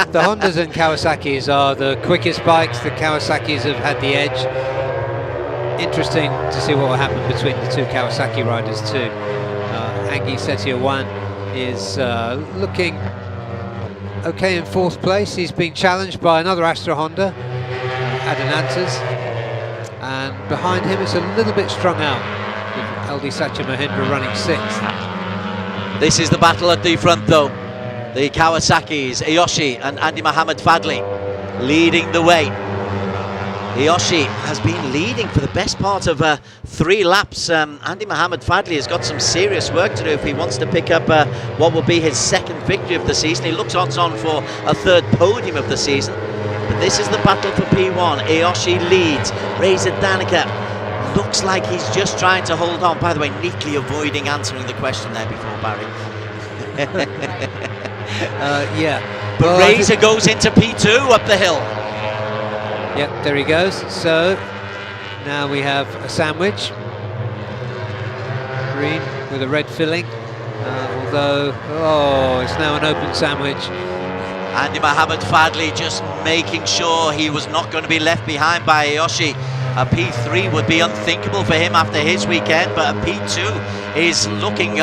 Speaker 3: The Hondas and Kawasaki's are the quickest bikes. The Kawasaki's have had the edge. Interesting to see what will happen between the 2 Kawasaki riders too. Angie Setiawan is looking okay in 4th place. He's being challenged by another Astra Honda, Adanantas, and behind him it's a little bit strung out, with LD Satya Mahendra running 6th.
Speaker 2: This is the battle at the front though. The Kawasaki's, Ayoshi and Andy Mohamed Fadley leading the way. Ayoshi has been leading for the best part of 3 laps. Andy Mohamed Fadley has got some serious work to do if he wants to pick up what will be his 2nd victory of the season. He looks odds on for a 3rd podium of the season. But this is the battle for P1. Ayoshi leads. Reza Danica looks like he's just trying to hold on. By the way, neatly avoiding answering the question there before, Barry.
Speaker 3: Yeah.
Speaker 2: But
Speaker 3: Well,
Speaker 2: Reza goes into P2 up the hill.
Speaker 3: Yep, there he goes. So now we have a sandwich, green with a red filling, although, oh, it's now an open sandwich.
Speaker 2: Andy Mohamed Fadley just making sure he was not going to be left behind by Ayoshi. A P3 would be unthinkable for him after his weekend, but a P2 is looking...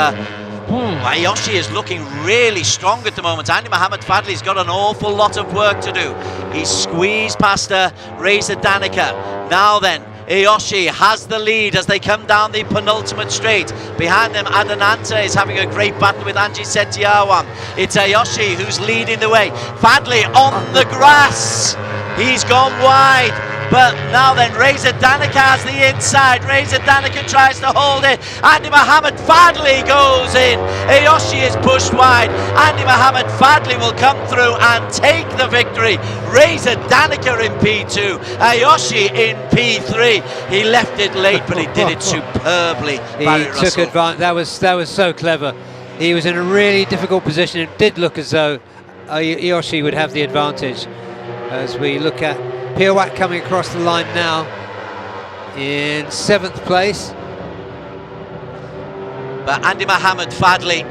Speaker 2: Ayoshi is looking really strong at the moment. Andy Mohamed Fadley's got an awful lot of work to do. He's squeezed past Reza Danica. Now then, Ayoshi has the lead as they come down the penultimate straight. Behind them, Adananta is having a great battle with Anji Setiawan. It's Ayoshi who's leading the way. Fadley on the grass. He's gone wide. But now then, Reza Danica has the inside. Reza Danica tries to hold it. Andy Mohamed Fadley goes in. Ayoshi is pushed wide. Andy Mohamed Fadley will come through and take the victory. Reza Danica in P2. Ayoshi in P3. He left it late, but he did it superbly.
Speaker 3: He took advantage. That was so clever. He was in a really difficult position. It did look as though Ayoshi would have the advantage. As we look at Piawat coming across the line now in 7th place.
Speaker 2: But Andy Mohamed Fadley,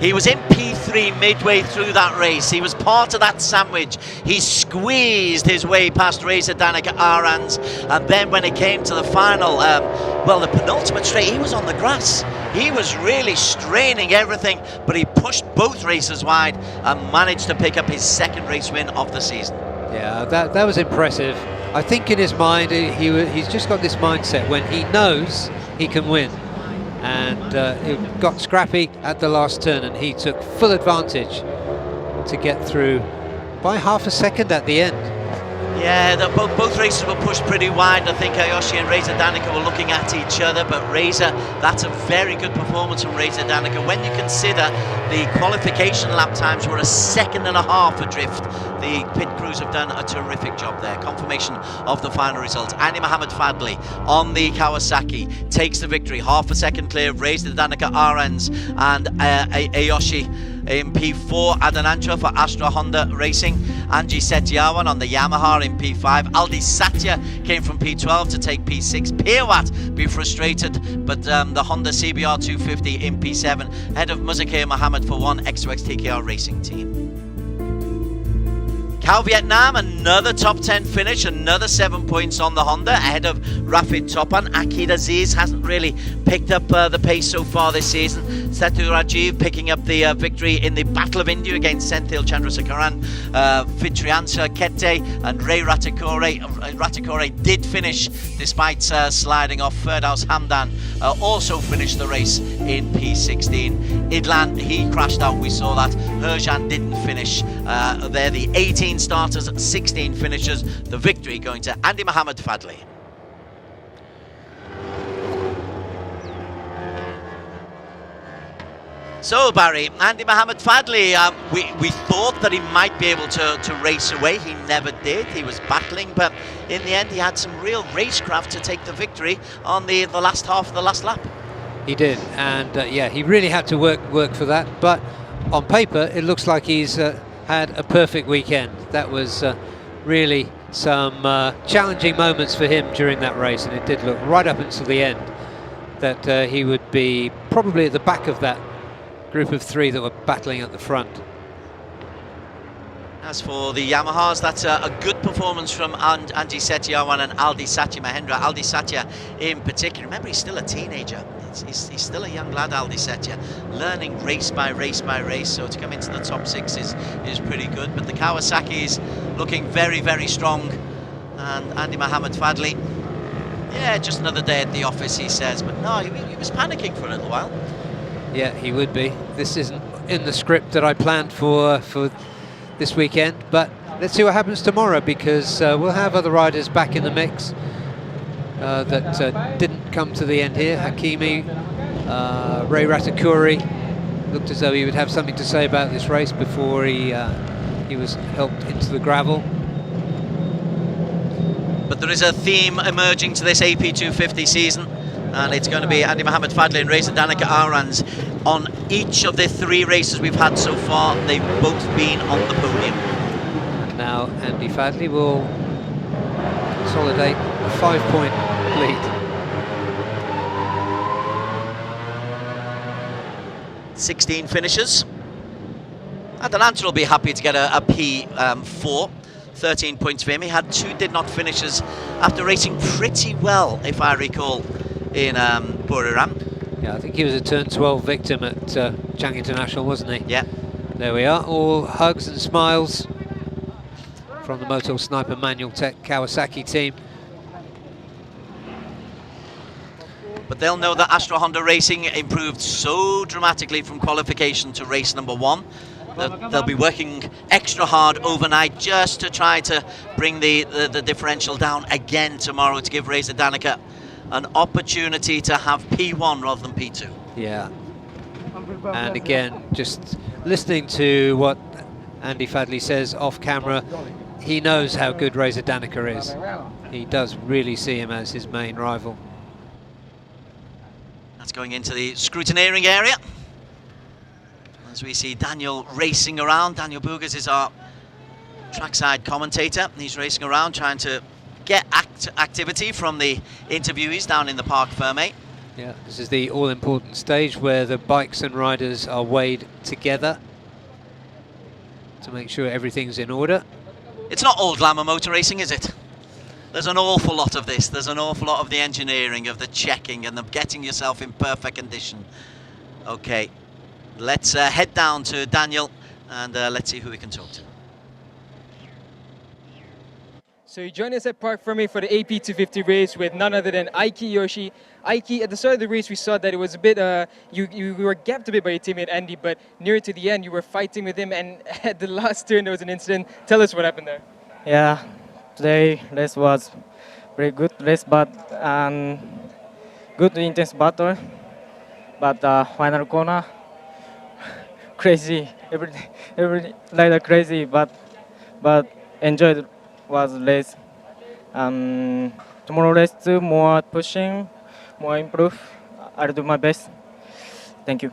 Speaker 2: he was in P3 midway through that race. He was part of that sandwich. He squeezed his way past Reza Danica Arans, and then when it came to the final, the penultimate straight, he was on the grass. He was really straining everything, but he pushed both races wide and managed to pick up his 2nd race win of the season.
Speaker 3: Yeah, that was impressive. I think in his mind, he's just got this mindset when he knows he can win. And it got scrappy at the last turn, and he took full advantage to get through by half a second at the end.
Speaker 2: Yeah, both races were pushed pretty wide. I think Ayoshi and Reza Danica were looking at each other, but Reza, that's a very good performance from Reza Danica. When you consider the qualification lap times were 1.5 seconds adrift, the pit crews have done a terrific job there. Confirmation of the final result. Andy Mohamed Fadley on the Kawasaki takes the victory, half a second clear of Reza Danica Arens and Ayoshi in P4, Adanantra for Astra Honda Racing, Anji Setiawan on the Yamaha in P5, Aldi Satya came from P12 to take P6, Piawat be frustrated, but the Honda CBR 250 in P7, head of Muzakir Mohammed for 1 X2X TKR Racing Team. Cal Vietnam, another top 10 finish, another 7 points on the Honda, ahead of Rafid Topan. Akid Aziz hasn't really picked up the pace so far this season. Setu Rajiv picking up the victory in the Battle of India against Senthil Chandrasekaran. Fitriansa Kete and Ray Ratikore. Ratikore did finish despite sliding off. Firdaus Hamdan also finished the race in P16. Idlan, he crashed out, we saw that. Herjan didn't finish. They're the 18 starters, 16 finishers. The victory going to Andy Mohamed Fadley. So Barry, Andy Mohamed Fadley, we thought that he might be able to race away. He never did. He was battling, but in the end he had some real racecraft to take the victory on the last half of the last lap.
Speaker 3: He did, and yeah, he really had to work for that, but on paper it looks like he's had a perfect weekend. That was really some challenging moments for him during that race, and it did look right up until the end that he would be probably at the back of that group of 3 that were battling at the front.
Speaker 2: As for the Yamahas, that's a good performance from Anji Setiawan and Aldi Satya Mahendra. Aldi Satya in particular, remember he's still a teenager. He's still a young lad, Aldi Satya, learning race by race by race, so to come into the top 6 is pretty good. But the Kawasaki is looking very, very strong And Andy Mohammed Fadley, yeah, just another day at the office, he says. But no, he was panicking for a little while.
Speaker 3: Yeah, he would be. This isn't in the script that I planned for this weekend, but let's see what happens tomorrow, because we'll have other riders back in the mix that didn't come to the end here. Hakimi, Ray Ratakuri looked as though he would have something to say about this race before he was helped into the gravel.
Speaker 2: But there is a theme emerging to this AP 250 season, and it's going to be Andy Mohammed Fadley and Reza Danica Arans. On each of the 3 races we've had so far, they've both been on the podium.
Speaker 3: And now Andy Fadley will consolidate a 5-point lead.
Speaker 2: 16 finishers. Adelante will be happy to get a P4. 13 points for him. He had 2 did not finishers after racing pretty well, if I recall, in Buriram.
Speaker 3: Yeah, I think he was a turn 12 victim at Chang International, wasn't he?
Speaker 2: Yeah.
Speaker 3: There we are, all hugs and smiles from the Moto Sniper Manual Tech Kawasaki team.
Speaker 2: But they'll know that Astra Honda Racing improved so dramatically from qualification to race number 1. They'll be working extra hard overnight just to try to bring the differential down again tomorrow to give Reza Danica an opportunity to have P1 rather than P2.
Speaker 3: Yeah. And again, just listening to what Andy Fadley says off camera, he knows how good Reza Danica is. He does really see him as his main rival.
Speaker 2: That's going into the scrutineering area. As we see Daniel racing around. Daniel Boogers is our trackside commentator. He's racing around trying to get activity from the interviewees down in the Parc Fermé.
Speaker 3: Yeah, this is the all-important stage where the bikes and riders are weighed together to make sure everything's in order.
Speaker 2: It's not all glamour motor racing, is it? There's an awful lot of this. There's an awful lot of the engineering, of the checking, and the getting yourself in perfect condition. Okay. Let's head down to Daniel and let's see who we can talk to.
Speaker 5: So you joined us at Parc Fermé for the AP 250 race with none other than Aiki Yoshi. Aiki, at the start of the race we saw that it was a bit, you were gapped a bit by your teammate Andy, but near to the end you were fighting with him, and at the last turn there was an incident. Tell us what happened there.
Speaker 6: Yeah, today race was very good race, but good intense battle. But final corner, crazy, every like crazy, but enjoyed was race. Tomorrow race 2, more pushing, more improve. I'll do my best. Thank you.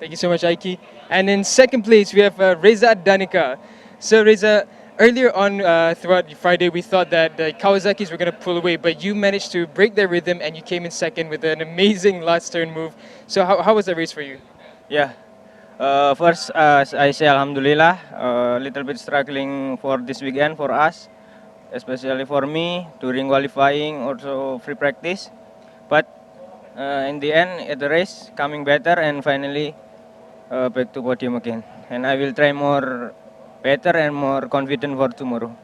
Speaker 5: Thank you so much, Aiki. And in second place we have Reza Danica. So Reza, earlier on throughout Friday we thought that the Kawasaki's were going to pull away, but you managed to break their rhythm and you came in second with an amazing last turn move. So how was that race for you?
Speaker 6: Yeah. First, I say Alhamdulillah, a little bit struggling for this weekend for us, especially for me during qualifying, also free practice. But in the end, at the race, coming better and finally back to podium again. And I will try more better and more confident for tomorrow.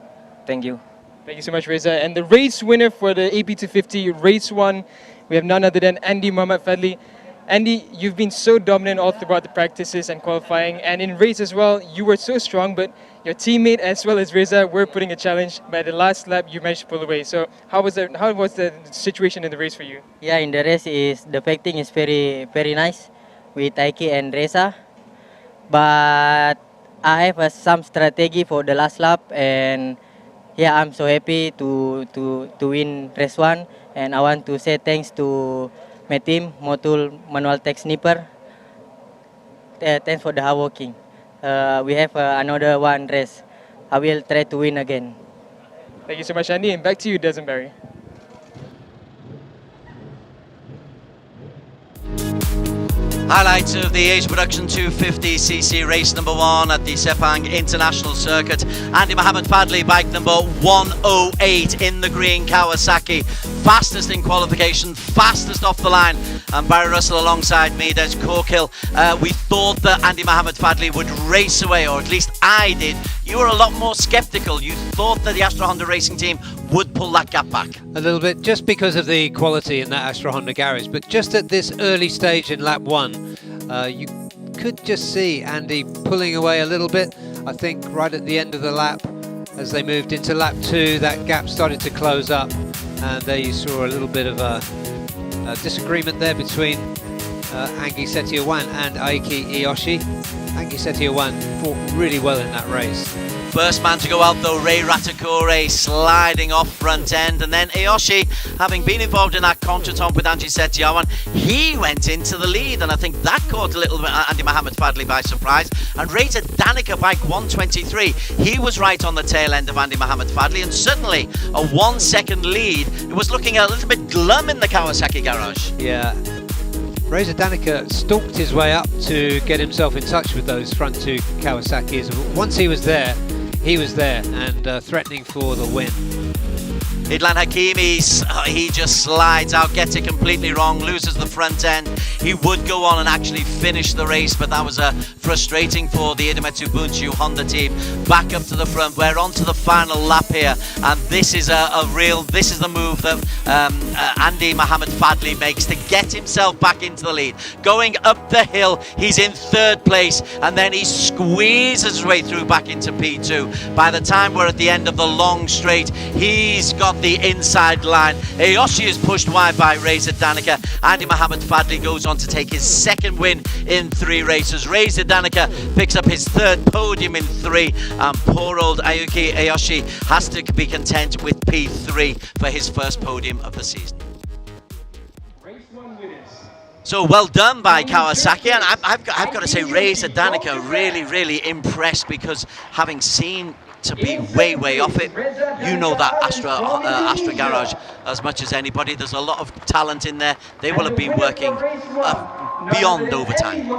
Speaker 6: Thank you.
Speaker 5: Thank you so much, Reza. And the race winner for the AP 250 race 1, we have none other than Andy Mohammed Fadley. Andy, you've been so dominant all throughout the practices and qualifying, and in race as well, you were so strong, but your teammate as well as Reza were putting a challenge. But at the last lap, you managed to pull away. So how was the situation in the race for you?
Speaker 6: Yeah, in the race the fighting is very nice with Aiki and Reza, but I have some strategy for the last lap, and yeah, I'm so happy to win race 1, and I want to say thanks to my team, Motul Manual Tech Sniper. Thanks for the hard working. We have another one race. I will try to win again.
Speaker 5: Thank you so much, Andy. And back to you, Desenberry.
Speaker 2: Highlights of the Asia Production 250cc race number 1 at the Sepang International Circuit. Andy Mohammed Fadley, bike number 108 in the green Kawasaki. Fastest in qualification, fastest off the line. And Barry Russell alongside me. There's Corkill. We thought that Andy Mohammed Fadley would race away, or at least I did. You were a lot more sceptical. You thought that the Astra Honda Racing team would pull that gap back.
Speaker 3: A little bit, just because of the quality in that Astra Honda garage. But just at this early stage in lap 1, you could just see Andy pulling away a little bit. I think right at the end of the lap, as they moved into lap 2, that gap started to close up, and there you saw a little bit of a disagreement there between Angie Setiawan and Aiki Iyoshi. Angie Setiawan fought really well in that race.
Speaker 2: First man to go out though, Ray Ratakore sliding off front end, and then Iyoshi, having been involved in that contretemps with Angie Setiawan, he went into the lead, and I think that caught a little bit Andy Mohamed Fadley by surprise. And Reza Danica, bike 123, he was right on the tail end of Andy Mohamed Fadley, and suddenly a 1 second lead. It was looking a little bit glum in the Kawasaki garage.
Speaker 3: Yeah. Reza Danica stalked his way up to get himself in touch with those front 2 Kawasaki's. Once he was there, and threatening for the win.
Speaker 2: Idlan Hakimi, he just slides out, gets it completely wrong, loses the front end. He would go on and actually finish the race, but that was frustrating for the Idemitsu Bunchu Honda team. Back up to the front, we're on to the final lap here, and this is this is the move that Andy Mohamed Fadley makes to get himself back into the lead. Going up the hill, he's in 3rd place, and then he squeezes his way through back into P2. By the time we're at the end of the long straight, he's got the inside line. Iyoshi is pushed wide by Reza Danica. Andy Mohamed Fadley goes on to take his 2nd win in 3 races. Reza Danica picks up his 3rd podium in 3, and poor old Ayuki Iyoshi has to be content with P3 for his 1st podium of the season. So well done by Kawasaki, and I've got to say Reza Danica really impressed, because having seen to be way off it, you know that Astra garage as much as anybody. There's a lot of talent in there. They will have been working beyond overtime.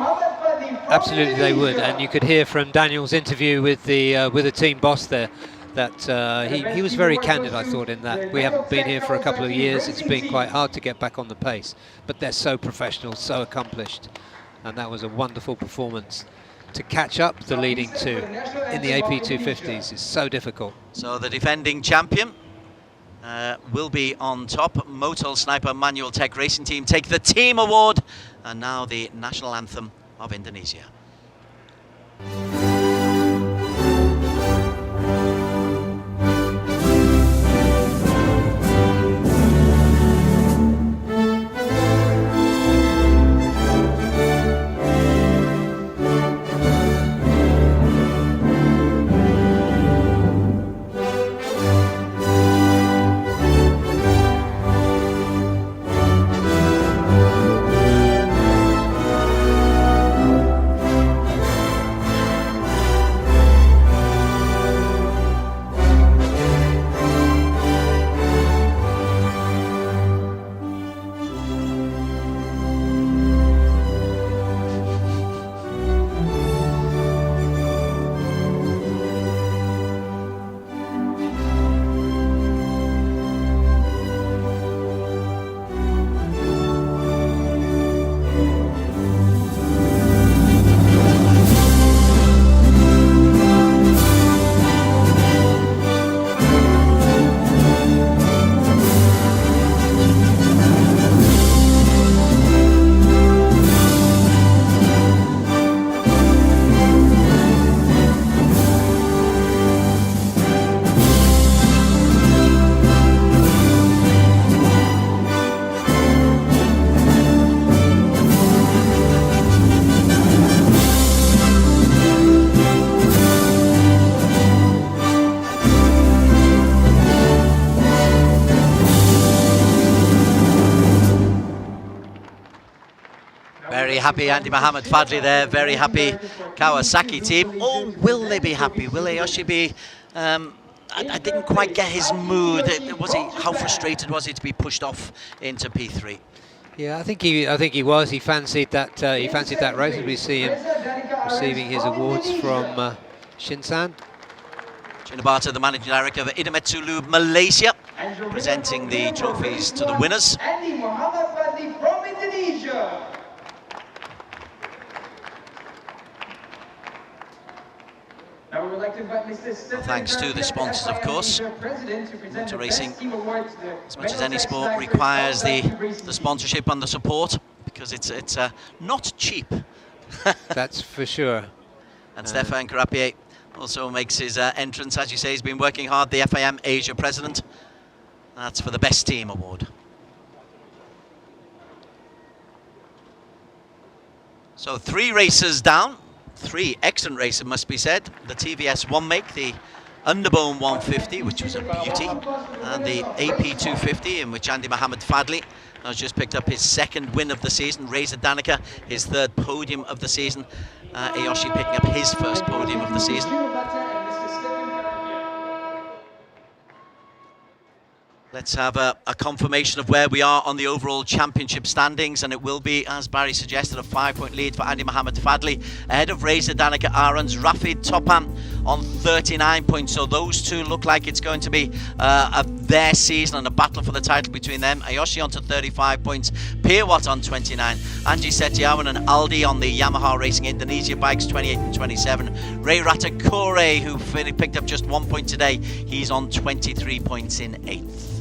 Speaker 3: Absolutely they would, and you could hear from Daniel's interview with the team boss there that he was very candid, I thought, in that we haven't been here for a couple of years. It's been quite hard to get back on the pace, but they're so professional, so accomplished, and that was a wonderful performance. To catch up the leading 2 in the AP 250s is so difficult.
Speaker 2: So the defending champion will be on top. Motul Sniper Manual Tech Racing Team take the team award, and now the national anthem of Indonesia. Very happy Andy Mohamed Fadley there, very happy Kawasaki team. Oh, will they be happy? Will Iyoshi be... I didn't quite get his mood. How frustrated was he to be pushed off into P3?
Speaker 3: Yeah, I think he was. He fancied that race. We see him receiving his awards from Shinsan.
Speaker 2: Shinobata, the managing director of Idemitsu Lube Malaysia, presenting the trophies to the winners.
Speaker 4: Andy Mohamed Fadley from Indonesia. Now we would like
Speaker 1: Thanks to the sponsors, of course. Motor racing, as much as any sport, requires the sponsorship and the support, because it's not cheap.
Speaker 3: That's for sure.
Speaker 1: And Stefan Karapier also makes his entrance. As you say, he's been working hard, the FIM Asia president. That's for the best team award. So 3 races down, 3 excellent races must be said. The TVS 1 make, the Underbone 150, which was a beauty, and the AP 250, in which Andy Mohammed Fadley has just picked up his 2nd win of the season. Reza Danica, his 3rd podium of the season. Ayoshi picking up his 1st podium of the season. Let's have a confirmation of where we are on the overall championship standings, and it will be, as Barry suggested, a 5-point lead for Andy Mohammed Fadley, ahead of Reza Danica Ahrens, Rafid Topan on 39 points. So those two look like it's going to be their season and a battle for the title between them. Ayoshi on to 35 points, Pirwat on 29, Anji Setiawan and Aldi on the Yamaha Racing Indonesia bikes 28 and 27. Ray Ratakore, who picked up just 1 point today, he's on 23 points in 8th.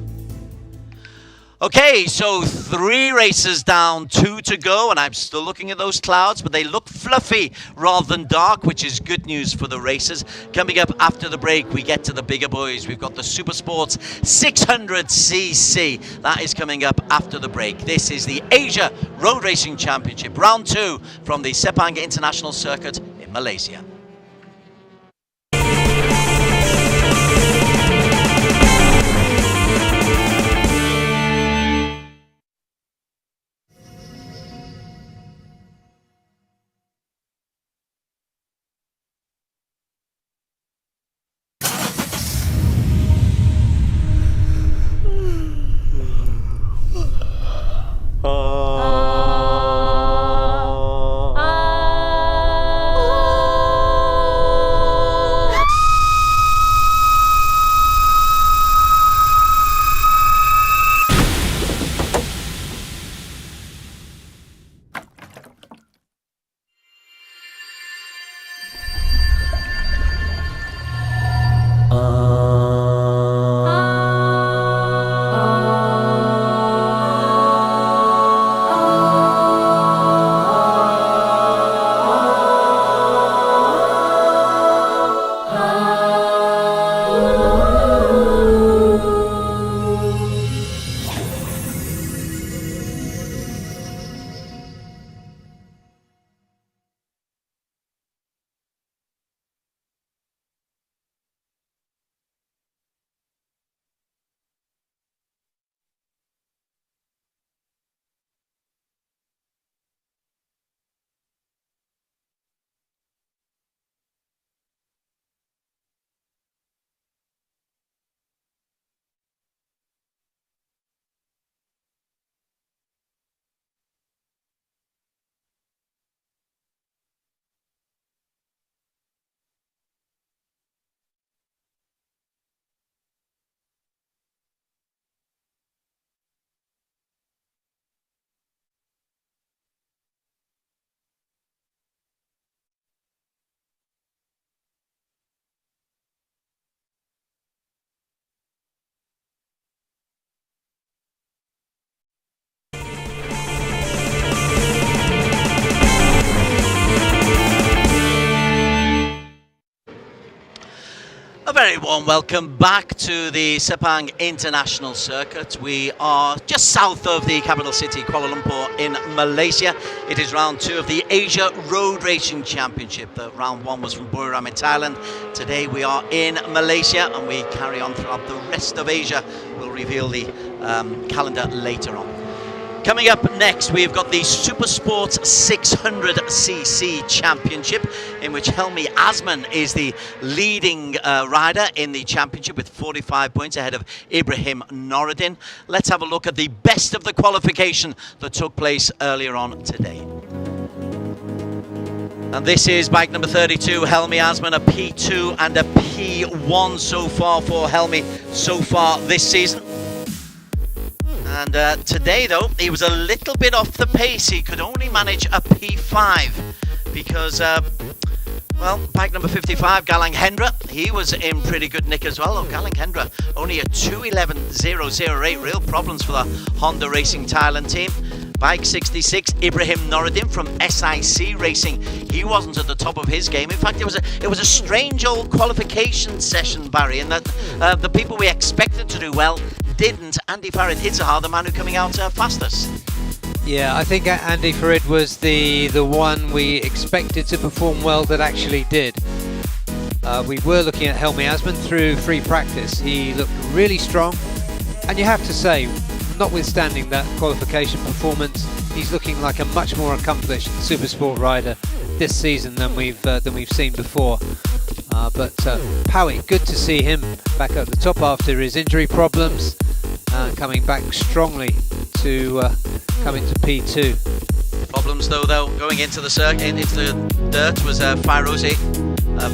Speaker 1: Okay, so 3 races down, 2 to go, and I'm still looking at those clouds, but they look fluffy rather than dark, which is good news for the racers. Coming up after the break, we get to the bigger boys. We've got the Super Sports 600cc. That is coming up after the break. This is the Asia Road Racing Championship, round 2 from the Sepang International Circuit in Malaysia. A very warm welcome back to the Sepang International Circuit. We are just south of the capital city, Kuala Lumpur, in Malaysia. It is round 2 of the Asia Road Racing Championship. The round 1 was from Buriram in Thailand. Today we are in Malaysia, and we carry on throughout the rest of Asia. We'll reveal the calendar later on. Coming up next, we've got the Super Sports 600cc Championship, in which Helmi Azman is the leading rider in the championship with 45 points ahead of Ibrahim Noruddin. Let's have a look at the best of the qualification that took place earlier on today. And this is bike number 32, Helmi Azman, a P2 and a P1 so far for Helmi so far this season. And today, though, he was a little bit off the pace. He could only manage a P5 because
Speaker 2: Well, bike number 55, Galang Hendra, he was in pretty good nick as well. Oh, Galang Hendra, only a 2:11.008, real problems for the Honda Racing Thailand team. Bike 66, Ibrahim Noruddin from SIC Racing. He wasn't at the top of his game. In fact, it was a strange old qualification session, Barry, in that the people we expected to do well didn't. Andy Farid Izzahar, the man who coming out fastest.
Speaker 3: Yeah, I think Andy Farid was the one we expected to perform well that actually did. We were looking at Helmi Asman through free practice. He looked really strong, and you have to say, notwithstanding that qualification performance, he's looking like a much more accomplished Supersport rider this season than we've seen before. But Powie, good to see him back at the top after his injury problems, coming back strongly to come into P2.
Speaker 2: Problems though, going into the circuit, into the dirt was Fairozi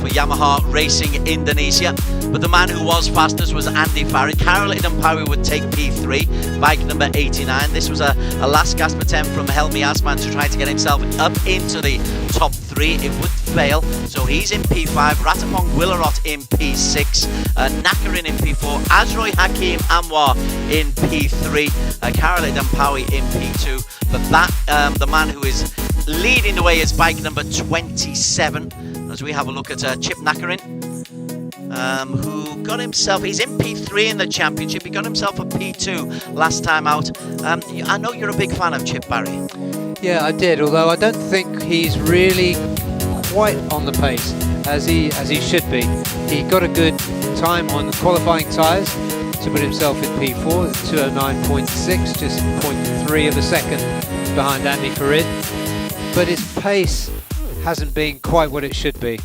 Speaker 2: for Yamaha Racing Indonesia. But the man who was fastest was Andy Farid. Karel Idampawi would take P3, bike number 89. This was a last gasp attempt from Helmi Asman to try to get himself up into the top 3. It would fail, so he's in P5. Ratapong Willarot in P6, Nakarin in P4, Azroy Hakim Anwar in P3, Karel Idampawi in P2. But that, the man who is leading the way is bike number 27. As we have a look at Chip Nakarin, who got himself, he's in P3 in the championship, he got himself a P2 last time out. I know you're a big fan of Chip, Barry.
Speaker 3: Yeah, I did, although I don't think he's really quite on the pace as he should be. He got a good time on qualifying tyres to put himself in P4, 209.6, just 0.3 of a second behind Andy Farid. But his pace hasn't been quite what it should be.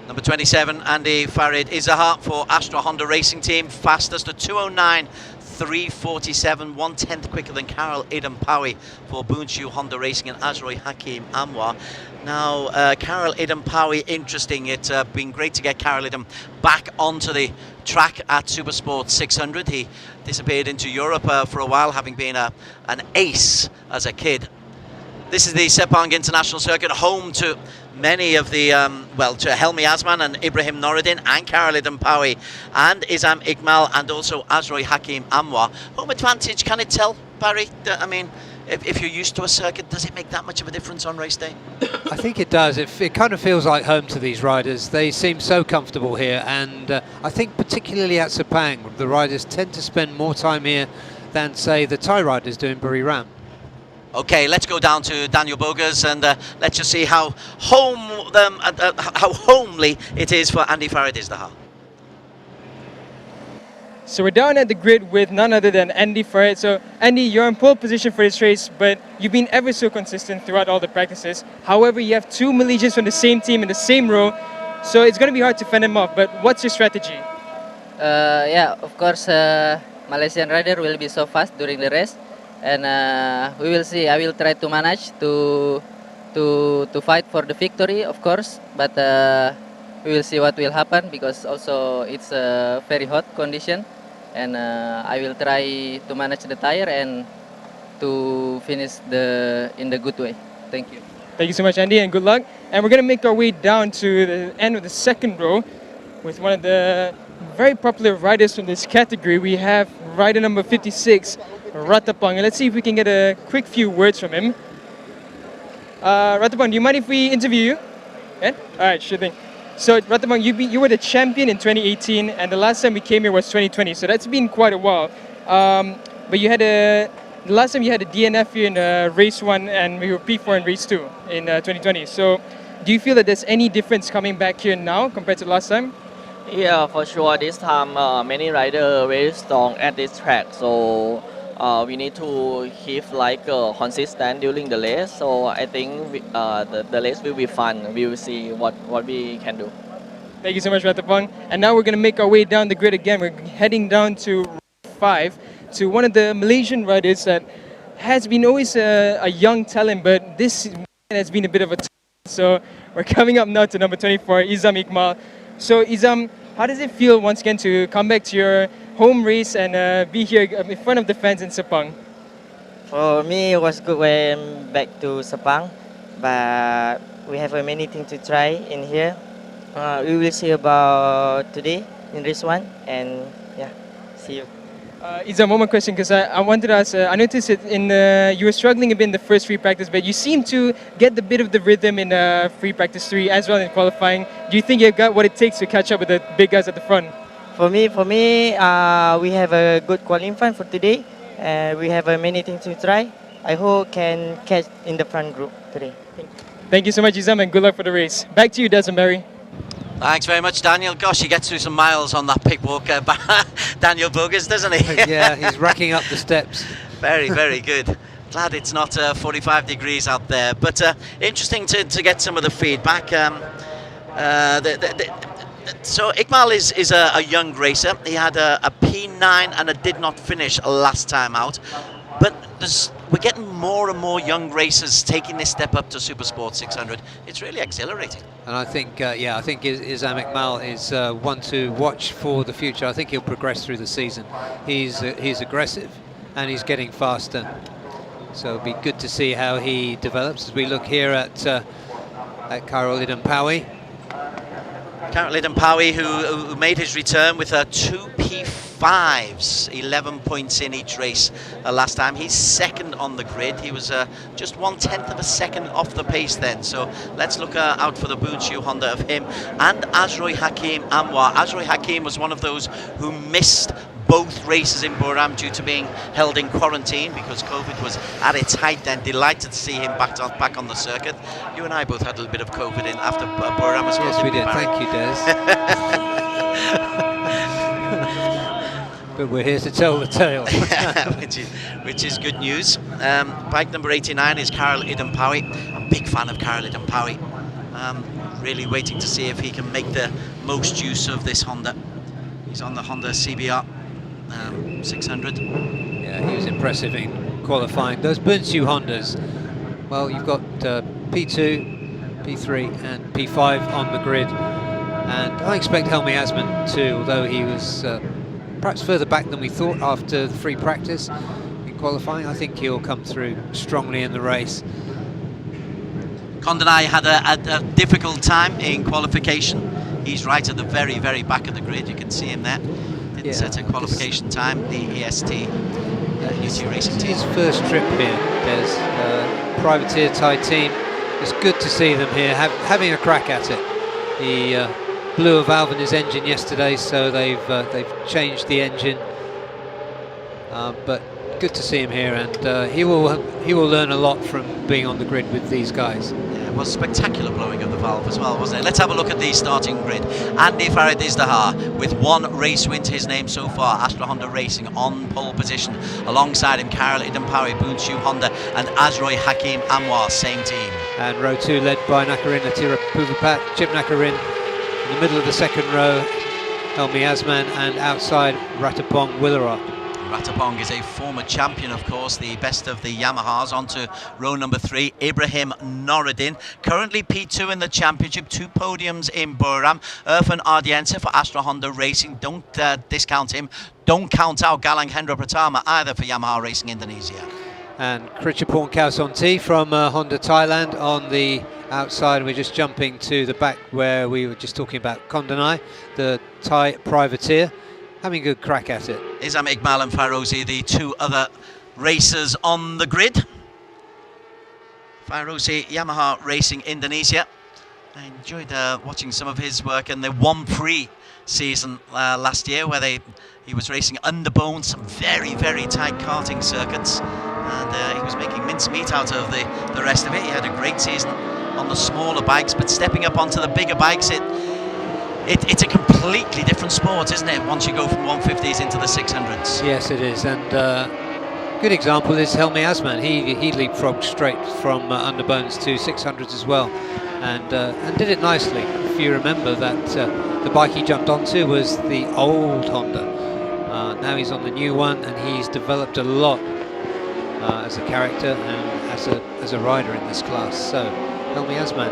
Speaker 2: Number 27, Andy Farid Izzahar for Astra Honda Racing Team, fastest at 209.347, 1/10 quicker than Karel Idampawi for Bunshu Honda Racing and Azroy Hakim Anwar. Now, Karel Idampawi, interesting. It's been great to get Karel Idam back onto the track at Supersport 600. He disappeared into Europe for a while, having been an ace as a kid. This is the Sepang International Circuit, home to many of the, to Helmi Asman and Ibrahim Noruddin and Karel Idampawi and Izam Iqmal and also Azroy Hakim Anwar. Home advantage, can it tell, Barry? I mean, if you're used to a circuit, does it make that much of a difference on race day?
Speaker 3: I think it does. It kind of feels like home to these riders. They seem so comfortable here, and I think particularly at Sepang, the riders tend to spend more time here than, say, the Thai riders do in Buriram.
Speaker 2: Okay, let's go down to Daniel Bogas and let's just see how homely it is for Andy Farid Izzahar.
Speaker 5: So we're down at the grid with none other than Andy Farid. So Andy, you're in pole position for this race, but you've been ever so consistent throughout all the practices. However, you have two Malaysians from the same team in the same row, so it's going to be hard to fend them off. But what's your strategy?
Speaker 6: Yeah, of course, Malaysian rider will be so fast during the race. And we will see. I will try to manage to fight for the victory, of course. But we will see what will happen because also it's a very hot condition, and I will try to manage the tire and to finish in the good way. Thank you.
Speaker 5: Thank you so much, Andy, and good luck. And we're going to make our way down to the end of the second row with one of the very popular riders from this category. We have rider number 56. Ratapong, and let's see if we can get a quick few words from him. Ratapong, do you mind if we interview you? Yeah? All right, sure thing. So Ratapong, you were the champion in 2018, and the last time we came here was 2020, so that's been quite a while. But you had the last time you had a DNF here in race 1, and we were P4 in race 2 in 2020. So do you feel that there's any difference coming back here now compared to last time?
Speaker 10: Yeah, for sure. This time, many riders are very strong at this track, so we need to keep consistent during the race. So I think the race will be fun. We will see what we can do.
Speaker 5: Thank you so much, Ratapong. And now we're going to make our way down the grid again. We're heading down to 5 to one of the Malaysian riders that has been always a young talent, but this has been a bit of a so we're coming up now to number 24, Izam Iqmal. So Izam, how does it feel once again to come back to your home race and be here in front of the fans in Sepang?
Speaker 6: For me, it was good when back to Sepang, but We have many things to try in here. We will see about today in race 1, and yeah, see you.
Speaker 5: Izam, one more question, because I wanted to ask, I noticed that you were struggling a bit in the first free practice, but you seem to get the bit of the rhythm in free practice 3 as well in qualifying. Do you think you've got what it takes to catch up with the big guys at the front?
Speaker 6: For me, we have a good qualifying for today. We have many things to try. I hope can catch in the front group today. Thank you.
Speaker 5: Thank you so much, Izam, and good luck for the race. Back to you, Des and Barry.
Speaker 2: Thanks very much, Daniel. Gosh, he gets through some miles on that pick walk, Daniel Bogus, doesn't he?
Speaker 3: Yeah, he's racking up the steps.
Speaker 2: Very, very good. Glad it's not 45 degrees out there. But interesting to get some of the feedback. So Iqbal is a young racer. He had a P9 and did not finish last time out. But we're getting more and more young racers taking this step up to Super Sport 600. It's really exhilarating.
Speaker 3: And I think, I think Izam Iqbal is one to watch for the future. I think he'll progress through the season. He's aggressive and he's getting faster. So it'll be good to see how he develops as we look here at Khairul Idampawi.
Speaker 2: Khairul Idampawi, who made his return with 2 P5s, 11 points in each race last time. He's second on the grid. He was just 1/10 of a second off the pace then. So let's look out for the Boonshu Honda of him and Azroy Hakim Anwar. Azroy Hakim was one of those who missed both races in Buram due to being held in quarantine because COVID was at its height then. Delighted to see him back on the circuit. You and I both had a little bit of COVID in after Buram as well.
Speaker 3: Yes, we did. Thank you, Des. But we're here to tell the tale.
Speaker 2: which is good news. Bike number 89 is Khairul Idampawi. I'm a big fan of Khairul Idampawi. Really waiting to see if he can make the most use of this Honda. He's on the Honda CBR 600.
Speaker 3: Yeah, he was impressive in qualifying. Those Boonshu Hondas, well, you've got P2, P3 and P5 on the grid. And I expect Helmi Asman too, although he was perhaps further back than we thought after the free practice in qualifying. I think he'll come through strongly in the race.
Speaker 2: Condonai had a difficult time in qualification. He's right at the very, very back of the grid. You can see him there. Didn't set a qualification time, the EST UT Racing team.
Speaker 3: His first trip here, there's privateer Thai team. It's good to see them here having a crack at it. He blew a valve in his engine yesterday, so they've changed the engine. But good to see him here, and he will learn a lot from being on the grid with these guys.
Speaker 2: Yeah, it was spectacular blowing of the valve as well, wasn't it? Let's have a look at the starting grid. Andy Farid Izdahar with 1 race win to his name so far. Astra Honda Racing on pole position. Alongside him, Khairul Idampawi, Boonshu Honda, and Azroy Hakim Anwar, same team.
Speaker 3: And row 2 led by Nakarin Atira Puvapat, Chip Nakarin. In the middle of the second row, Helmi Asman, and outside Ratapong Willarok.
Speaker 2: Ratapong is a former champion, of course, the best of the Yamahas. On to row number 3, Ibrahim Noruddin, currently P2 in the championship, 2 podiums in Buram. Irfan Ardiense for Astra Honda Racing, don't discount him. Don't count out Galang Hendra Pratama either for Yamaha Racing Indonesia.
Speaker 3: And Krichapong Kausonti from Honda Thailand on the outside. We're just jumping to the back where we were just talking about Condonai, the Thai privateer, having a good crack at it.
Speaker 2: Izam Iqbal and Fairozi, the 2 other racers on the grid. Fairozi, Yamaha Racing Indonesia. I enjoyed watching some of his work in the One Prix season last year, where he was racing underbone, some very, very tight karting circuits, and he was making mincemeat out of the rest of it. He had a great season on the smaller bikes, but stepping up onto the bigger bikes, it's a completely different sport, isn't it, once you go from 150s into the 600s?
Speaker 3: Yes, it is, and good example is Helmi Asman. He leapfrogged straight from underbones to 600s as well, and did it nicely. If you remember that the bike he jumped onto was the old Honda. Now he's on the new one, and he's developed a lot as a character and as a rider in this class. So Helmi Asman,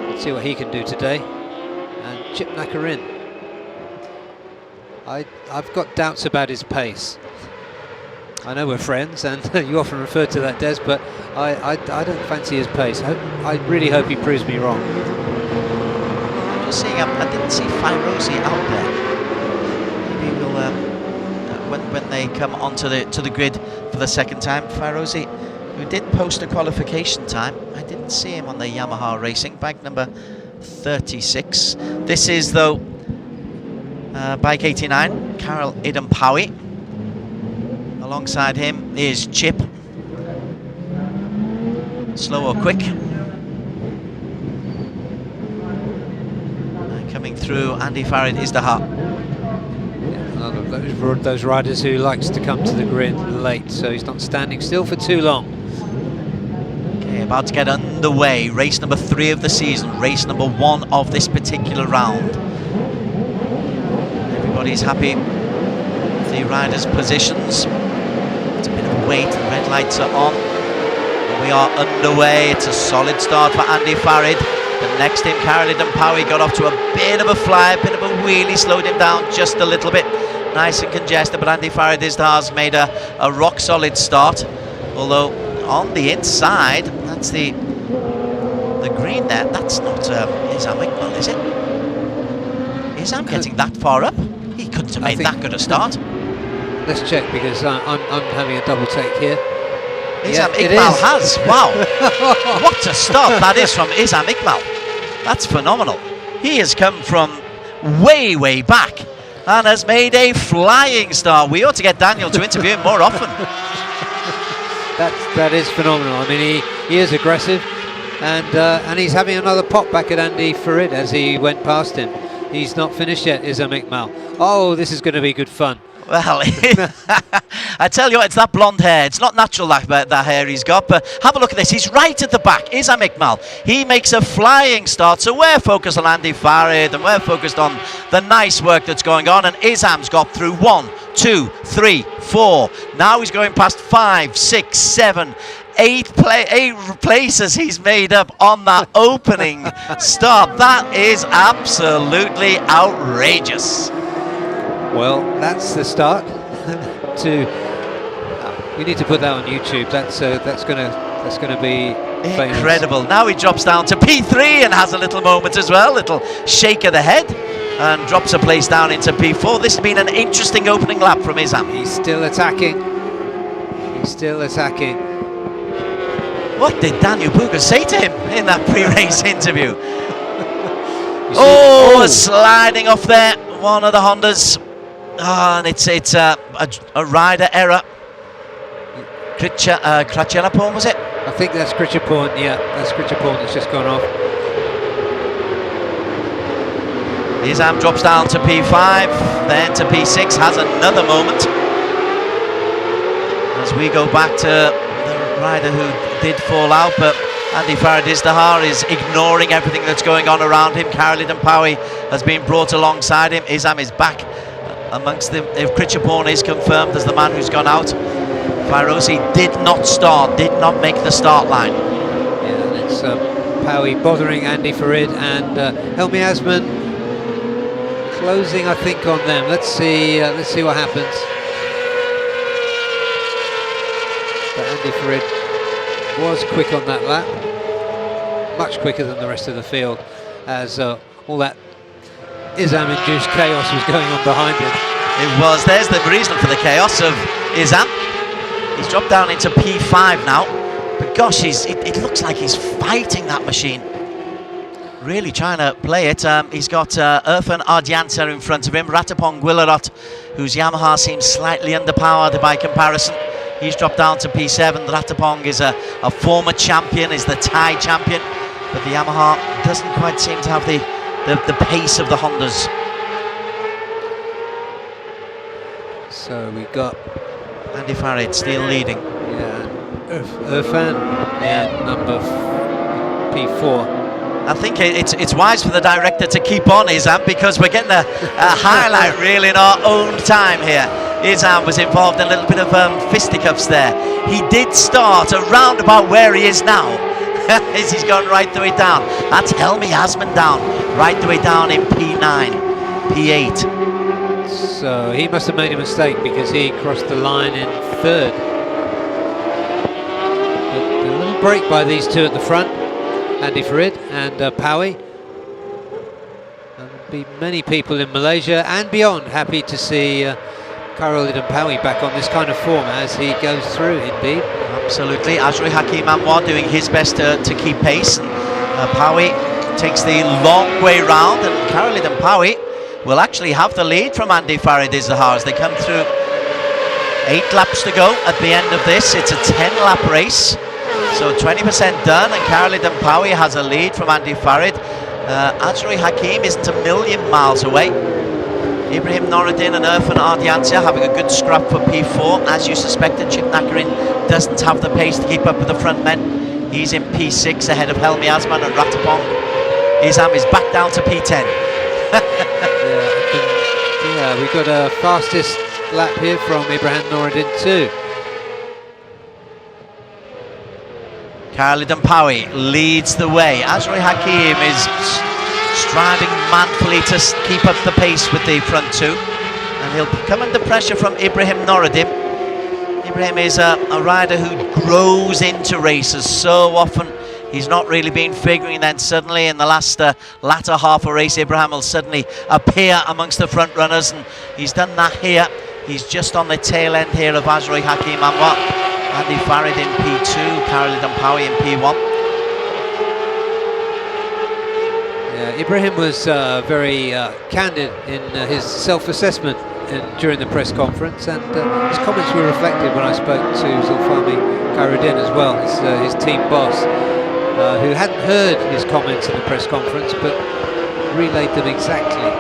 Speaker 3: let's see what he can do today. And Chip Nakarin, I've got doubts about his pace. I know we're friends, and you often refer to that, Des, but I don't fancy his pace. I really hope he proves me wrong.
Speaker 2: I'm just saying, I didn't see Rossly out there. Maybe we'll, when they come onto the grid for the second time, Rossly, who did post a qualification time, I didn't see him on the Yamaha Racing, bike number 36. This is, though, bike 89, Karel Idampawi. Alongside him is Chip. Slow or quick. Coming through, Andy Farid Izdahar.
Speaker 3: Yeah, those riders who likes to come to the grid late, so he's not standing still for too long.
Speaker 2: Okay, about to get underway. Race number 3 of the season, race number 1 of this particular round. Everybody's happy with the riders' positions. It's a bit of a wait, the red lights are on. And we are underway. It's a solid start for Andy Farid. But next to him, Karel Idampawi got off to a bit of a fly, a bit of a wheelie, slowed him down just a little bit. Nice and congested, but Andy Farid Izdahar's made a rock solid start. Although on the inside, that's the green there, that's not Izam Iqbal, is it? Izam getting that far up? He couldn't have made that good a start.
Speaker 3: Let's check, because I'm having a double take here.
Speaker 2: Izam Iqbal has, wow. What a start that is from Izam Iqbal. That's phenomenal. He has come from way, way back and has made a flying start. We ought to get Daniel to interview him more often.
Speaker 3: That is phenomenal. I mean, he is aggressive, and he's having another pop back at Andy Farid as he went past him. He's not finished yet, Izam Iqbal. Oh, this is going to be good fun.
Speaker 2: Well, I tell you what, it's that blonde hair. It's not natural, that hair he's got, but have a look at this. He's right at the back. Izam Iqbal. He makes a flying start, so we're focused on Andy Farid, and we're focused on the nice work that's going on, and Izam's got through 1, 2, 3, 4. Now he's going past 5, 6, 7, 8 places he's made up on that opening start. That is absolutely outrageous.
Speaker 3: Well, that's the start. We need to put that on YouTube. That's gonna be famous.
Speaker 2: Incredible. Now he drops down to P3 and has a little moment as well, little shake of the head, and drops a place down into P4. This has been an interesting opening lap from Izam.
Speaker 3: He's still attacking. He's still attacking.
Speaker 2: What did Daniel Buga say to him in that pre-race interview? Sliding off there, one of the Hondas. And it's a rider error. Krachelapon, was it?
Speaker 3: I think that's Krachelapon, yeah. That's Krachelapon that's just gone off.
Speaker 2: Izam drops down to P5, then to P6, has another moment. As we go back to the rider who did fall out, but Andy Farid Izdahar is ignoring everything that's going on around him. Karel Idampawi has been brought alongside him. Izam is back amongst them. If Krachelapon is confirmed as the man who's gone out, Rossly did not start, did not make the start line.
Speaker 3: Yeah, and it's Pawi bothering Andy Farid, and Helmi Asman closing, I think, on them. Let's see what happens. But Andy Farid was quick on that lap, much quicker than the rest of the field, as all that Izam-induced chaos was going on behind him.
Speaker 2: It was. There's the reason for the chaos of Izam. He's dropped down into P5 now, but gosh, it looks like he's fighting that machine. Really trying to play it. He's got Irfan Ardianta in front of him, Ratapong Guilarot, whose Yamaha seems slightly underpowered by comparison. He's dropped down to P7. Ratapong is a former champion, is the Thai champion, but the Yamaha doesn't quite seem to have the pace of the Hondas.
Speaker 3: So we got
Speaker 2: Andy Farid still leading.
Speaker 3: Yeah, Irfan in number P4.
Speaker 2: I think it's wise for the director to keep on Izam, because we're getting a highlight reel in our own time here. Izam was involved in a little bit of fisticuffs there. He did start around about where he is now. As he's gone right the way down. That's Helmi Asman down, right the way down in P9, P8.
Speaker 3: So he must have made a mistake, because he crossed the line in third. But a little break by these two at the front, Andy Farid and Pawi. There'll be many people in Malaysia and beyond happy to see Khairul Pawi back on this kind of form as he goes through, indeed.
Speaker 2: Absolutely. Azri Hakim Anwar doing his best to keep pace. And Pawi takes the long way round, and Khairul Pawi will actually have the lead from Andy Farid Izzahar as they come through. 8 laps to go at the end of this. It's a 10-lap race, so 20% done, and Khairul Pawi has a lead from Andy Farid. Azri Hakim isn't a million miles away. Ibrahim Noruddin and Irfan Ardiancia having a good scrap for P4. As you suspected, Chip Nakarin doesn't have the pace to keep up with the front men. He's in P6 ahead of Helmi Asman and Ratapong. Izam is back down to P10.
Speaker 3: Yeah, we've got a fastest lap here from Ibrahim Noruddin too.
Speaker 2: Khairul Pawi leads the way. Azri Hakim is striving manfully to keep up the pace with the front two, and he'll come under pressure from Ibrahim Noruddin. Ibrahim is a rider who grows into races so often. He's not really been figuring, and then suddenly in the last latter half of race, Ibrahim will suddenly appear amongst the front runners, and he's done that here. He's just on the tail end here of Azri Hakim Anwar. Andy Farid in P2, Khairul Pawi in P1.
Speaker 3: Ibrahim was very candid in his self-assessment during the press conference, and his comments were reflected when I spoke to Zulfami Khairuddin as well, his team boss, who hadn't heard his comments in the press conference but relayed them exactly.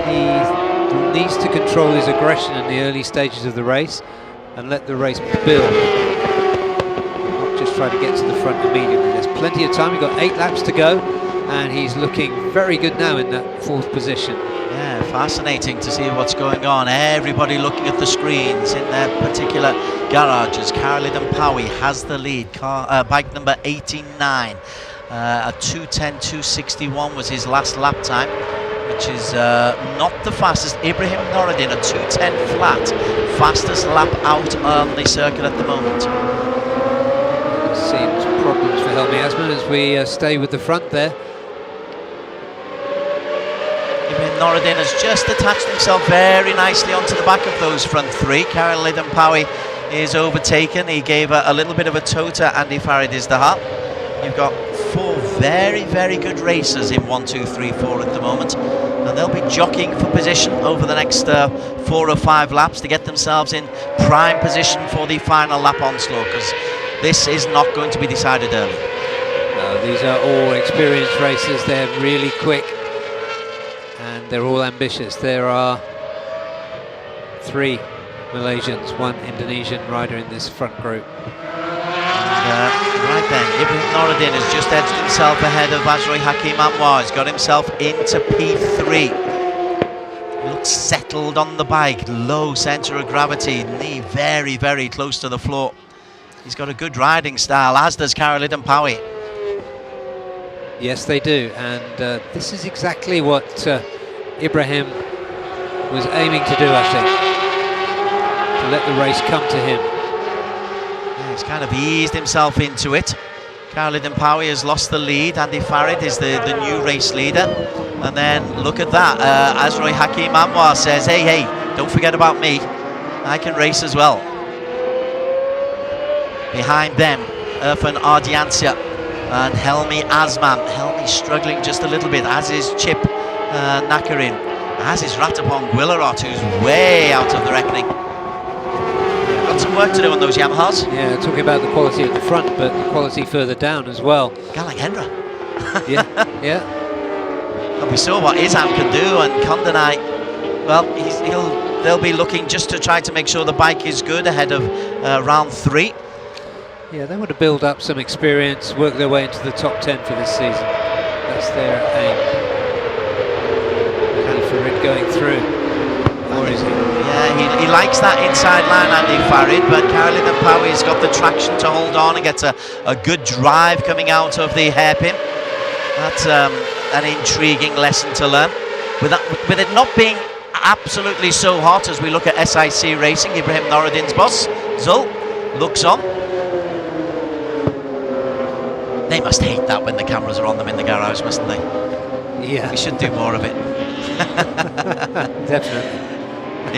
Speaker 3: He needs to control his aggression in the early stages of the race and let the race build, not just try to get to the front immediately. There's plenty of time. We've got 8 laps to go, and he's looking very good now in that 4th position.
Speaker 2: Yeah, fascinating to see what's going on. Everybody looking at the screens in their particular garages. Khairul Pawi has the lead. Bike number 89. A 2:10.261 was his last lap time, which is not the fastest. Ibrahim Noruddin, a 2:10 flat. Fastest lap out on the circuit at the moment.
Speaker 3: Seems problems for Helmi Asman as we stay with the front there.
Speaker 2: Noruddin has just attached himself very nicely onto the back of those front 3. Khairul Pawi is overtaken. He gave a little bit of a toe to Andy Farid Izzahar. You've got 4 very, very good racers in 1, 2, 3, 4 at the moment, and they'll be jockeying for position over the next 4 or 5 laps to get themselves in prime position for the final lap onslaught, because this is not going to be decided early.
Speaker 3: No, these are all experienced racers. They're really quick. They're all ambitious. There are 3 Malaysians, 1 Indonesian rider in this front group.
Speaker 2: And, right then, Ibrahim Noruddin has just edged himself ahead of Azri Hakim Anwar. He's got himself into P3. He looks settled on the bike, low centre of gravity, knee very, very close to the floor. He's got a good riding style, as does Khairul Pawi.
Speaker 3: Yes, they do, and this is exactly what Ibrahim was aiming to do, I think, to let the race come to him.
Speaker 2: Yeah, he's kind of eased himself into it. Khairul Pawi has lost the lead. Andy Farid is the new race leader. And then look at that, Azri Hakim Anwar says, hey, don't forget about me. I can race as well. Behind them, Irfan Ardiancia and Helmi Asman. Helmi struggling just a little bit, as is Chip Nakarin, as is Ratapong Guillerot, who's way out of the reckoning. Got some work to do on those Yamahas.
Speaker 3: Yeah, talking about the quality at the front, but the quality further down as well.
Speaker 2: Galaghendra.
Speaker 3: yeah.
Speaker 2: And we saw what Izam can do, and Kondanai, well, they'll be looking just to try to make sure the bike is good ahead of round 3.
Speaker 3: Yeah, they want to build up some experience, work their way into the top 10 for this season. That's their aim. Farid going through.
Speaker 2: Yeah, he likes that inside line, Andy Farid, but Khairul Pawi's got the traction to hold on and gets a good drive coming out of the hairpin. That's an intriguing lesson to learn. With it not being absolutely so hot as we look at SIC Racing, Ibrahim Noruddin's boss, Zul looks on. They must hate that when the cameras are on them in the garage, mustn't they?
Speaker 3: Yeah.
Speaker 2: We should do more of it.
Speaker 3: Definitely.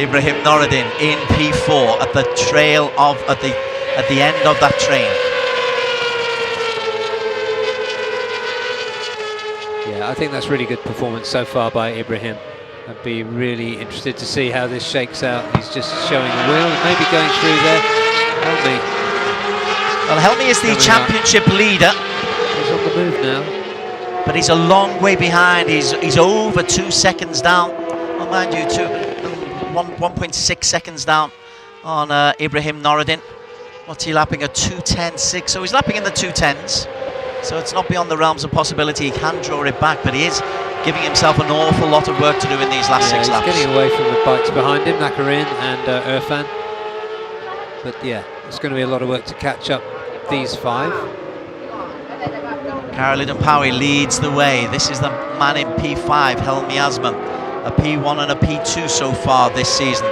Speaker 2: Ibrahim Noureddin in P4 at the trail of at the end of that train.
Speaker 3: Yeah, I think that's really good performance so far by Ibrahim. I'd be really interested to see how this shakes out. He's just showing a will, maybe going through there. Helmy.
Speaker 2: Well, Helmy is the championship leader.
Speaker 3: He's on the move now.
Speaker 2: But he's a long way behind. He's over 2 seconds down. Well, mind you, 1.6 seconds down on Ibrahim Noureddin. What's he lapping? A 2:10.6. So he's lapping in the 2:10s. So it's not beyond the realms of possibility. He can draw it back, but he is giving himself an awful lot of work to do in these last 6 laps.
Speaker 3: He's getting away from the bikes behind him, Nakarin and Irfan. But yeah, it's going to be a lot of work to catch up these 5.
Speaker 2: Khalid Mpawi leads the way. This is the man in P5, Helmy Asman. A P1 and a P2 so far this season.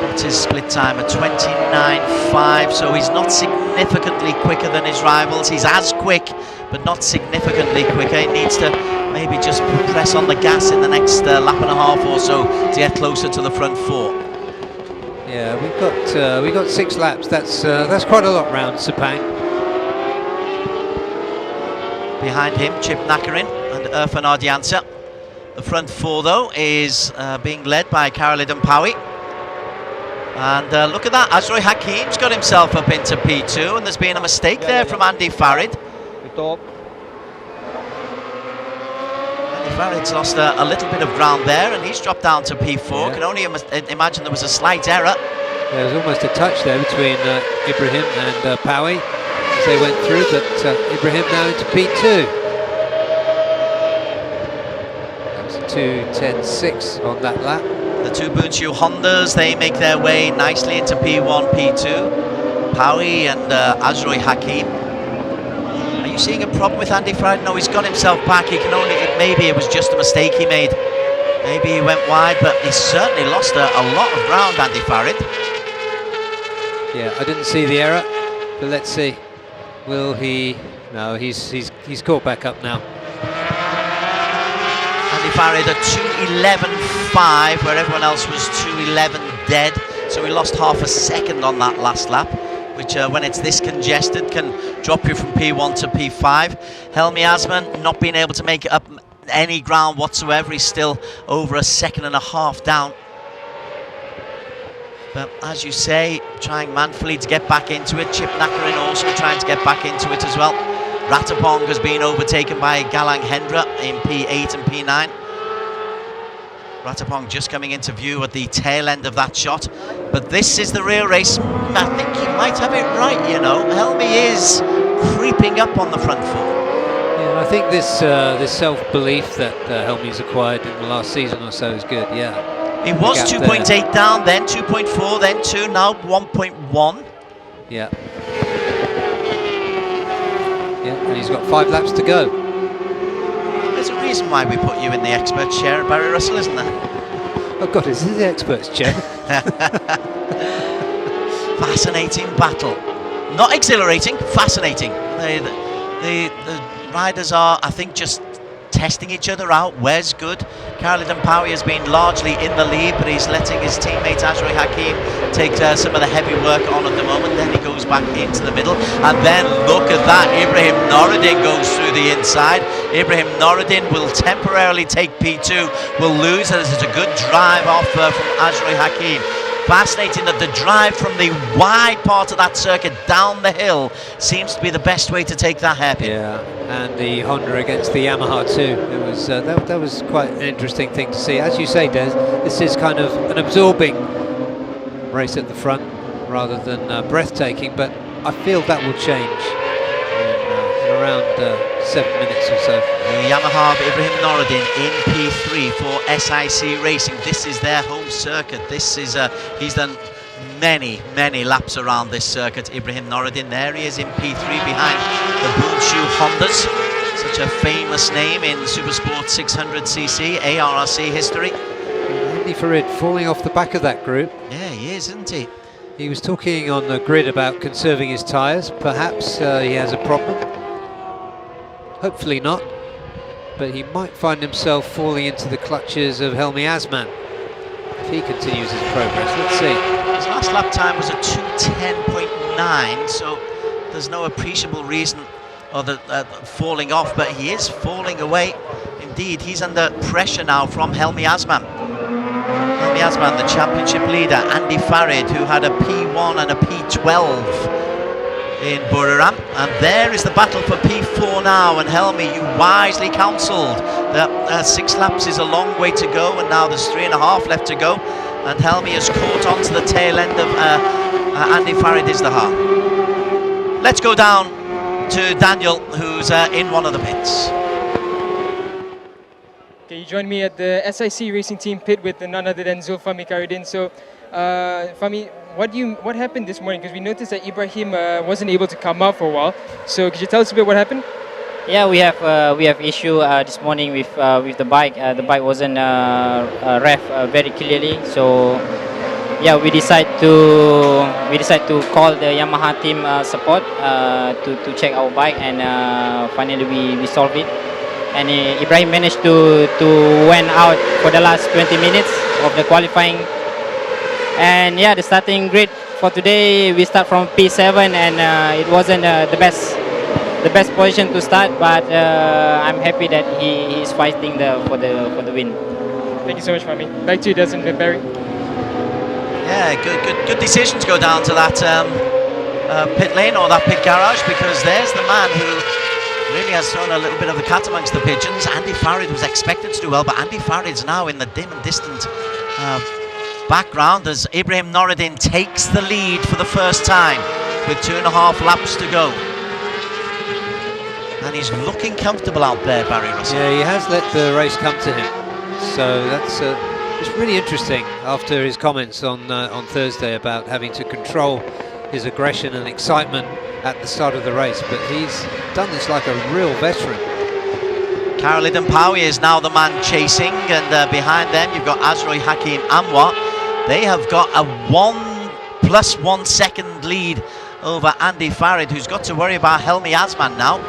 Speaker 2: What's his split time? A 29.5, so he's not significantly quicker than his rivals. He's as quick, but not significantly quicker. He needs to maybe just press on the gas in the next lap and a half or so to get closer to the front 4.
Speaker 3: Yeah, we got 6 laps. That's quite a lot round Sepang.
Speaker 2: Behind him, Chip Nakarin and Irfan Ardiansa. The front 4, though, is being led by Khalid Mpawi. And look at that, Azroy Hakim's got himself up into P2, and there's been a mistake there from Andy Farid. Andy Farid's lost a little bit of ground there, and he's dropped down to P4. Yeah. Can only imagine there was a slight error.
Speaker 3: There was almost a touch there between Ibrahim and Pawi as they went through, but Ibrahim now into P2. That's 2:10.6 on that lap.
Speaker 2: The 2 Bunchu Hondas, they make their way nicely into P1, P2. Pawi and Azroy Hakim. Are you seeing a problem with Andy Farid? No, he's got himself back. He can only, maybe it was just a mistake he made. Maybe he went wide, but he certainly lost a lot of ground, Andy Farid.
Speaker 3: Yeah, I didn't see the error, but let's see. Will he? No, he's caught back up now.
Speaker 2: Andy Farid at 2:11.5, where everyone else was 2:11 dead. So he lost half a second on that last lap, which when it's this congested can drop you from P1 to P5. Helmy Asman not being able to make up any ground whatsoever. He's still over a second and a half down. But as you say, trying manfully to get back into it. Chip Nakarin also trying to get back into it as well. Ratapong has been overtaken by Galang Hendra in P8 and P9. Ratapong just coming into view at the tail end of that shot. But this is the real race. I think you might have it right, you know. Helmy is creeping up on the front 4.
Speaker 3: Yeah, I think this self-belief that Helmy's acquired in the last season or so is good, yeah.
Speaker 2: It was 2.8 down, then 2.4, then 2, now 1.1.
Speaker 3: Yeah. Yeah, and he's got 5 laps to go.
Speaker 2: There's a reason why we put you in the experts chair, Barry Russell, isn't there?
Speaker 3: Oh God, is this the experts chair?
Speaker 2: Fascinating battle. Not exhilarating, fascinating. The riders are, I think, just testing each other out. Where's good? Khalid Mpawi has been largely in the lead, but he's letting his teammate Azroy Hakim take some of the heavy work on at the moment. Then he goes back into the middle, and then look at that, Ibrahim Noureddin goes through the inside. Ibrahim Noureddin will temporarily take P2, will lose, and it's a good drive off from Azroy Hakim. Fascinating that the drive from the wide part of that circuit down the hill seems to be the best way to take that hairpin.
Speaker 3: Yeah, and the Honda against the Yamaha too. It was that was quite an interesting thing to see. As you say, Des, this is kind of an absorbing race at the front rather than breathtaking, but I feel that will change in around 7 minutes or so.
Speaker 2: The Yamaha of Ibrahim Noureddin in P3 for SIC Racing. This is their home circuit. This is he's done many laps around this circuit. Ibrahim Noureddin, there he is in P3 behind the Bunchu Hondas. Such a famous name in Supersport 600cc ARRC history.
Speaker 3: Fadley Farid falling off the back of that group.
Speaker 2: Yeah, he is, isn't he?
Speaker 3: He was talking on the grid about conserving his tyres. Perhaps he has a problem. Hopefully not. But he might find himself falling into the clutches of Helmi Asman if he continues his progress. Let's see.
Speaker 2: His last lap time was a 2:10.9, so there's no appreciable reason or the falling off, but he is falling away. Indeed, he's under pressure now from Helmi Asman. Helmi Asman, the championship leader. Andy Farid, who had a P1 and a P12 in Buriram. And there is the battle for P4 now. And Helmi, you wisely counselled that 6 laps is a long way to go, and now there's 3.5 left to go. And Helmi has caught on to the tail end of Andy Farid Izdihar. Let's go down to Daniel, who's in one of the pits.
Speaker 5: Okay, you joined me at the SIC Racing Team pit with none other than Zulfami Karidin. So, Fami, what happened this morning? Because we noticed that Ibrahim wasn't able to come out for a while. So, could you tell us a bit what happened?
Speaker 11: Yeah, we have issue this morning with the bike. The bike wasn't ref very clearly. So, yeah, we decide to call the Yamaha team support to check our bike, and finally we solved it. And Ibrahim managed to went out for the last 20 minutes of the qualifying. And yeah, the starting grid for today, we start from P7, and it wasn't the best position to start, but I'm happy that he is fighting for the win.
Speaker 5: Thank you so much, Fami. Back to you, Desmond Barry.
Speaker 2: Yeah, good decision to go down to that pit lane or that pit garage, because there's the man who really has thrown a little bit of the cat amongst the pigeons. Andy Farid was expected to do well, but Andy Farid's now in the dim and distant background as Ibrahim Noureddin takes the lead for the first time with 2.5 laps to go. And he's looking comfortable out there, Barry Russell.
Speaker 3: Yeah, he has let the race come to him. So that's it's really interesting after his comments on Thursday about having to control his aggression and excitement at the start of the race, but he's done this like a real veteran.
Speaker 2: Karol Idampawi is now the man chasing, and behind them you've got Azroy Hakim Anwar. They have got a 1+1 second lead over Andy Farid, who's got to worry about Helmi Asman now.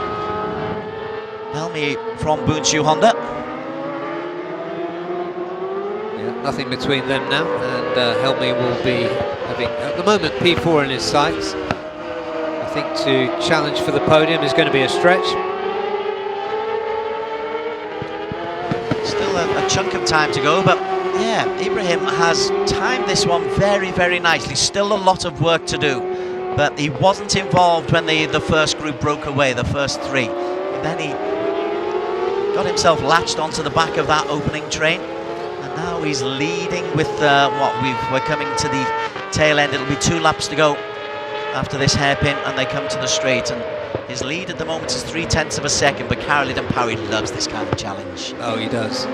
Speaker 2: Helmi from Bunchu Honda.
Speaker 3: Yeah, nothing between them now, and Helmi will be having, at the moment, P4 in his sights. I think to challenge for the podium is going to be a stretch.
Speaker 2: Still a chunk of time to go, but yeah, Ibrahim has timed this one very, very nicely. Still a lot of work to do, but he wasn't involved when the first group broke away, the first 3. But then he got himself latched onto the back of that opening train, and now he's leading with we're coming to the tail end. It'll be 2 laps to go after this hairpin, and they come to the straight, and his lead at the moment is 0.3 of a second, but Karol Idampawi loves this kind of challenge.
Speaker 3: Oh, he does.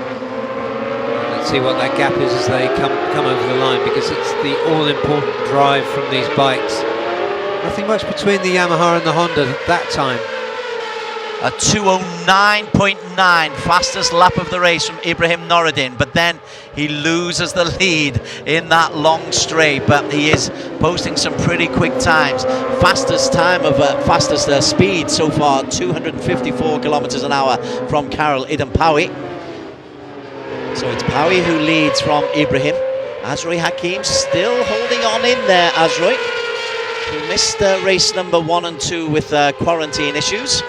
Speaker 3: Let's see what that gap is as they come over the line, because it's the all-important drive from these bikes. Nothing much between the Yamaha and the Honda at that time.
Speaker 2: A 2:09.9, fastest lap of the race from Ibrahim Noureddin, but then he loses the lead in that long straight, but he is posting some pretty quick times. Fastest time of fastest speed so far, 254 kilometers an hour from Karol Idampawi. So it's Pawi who leads from Ibrahim. Azroy Hakim still holding on in there, Azroy, who missed race number 1 and 2 with quarantine issues.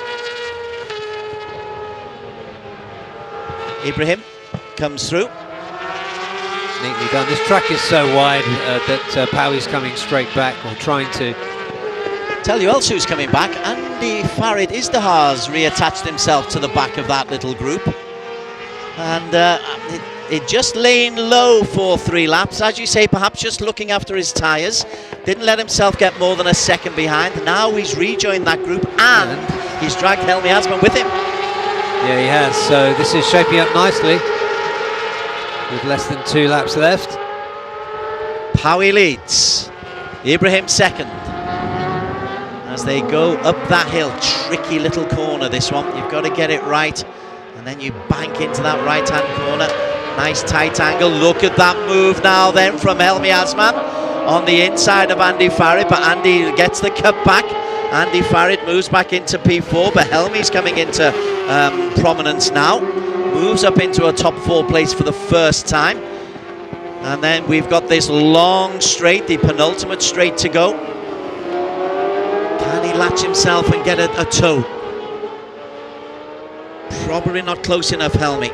Speaker 2: Ibrahim comes through.
Speaker 3: Neatly done. This track is so wide that Pawi's coming straight back, or trying to.
Speaker 2: Tell you else who's coming back. Andy Farid Izdihar's reattached himself to the back of that little group. And it just laying low for 3 laps. As you say, perhaps just looking after his tyres. Didn't let himself get more than a second behind. Now he's rejoined that group, and he's dragged Helmi Asman with him.
Speaker 3: Yeah, he has. So this is shaping up nicely with less than 2 laps left.
Speaker 2: Pawi leads. Ibrahim second. As they go up that hill, tricky little corner this one. You've got to get it right, and then you bank into that right-hand corner. Nice tight angle. Look at that move now then from Helmi Asman on the inside of Andy Farid, but Andy gets the cut back. Andy Farid moves back into P4, but Helmi's coming into prominence now. Moves up into a top 4 place for the first time. And then we've got this long straight, the penultimate straight to go. Can he latch himself and get a toe? Probably not close enough, Helmi.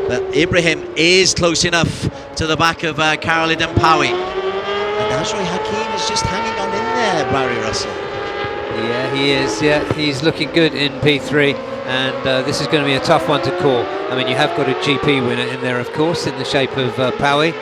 Speaker 2: But Ibrahim is close enough to the back of Karol Idampawi. And Azroy Hakim is just hanging on in there, Barry Russell.
Speaker 3: Yeah, he is. Yeah, he's looking good in P3, and this is going to be a tough one to call. I mean, you have got a GP winner in there, of course, in the shape of Pawi.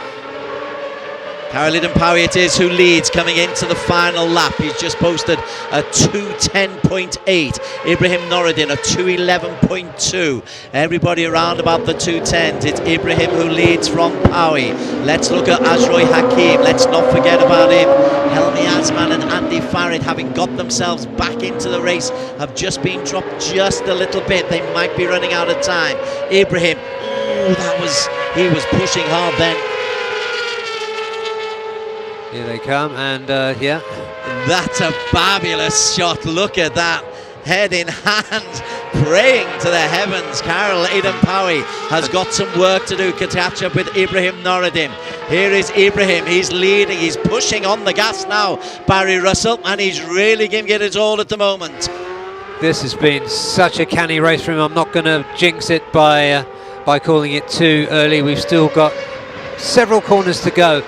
Speaker 2: Karol Idampawi it is who leads coming into the final lap. He's just posted a 2:10.8. Ibrahim Noruddin a 2:11.2. Everybody around about the 2:10s. It's Ibrahim who leads from Pawi. Let's look at Azroy Hakim. Let's not forget about him. Helmi Asman and Andy Farid, having got themselves back into the race, have just been dropped just a little bit. They might be running out of time. Ibrahim, he was pushing hard then.
Speaker 3: Here they come, and yeah.
Speaker 2: That's a fabulous shot. Look at that. Head in hand, praying to the heavens. Karol Idampawi has got some work to do to catch up with Ibrahim Noruddin. Here is Ibrahim. He's leading. He's pushing on the gas now, Barry Russell, and he's really giving it his all at the moment.
Speaker 3: This has been such a canny race for him. I'm not going to jinx it by calling it too early. We've still got several corners to go.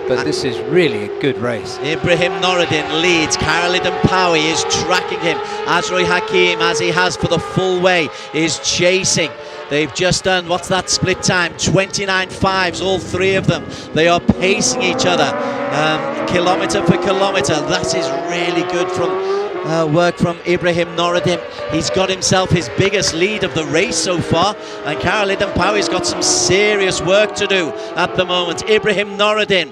Speaker 3: But this is really a good race.
Speaker 2: Ibrahim Noruddin leads. Karol Idampawi is tracking him. Azroy Hakim, as he has for the full way, is chasing. They've just done, what's that split time? 29.5s, all three of them. They are pacing each other, kilometre for kilometre. That is really good from work from Ibrahim Noruddin. He's got himself his biggest lead of the race so far, and Karol Idampawi's got some serious work to do at the moment. Ibrahim Noruddin,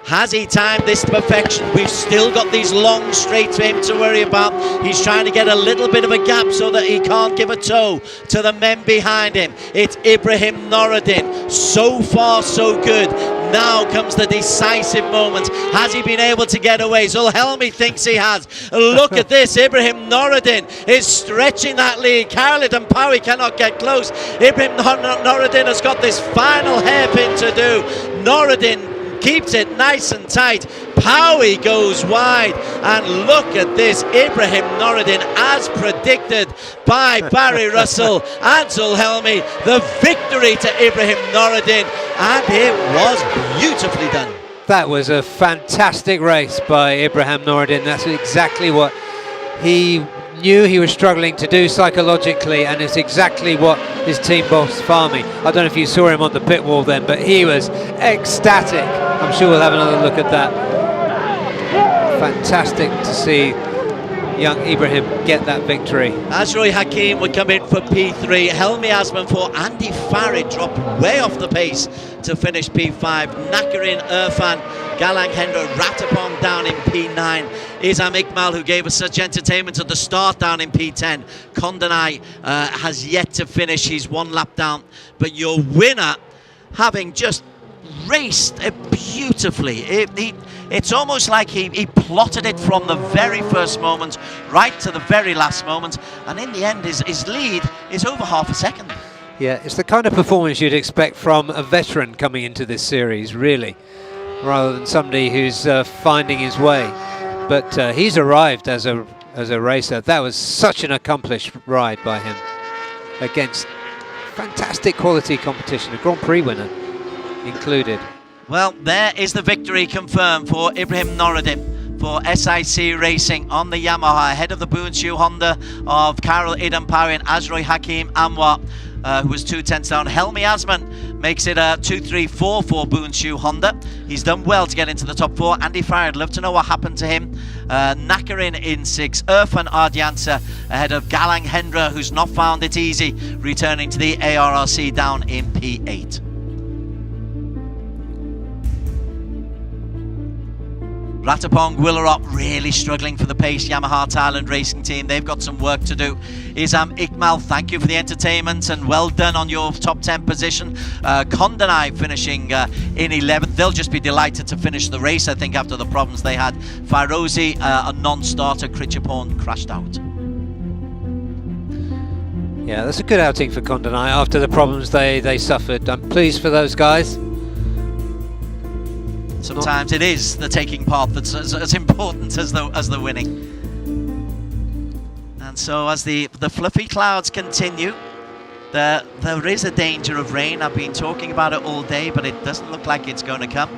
Speaker 2: has he timed this to perfection? We've still got these long straights for him to worry about. He's trying to get a little bit of a gap so that he can't give a toe to the men behind him. It's Ibrahim Noruddin. So far, so good. Now comes the decisive moment. Has he been able to get away? Zulhelmi thinks he has. Look at this. Ibrahim Noruddin is stretching that lead. Karol Idampawi cannot get close. Ibrahim Noruddin has got this final hairpin to do. Noruddin keeps it nice and tight. Pawi goes wide, and look at this. Ibrahim Noruddin, as predicted by Barry Russell and Zulhelmi, the victory to Ibrahim Noruddin, and it was beautifully done.
Speaker 3: That was a fantastic race by Ibrahim Noruddin. That's exactly what he knew he was struggling to do psychologically, and it's exactly what his team boss Fahmy. I don't know if you saw him on the pit wall then, but he was ecstatic. I'm sure we'll have another look at that. Fantastic to see young Ibrahim get that victory.
Speaker 2: Azroy Hakim would come in for P3. Helmi Asman for Andy Farid dropped way off the pace to finish P5. Nakarin Irfan, Galang Hendra Ratapong down in P9. Izam Iqbal, who gave us such entertainment at the start, down in P10. Kondanai has yet to finish. He's one lap down. But your winner, having just raced it beautifully. It's almost like he plotted it from the very first moment right to the very last moment, and in the end his lead is over half a second.
Speaker 3: Yeah, it's the kind of performance you'd expect from a veteran coming into this series, really, rather than somebody who's finding his way. But he's arrived as a racer. That was such an accomplished ride by him against fantastic quality competition, a Grand Prix winner included.
Speaker 2: Well, there is the victory confirmed for Ibrahim Noruddin for SIC Racing on the Yamaha, ahead of the Boonshu Honda of Karol Idampawi and Azroy Hakim Anwar, who was 2/10 down. Helmi Asman makes it a 2-3-4 for Boonshu Honda. He's done well to get into the top 4. Andy Farid, love to know what happened to him. Nakarin in 6. Irfan Ardiansa ahead of Galang Hendra, who's not found it easy, returning to the ARRC down in P8. Ratapong, Willerop really struggling for the pace. Yamaha Thailand racing team, they've got some work to do. Isam Ikmal, thank you for the entertainment and well done on your top 10 position. Kondanai finishing in 11th. They'll just be delighted to finish the race, I think, after the problems they had. Fairozi, a non-starter. Krichapon crashed out.
Speaker 3: Yeah, that's a good outing for Kondanai after the problems they suffered. I'm pleased for those guys.
Speaker 2: Sometimes it is the taking part that's as important as the winning. And so as the fluffy clouds continue, there is a danger of rain. I've been talking about it all day, but it doesn't look like it's going to come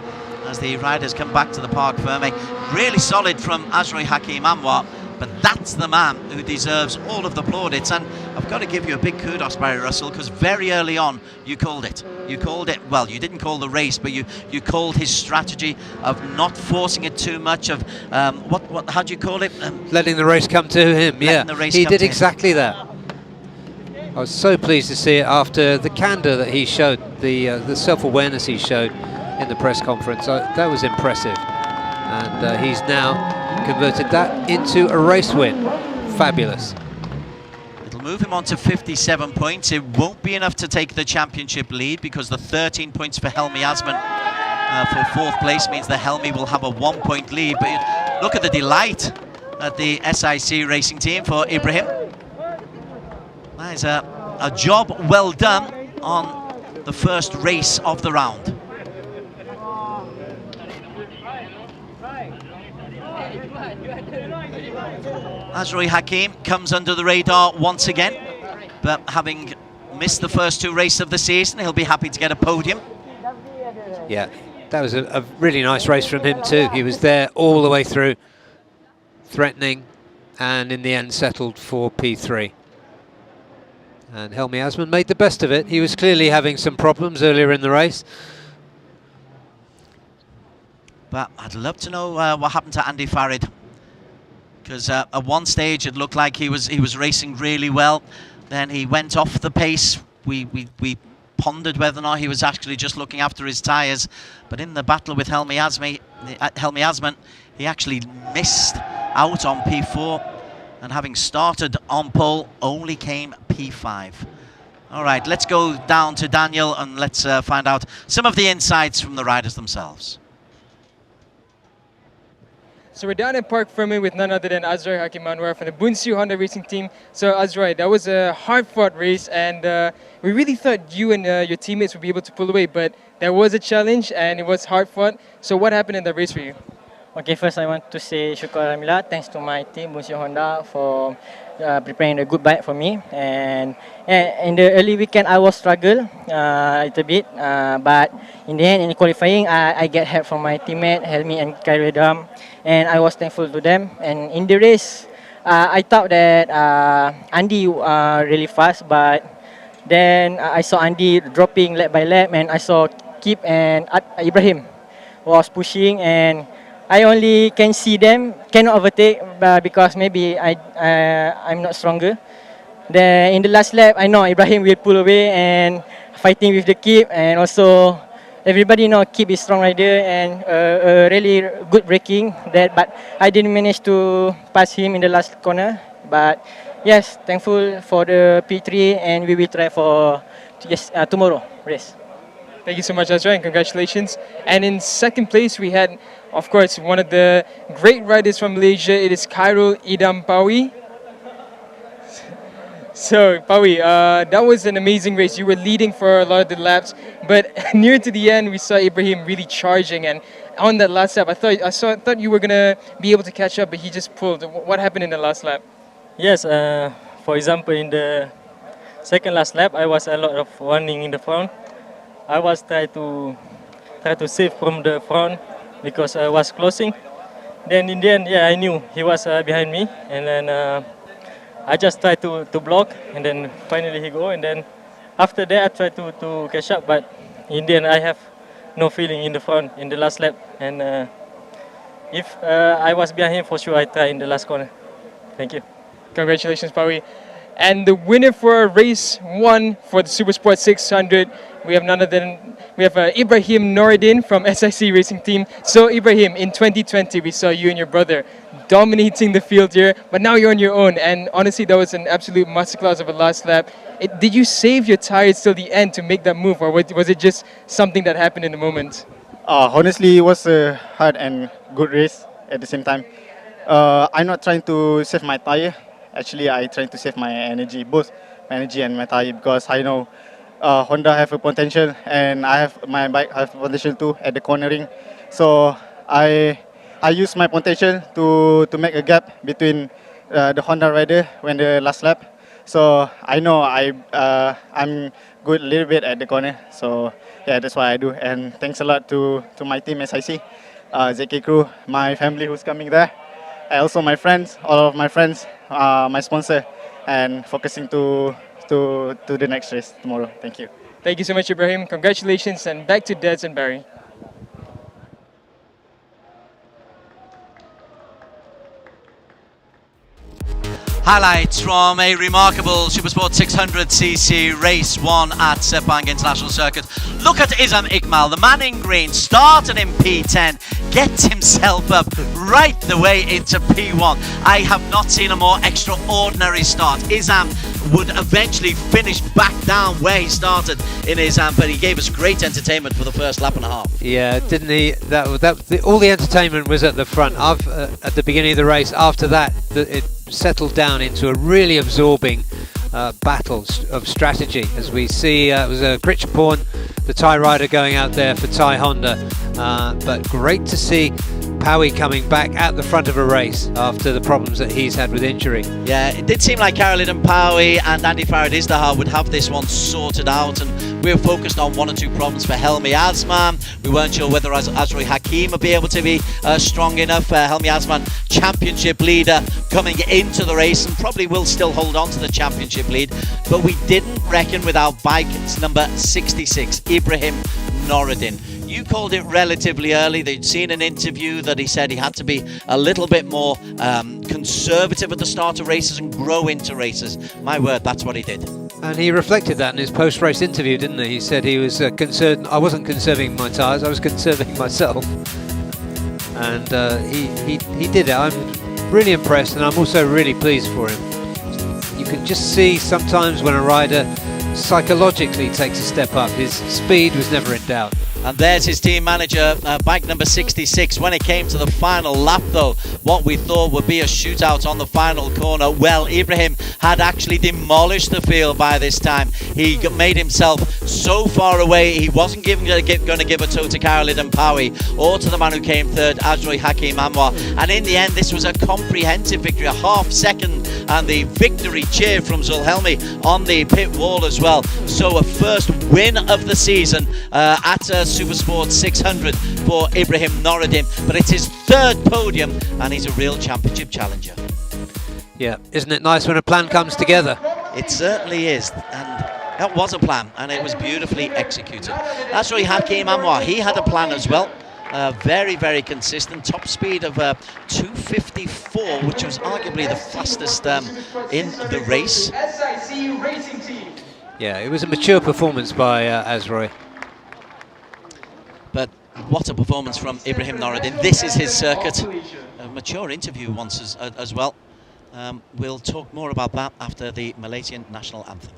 Speaker 2: as the riders come back to the Parc Ferme. Really solid from Azroy Hakim Anwar, but that's the man who deserves all of the plaudits. And I've got to give you a big kudos, Barry Russell, because very early on you called it. You called it, well, you didn't call the race, but you called his strategy of not forcing it too much, of how do you call it?
Speaker 3: Letting the race come to him, yeah. He did exactly that. I was so pleased to see it after the candour that he showed, the self-awareness he showed in the press conference. That was impressive. And he's now converted that into a race win. Fabulous.
Speaker 2: It'll move him on to 57 points. It won't be enough to take the championship lead because the 13 points for Helmi Asman for 4th place means the Helmi will have a 1-point lead. But look at the delight at the SIC racing team for Ibrahim. That is a job well done on the first race of the round. Azroy Hakim comes under the radar once again, but having missed the first 2 races of the season, he'll be happy to get a podium.
Speaker 3: Yeah, that was a really nice race from him too. He was there all the way through, threatening, and in the end settled for P3. And Helmi Asman made the best of it. He was clearly having some problems earlier in the race.
Speaker 2: But I'd love to know what happened to Andy Farid, because at one stage it looked like he was racing really well. Then he went off the pace. We pondered whether or not he was actually just looking after his tyres. But in the battle with Helmi Asman, he actually missed out on P4, and having started on pole, only came P5. All right, let's go down to Daniel and let's find out some of the insights from the riders themselves.
Speaker 5: So we're down at Parc Ferme with none other than Azroy Hakim Anwar from the Bunsu Honda Racing Team. So Azroy, that was a hard-fought race, and we really thought you and your teammates would be able to pull away, but there was a challenge and it was hard-fought. So what happened in the race for you?
Speaker 6: Okay, first I want to say Shukar Alhamdulillah, thanks to my team Bunsu Honda for preparing a good bike for me. And in the early weekend I was struggle a little bit, but in the end in the qualifying I get help from my teammate Helmi and Kairedam, and I was thankful to them. And in the race I thought that Andy really fast, but then I saw Andy dropping lap by lap, and I saw Kip and Ibrahim was pushing, and I only can see them, cannot overtake because maybe I'm not stronger. Then in the last lap, I know Ibrahim will pull away and fighting with the Kip, and also everybody know Kip is strong rider and really good braking. But I didn't manage to pass him in the last corner. But yes, thankful for the P3, and we will try for tomorrow race.
Speaker 5: Thank you so much, Azroy, and congratulations. And in 2nd place, we had, of course, one of the great riders from Malaysia. It is Khairul Idam Pawi. So, Pawi, that was an amazing race. You were leading for a lot of the laps, but near to the end, we saw Ibrahim really charging. And on that last lap, I thought you were gonna be able to catch up, but he just pulled. What happened in the last lap?
Speaker 12: Yes, for example, in the second last lap, I was a lot of warning in the front. I was trying to save from the front because I was closing. Then in the end, yeah, I knew he was behind me, and then I just tried to block, and then finally he go, and then after that I tried to catch up, but in the end I have no feeling in the front in the last lap, and if I was behind him, for sure I try in the last corner. Thank you.
Speaker 5: Congratulations, Pawi. And the winner for race 1 for the Supersport 600, we have none other than Ibrahim Noureddin from SIC Racing Team. So Ibrahim, in 2020 we saw you and your brother dominating the field here, but now you're on your own, and honestly that was an absolute masterclass of a last lap. Did you save your tires till the end to make that move, or was it just something that happened in the moment?
Speaker 13: Honestly, it was a hard and good race at the same time. I'm not trying to save my tire. Actually, I trying to save my energy, both my energy and my tire, because I know Honda have a potential, and my bike have potential too at the cornering. So I use my potential to make a gap between the Honda rider when the last lap. So I know I'm good a little bit at the corner. So yeah, that's why I do. And thanks a lot to my team SIC, ZK crew, my family who's coming there, and also my friends, all of my friends, my sponsor, and focusing to the next race tomorrow. Thank you.
Speaker 5: Thank you so much, Ibrahim. Congratulations, and back to Des and Barry.
Speaker 2: Highlights from a remarkable Supersport 600cc race 1 at Sepang International Circuit. Look at Izam Iqmal, the man in green, started in P10, gets himself up right the way into P1. I have not seen a more extraordinary start. Izam would eventually finish back down where he started in Izam, but he gave us great entertainment for the first lap and a half.
Speaker 3: Yeah, didn't he? All the entertainment was at the front. At the beginning of the race. After that, it settled down into a really absorbing battle of strategy. As we see, it was Gritchaporn, the Thai rider, going out there for Thai Honda. But great to see Powie coming back at the front of a race after the problems that he's had with injury.
Speaker 2: Yeah, it did seem like Karolidin Powie and Andy Farad Izdahar would have this one sorted out, and we were focused on one or two problems for Helmi Asman. We weren't sure whether Azri Hakim would be able to be strong enough. Helmi Asman, championship leader, coming into the race, and probably will still hold on to the championship lead, but we didn't reckon with our bike. It's number 66, Ibrahim Noureddin. You called it relatively early. They'd seen an interview that he said he had to be a little bit more conservative at the start of races and grow into races. My word, that's what he did.
Speaker 3: And he reflected that in his post-race interview, didn't he? He said he was concerned. I wasn't conserving my tyres, I was conserving myself. And he did it. I'm really impressed, and I'm also really pleased for him. You can just see sometimes when a rider psychologically takes a step up, his speed was never in doubt.
Speaker 2: And there's his team manager, bike number 66. When it came to the final lap, though, what we thought would be a shootout on the final corner, well, Ibrahim had actually demolished the field by this time. He made himself so far away, he wasn't going to give a toe to Karolidin Powie or to the man who came third, Azri Hakim Anwar. And in the end, this was a comprehensive victory, a half second, and the victory cheer from Zulhelmi on the pit wall as well. So a first win of the season at Supersport 600 for Ibrahim Noureddin, but it's his third podium and he's a real championship challenger.
Speaker 3: Yeah, isn't it nice when a plan comes together?
Speaker 2: It certainly is, and that was a plan, and it was beautifully executed. That's really Hakim Anwar. He had a plan as well. Very, very consistent. Top speed of 254, which was arguably the fastest in the race.
Speaker 4: SIC Racing Team.
Speaker 3: Yeah, it was a mature performance by Azroy.
Speaker 2: But what a performance from Ibrahim Noureddin. This is his circuit. A mature interview once as well. We'll talk more about that after the Malaysian national anthem.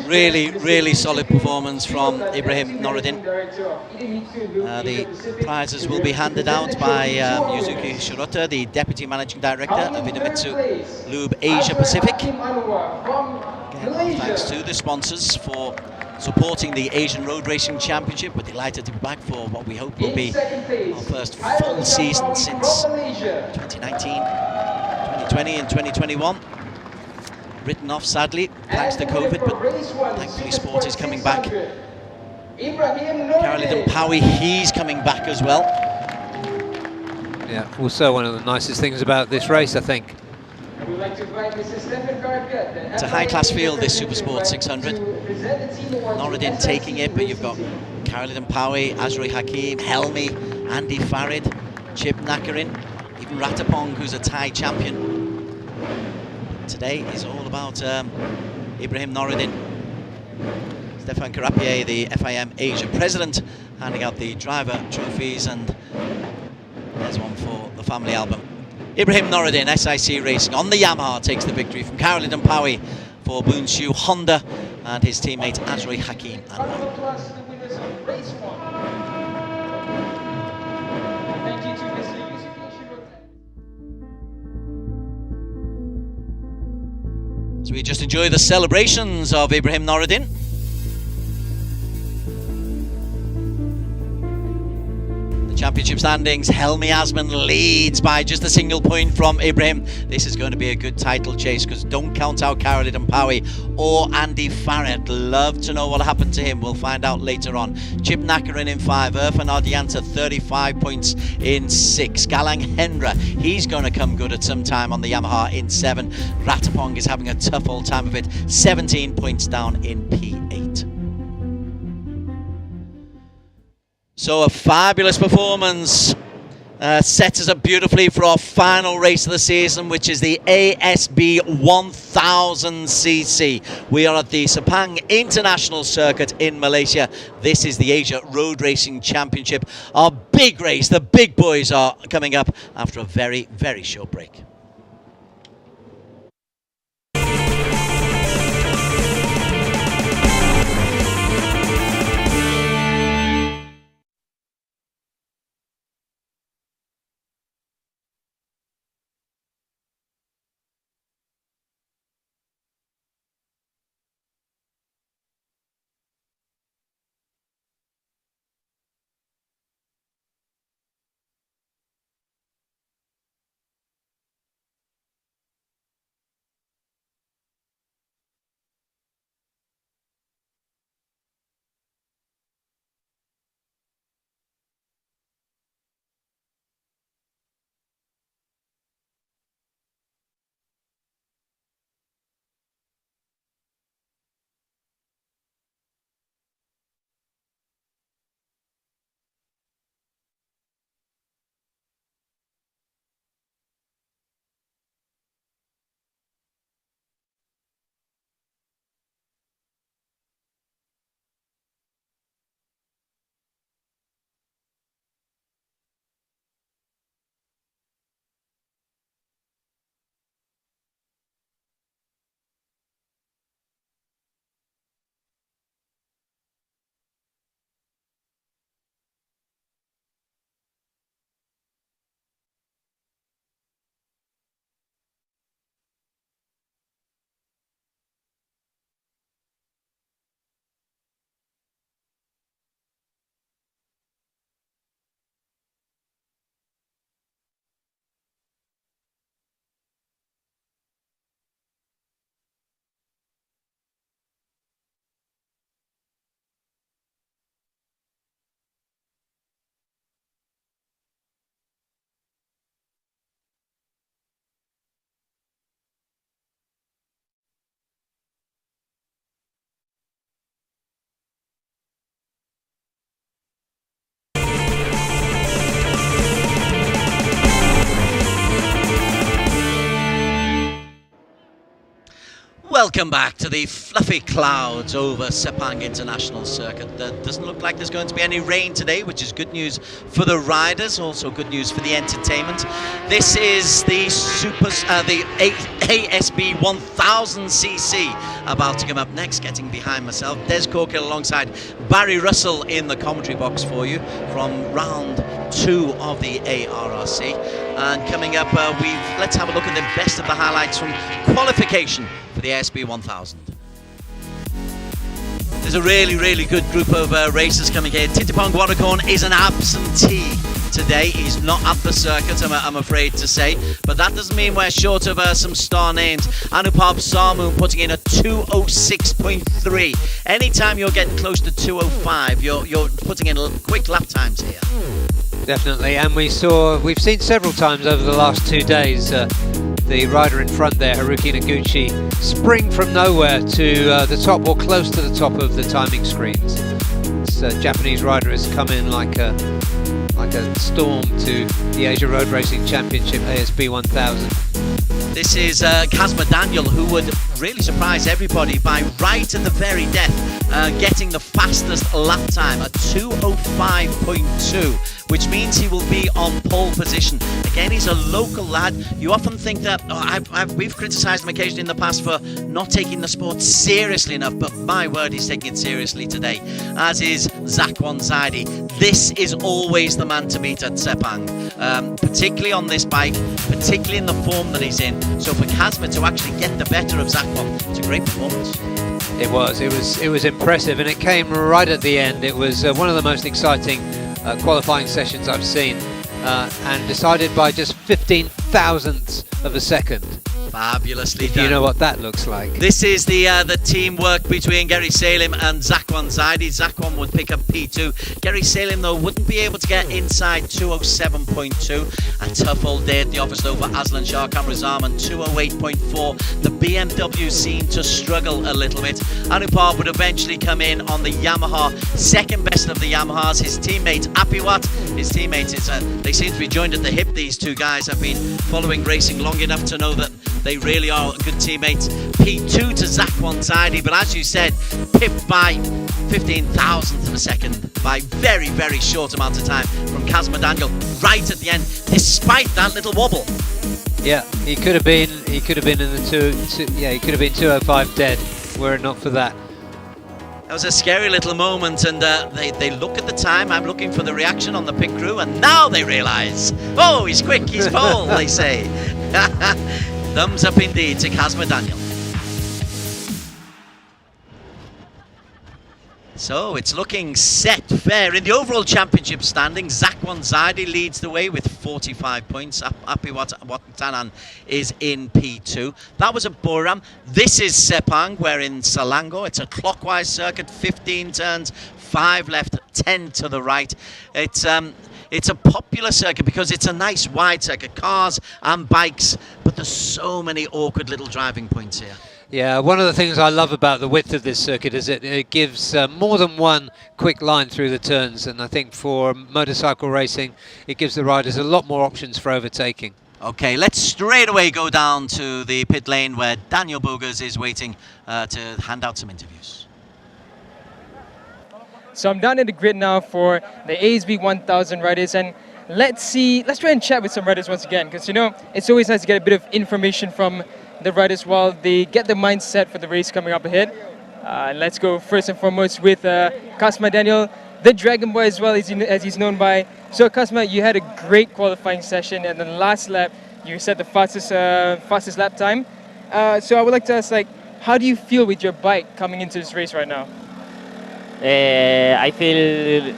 Speaker 2: Really solid performance from Ibrahim Noruddin. The prizes will be handed out by Yuzuki Shirota, the Deputy Managing Director of Idemitsu Lube Asia Pacific. Again, our thanks to the sponsors for supporting the Asian Road Racing Championship. We're delighted to be back for what we hope will be our first full season since 2019, 2020 and 2021. Written off sadly thanks to COVID, but thankfully sport is coming back. Caroline Powie, he's coming back as well.
Speaker 3: Yeah, also one of the nicest things about this race, I think.
Speaker 2: It's a high-class field, this Supersport 600. Noruddin taking it, but you've got Caroline Powie, Azri Hakim, Helmi, Andy Farid, Chip Nakarin, even Ratapong, who's a Thai champion. Today is all about Ibrahim Noruddin. Stefan Karapier, the FIM Asia president, handing out the driver trophies, and there's one for the family album. Ibrahim Noruddin, SIC Racing on the Yamaha, takes the victory from Caroline Powie for Boonshu Honda and his teammate Azri Hakim. So we just enjoy the celebrations of Ibrahim Noruddin. Championship standings, Helmi Asman leads by just a single point from Ibrahim. This is going to be a good title chase, because don't count out Caroline Powie or Andy Farrett. Love to know what happened to him. We'll find out later on. Chip Nakarin in 5, Irfan Ardianta 35 points in 6. Galang Hendra, he's going to come good at some time on the Yamaha in 7. Ratapong is having a tough old time of it, 17 points down in P8. So a fabulous performance sets us up beautifully for our final race of the season, which is the ASB 1000cc. We are at the Sepang International Circuit in Malaysia. This is the Asia Road Racing Championship. Our big race, the big boys are coming up after a very short break.
Speaker 1: Welcome back to the fluffy clouds over Sepang International Circuit. There doesn't look like there's going to be any rain today, which is good news for the riders, also good news for the entertainment. This is the ASB 1000cc about to come up next. Getting behind myself, Des Corkill alongside Barry Russell in the commentary box for you from round 2 of the ARRC. And coming up, let's have a look at the best of the highlights from qualification for the ASB 1000. There's a really good group of racers coming here. Titipong Warakorn is an absentee today. He's not at the circuit, I'm afraid to say, but that doesn't mean we're short of some star names. Anupam Sarmoon putting in a 206.3. Anytime you're getting close to 205, you're putting in quick lap times here.
Speaker 3: Definitely, and we've seen several times over the last 2 days the rider in front there, Haruki Noguchi, spring from nowhere to the top or close to the top of the timing screens. This Japanese rider has come in like a storm to the Asia Road Racing Championship ASB 1000.
Speaker 1: This is Kazma Daniel, who would really surprise everybody by right at the very death getting the fastest lap time at 205.2, which means he will be on pole position. Again, he's a local lad. You often think that we've criticised him occasionally in the past for not taking the sport seriously enough, but my word, he's taking it seriously today, as is Zakwan Zaidi. This is always the man to beat at Sepang, particularly on this bike, particularly in the form that he's in. So for Kazma to actually get the better of Zakwan, it's a great performance.
Speaker 3: It was impressive, and it came right at the end. It was one of the most exciting qualifying sessions I've seen, and decided by just 15 thousandths of a second.
Speaker 1: Fabulously
Speaker 3: if
Speaker 1: done.
Speaker 3: You know what that looks like.
Speaker 1: This is the teamwork between Gary Salim and Zakwan Zaidi. Zakwan would pick up P2. Gary Salim, though, wouldn't be able to get inside 207.2. A tough old day at the office, though, for Aslan Shah Kamrazaman, 208.4. The BMW seemed to struggle a little bit. Anupar would eventually come in on the Yamaha, second best of the Yamahas. His teammate, Apiwat, they seem to be joined at the hip. These two guys have been following racing long enough to know that they really are good teammates. P2 to Zakwan Zaidi, but as you said, pipped by 15 thousandths of a second by very short amount of time from Kazma Daniel right at the end, despite that little wobble.
Speaker 3: Yeah, he could have been in the he could have been 205 dead were it not for that.
Speaker 1: That was a scary little moment, and they look at the time. I'm looking for the reaction on the pit crew, and now they realise, oh, he's quick, he's pole, they say. Thumbs up indeed to Kazma Daniel. So it's looking set fair. In the overall championship standings, Zakwan Zaidi leads the way with 45 points. Apiwat Watanan is in P2. That was at Buriram. This is Sepang. We're in Selangor. It's a clockwise circuit, 15 turns, 5 left, 10 to the right. It's a popular circuit because it's a nice wide circuit, cars and bikes, but there's so many awkward little driving points here.
Speaker 3: Yeah, one of the things I love about the width of this circuit is it gives more than one quick line through the turns, and I think for motorcycle racing it gives the riders a lot more options for overtaking.
Speaker 1: Okay, let's straight away go down to the pit lane where Daniel Boogers is waiting to hand out some interviews.
Speaker 5: So I'm down in the grid now for the ASB 1000 riders, and let's try and chat with some riders once again, because it's always nice to get a bit of information from the riders while they get the mindset for the race coming up ahead. Let's go first and foremost with Kazma Daniel, the Dragon Boy as well, as he's known by. So Kazma, you had a great qualifying session, and the last lap you set the fastest lap time. So I would like to ask, how do you feel with your bike coming into this race right now?
Speaker 11: I feel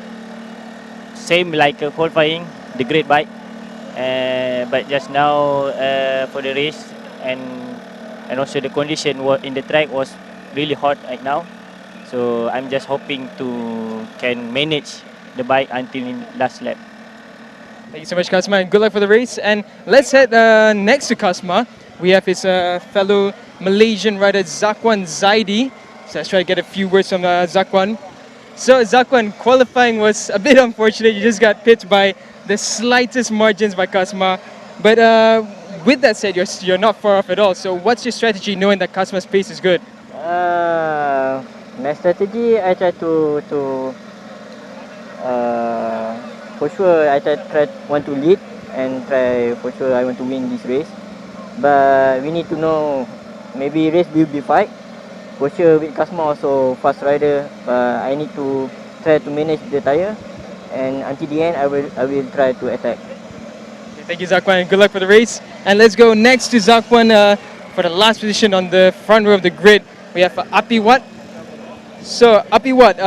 Speaker 11: same like qualifying, the great bike. But just now for the race, and also the condition in the track was really hot right now. So I'm just hoping to can manage the bike until last lap.
Speaker 5: Thank you so much, Kazma, and good luck for the race. And let's head next to Kazma. We have his fellow Malaysian rider, Zakwan Zaidi. So let's try to get a few words from Zakwan. So Zakwan, qualifying was a bit unfortunate. You just got pipped by the slightest margins by Kazma. But with that said, you're not far off at all. So what's your strategy knowing that Kasuma's pace is good?
Speaker 6: My strategy, I try to for sure I want to lead and try for sure I want to win this race. But we need to know, maybe race will be fight. For sure with Kasma also fast rider, I need to try to manage the tire, and until the end I will try to attack.
Speaker 5: Okay, thank you, Zakwan, and good luck for the race. And let's go next to Zakwan for the last position on the front row of the grid. We have Api Wat. So Api Wat,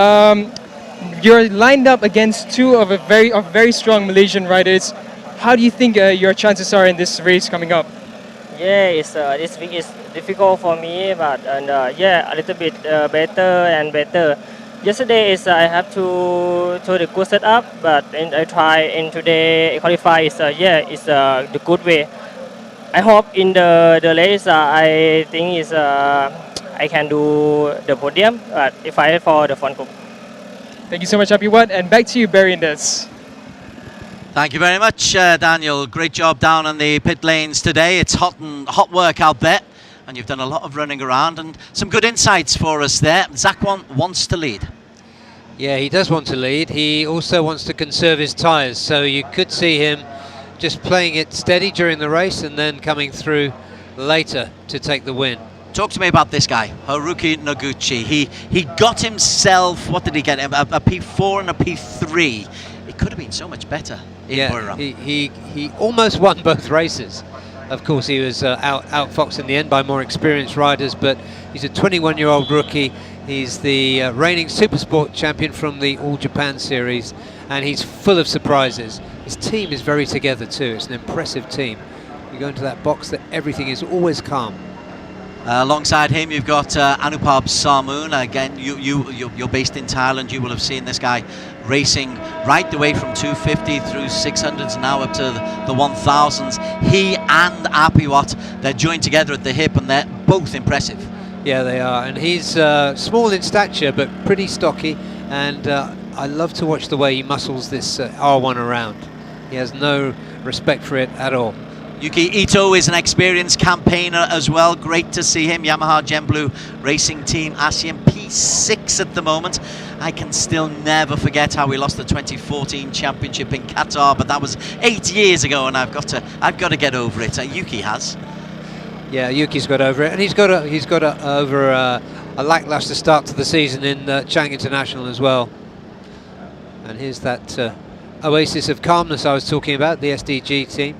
Speaker 5: you're lined up against two of very strong Malaysian riders. How do you think your chances are in this race coming up?
Speaker 12: Yeah, this week is difficult for me, but yeah, a little bit better and better. Yesterday is I have to the good setup, but I try in today qualify is it's the good way. I hope in the race I think is I can do the podium, but if I for the front group.
Speaker 5: Thank you so much, Api Wat, and back to you, Barry Indes.
Speaker 2: Thank you very much, Daniel. Great job down on the pit lanes today. It's hot work out there, and you've done a lot of running around and some good insights for us there. Zakwan wants to lead.
Speaker 3: Yeah, he does want to lead. He also wants to conserve his tyres, so you could see him just playing it steady during the race and then coming through later to take the win.
Speaker 2: Talk to me about this guy, Haruki Noguchi. He got himself, what did he get? A P4 and a P3. It could have been so much better.
Speaker 3: Yeah, he almost won both races. Of course, he was outfoxed in the end by more experienced riders, but he's a 21-year-old rookie. He's the reigning Supersport champion from the All Japan Series, and he's full of surprises. His team is very together too. It's an impressive team. You go into that box, that everything is always calm.
Speaker 2: Alongside him, you've got Anupab Sarmoon. Again, you're based in Thailand. You will have seen this guy racing right the way from 250 through 600s, now up to the 1000s. He and Api Wat, they're joined together at the hip, and they're both impressive.
Speaker 3: Yeah, they are. And he's small in stature, but pretty stocky. And I love to watch the way he muscles this R1 around. He has no respect for it at all.
Speaker 2: Yuki Ito is an experienced campaigner as well. Great to see him. Yamaha Gen Blue Racing Team ASEAN P6 at the moment. I can still never forget how we lost the 2014 championship in Qatar, but that was 8 years ago, and I've got to get over it. Yuki has.
Speaker 3: Yeah, Yuki's got over it, and he's got over a lackluster start to the season in Chang International as well. And here's that oasis of calmness I was talking about, the SDG team.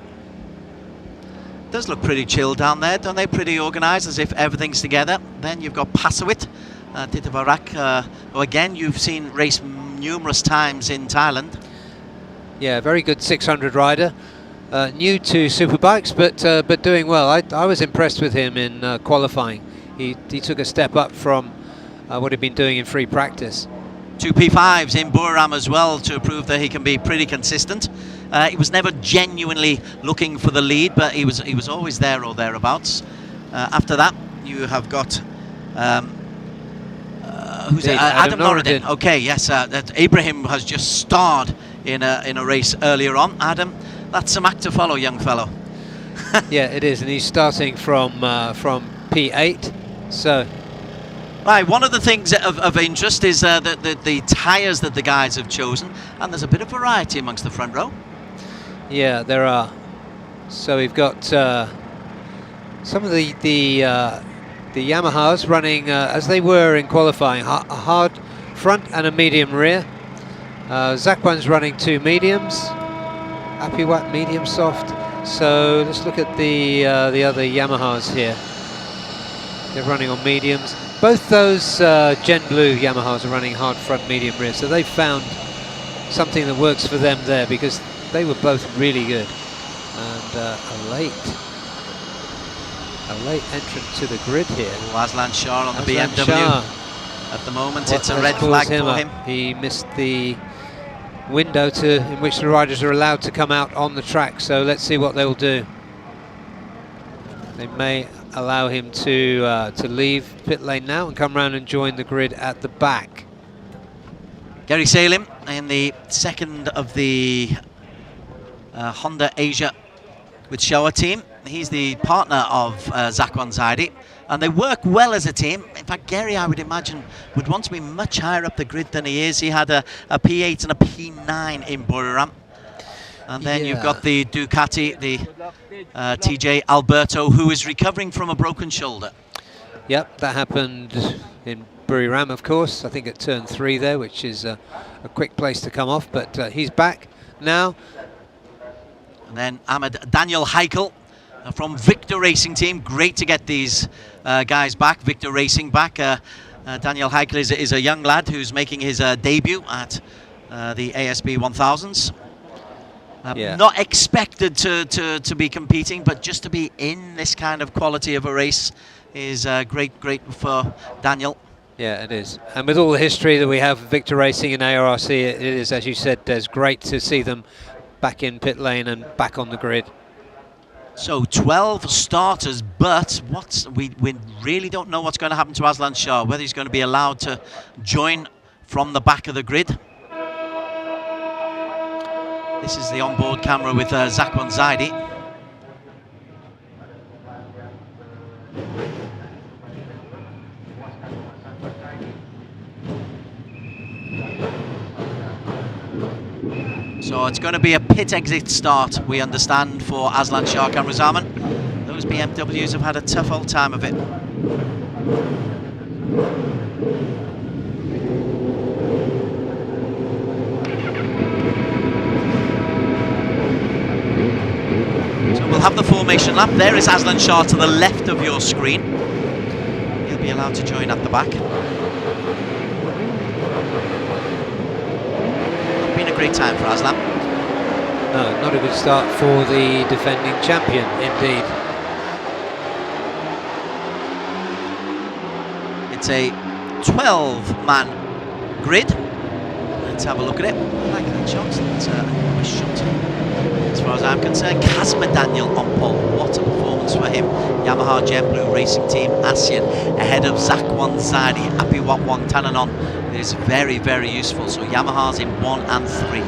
Speaker 2: Does look pretty chill down there, don't they? Pretty organised, as if everything's together. Then you've got Pasawit, Titavarak, who again you've seen race numerous times in Thailand.
Speaker 3: Yeah, very good 600 rider. New to superbikes, but doing well. I was impressed with him in qualifying. He took a step up from what he'd been doing in free practice.
Speaker 2: 2 P5s in Buriram as well to prove that he can be pretty consistent. He was never genuinely looking for the lead, but he was always there or thereabouts. After that, you have got who's it? Adam Noradin. Okay, yes, Ibrahim has just starred in a race earlier on. Adam, that's some act to follow, young fellow.
Speaker 3: Yeah, it is, and he's starting from P8. So.
Speaker 2: Right, one of the things of interest is the tyres that the guys have chosen, and there's a bit of variety amongst the front row.
Speaker 3: Yeah, there are. So we've got some of the Yamahas running as they were in qualifying, a hard front and a medium rear. Zakwan's running 2 mediums, Api Wat medium soft. So let's look at the other Yamahas here. They're running on mediums. Both those Gen Blue Yamahas are running hard front, medium rear, so they've found something that works for them there, because they were both really good. And a late entrant to the grid here.
Speaker 2: Aslan Shah on the BMW.
Speaker 3: Shah.
Speaker 2: At the moment, it's a red flag for him.
Speaker 3: He missed the window in which the riders are allowed to come out on the track, so let's see what they'll do. They may allow him to leave pit lane now and come round and join the grid at the back.
Speaker 2: Gary Salim in the second of the Honda Asia with Showa team. he's the partner of Zakwan Zaidi, and they work well as a team. In fact, Gary, I would imagine, would want to be much higher up the grid than he is. He had a P8 and a P9 in Buriram. And then you've got the Ducati, the TJ Alberto, who is recovering from a broken shoulder.
Speaker 3: Yep, that happened in Buriram, of course. I think at turn 3 there, which is a quick place to come off, but he's back now.
Speaker 2: And then Daniel Heikel from Victor Racing Team. Great to get these guys back, Victor Racing back. Daniel Heikel is a young lad who's making his debut at the ASB 1000s. Not expected to be competing, but just to be in this kind of quality of a race is great for Daniel.
Speaker 3: Yeah, it is. And with all the history that we have of Victor Racing and ARRC, it is, as you said, Des, great to see them back in pit lane and back on the grid.
Speaker 2: So 12 starters, but we really don't know what's going to happen to Aslan Shah, whether he's going to be allowed to join from the back of the grid. This is the onboard camera with Zakwan Zaidi. So it's going to be a pit exit start, we understand, for Aslan Shah Kamrazaman. Those BMWs have had a tough old time of it. So we'll have the formation lap. There is Aslan Shah to the left of your screen. He'll be allowed to join at the back. Been a great time for Aslan.
Speaker 3: No, not a good start for the defending champion, indeed.
Speaker 2: It's a 12-man grid. Let's have a look at it. I like that shot. That's a nice shot. As far as I'm concerned, Kazma Daniel on pole. What a performance for him. Yamaha Gem Blue Racing Team ASEAN ahead of Zakwan Zaidi, Apiwatwang Tananon. It is very, very useful. So Yamaha's in 1 and 3.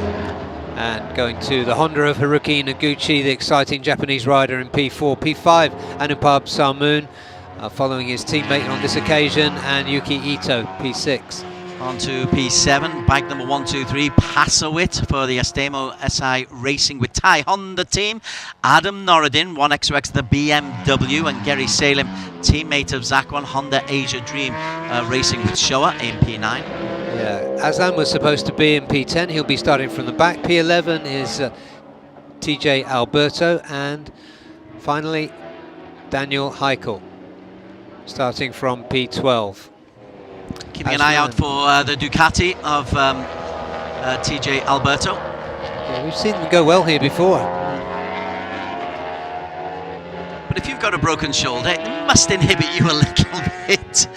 Speaker 3: And going to the Honda of Haruki Noguchi, the exciting Japanese rider in P4. P5, Anupab Salmoon, following his teammate on this occasion, and Yuki Ito, P6.
Speaker 2: On to P7, bike number 1, 2, 3, Passowit for the Astemo SI Racing with Thai Honda team. Adam Noradin, 1XOX the BMW, and Gary Salim, teammate of Zakwan, Honda Asia Dream Racing with Showa in P9.
Speaker 3: Yeah, Aslan was supposed to be in P10. He'll be starting from the back. P11 is TJ Alberto, and finally Daniel Heikel, starting from P12.
Speaker 2: Keeping an eye out for the Ducati of TJ Alberto.
Speaker 3: Yeah, we've seen them go well here before.
Speaker 2: But if you've got a broken shoulder, it must inhibit you a little bit.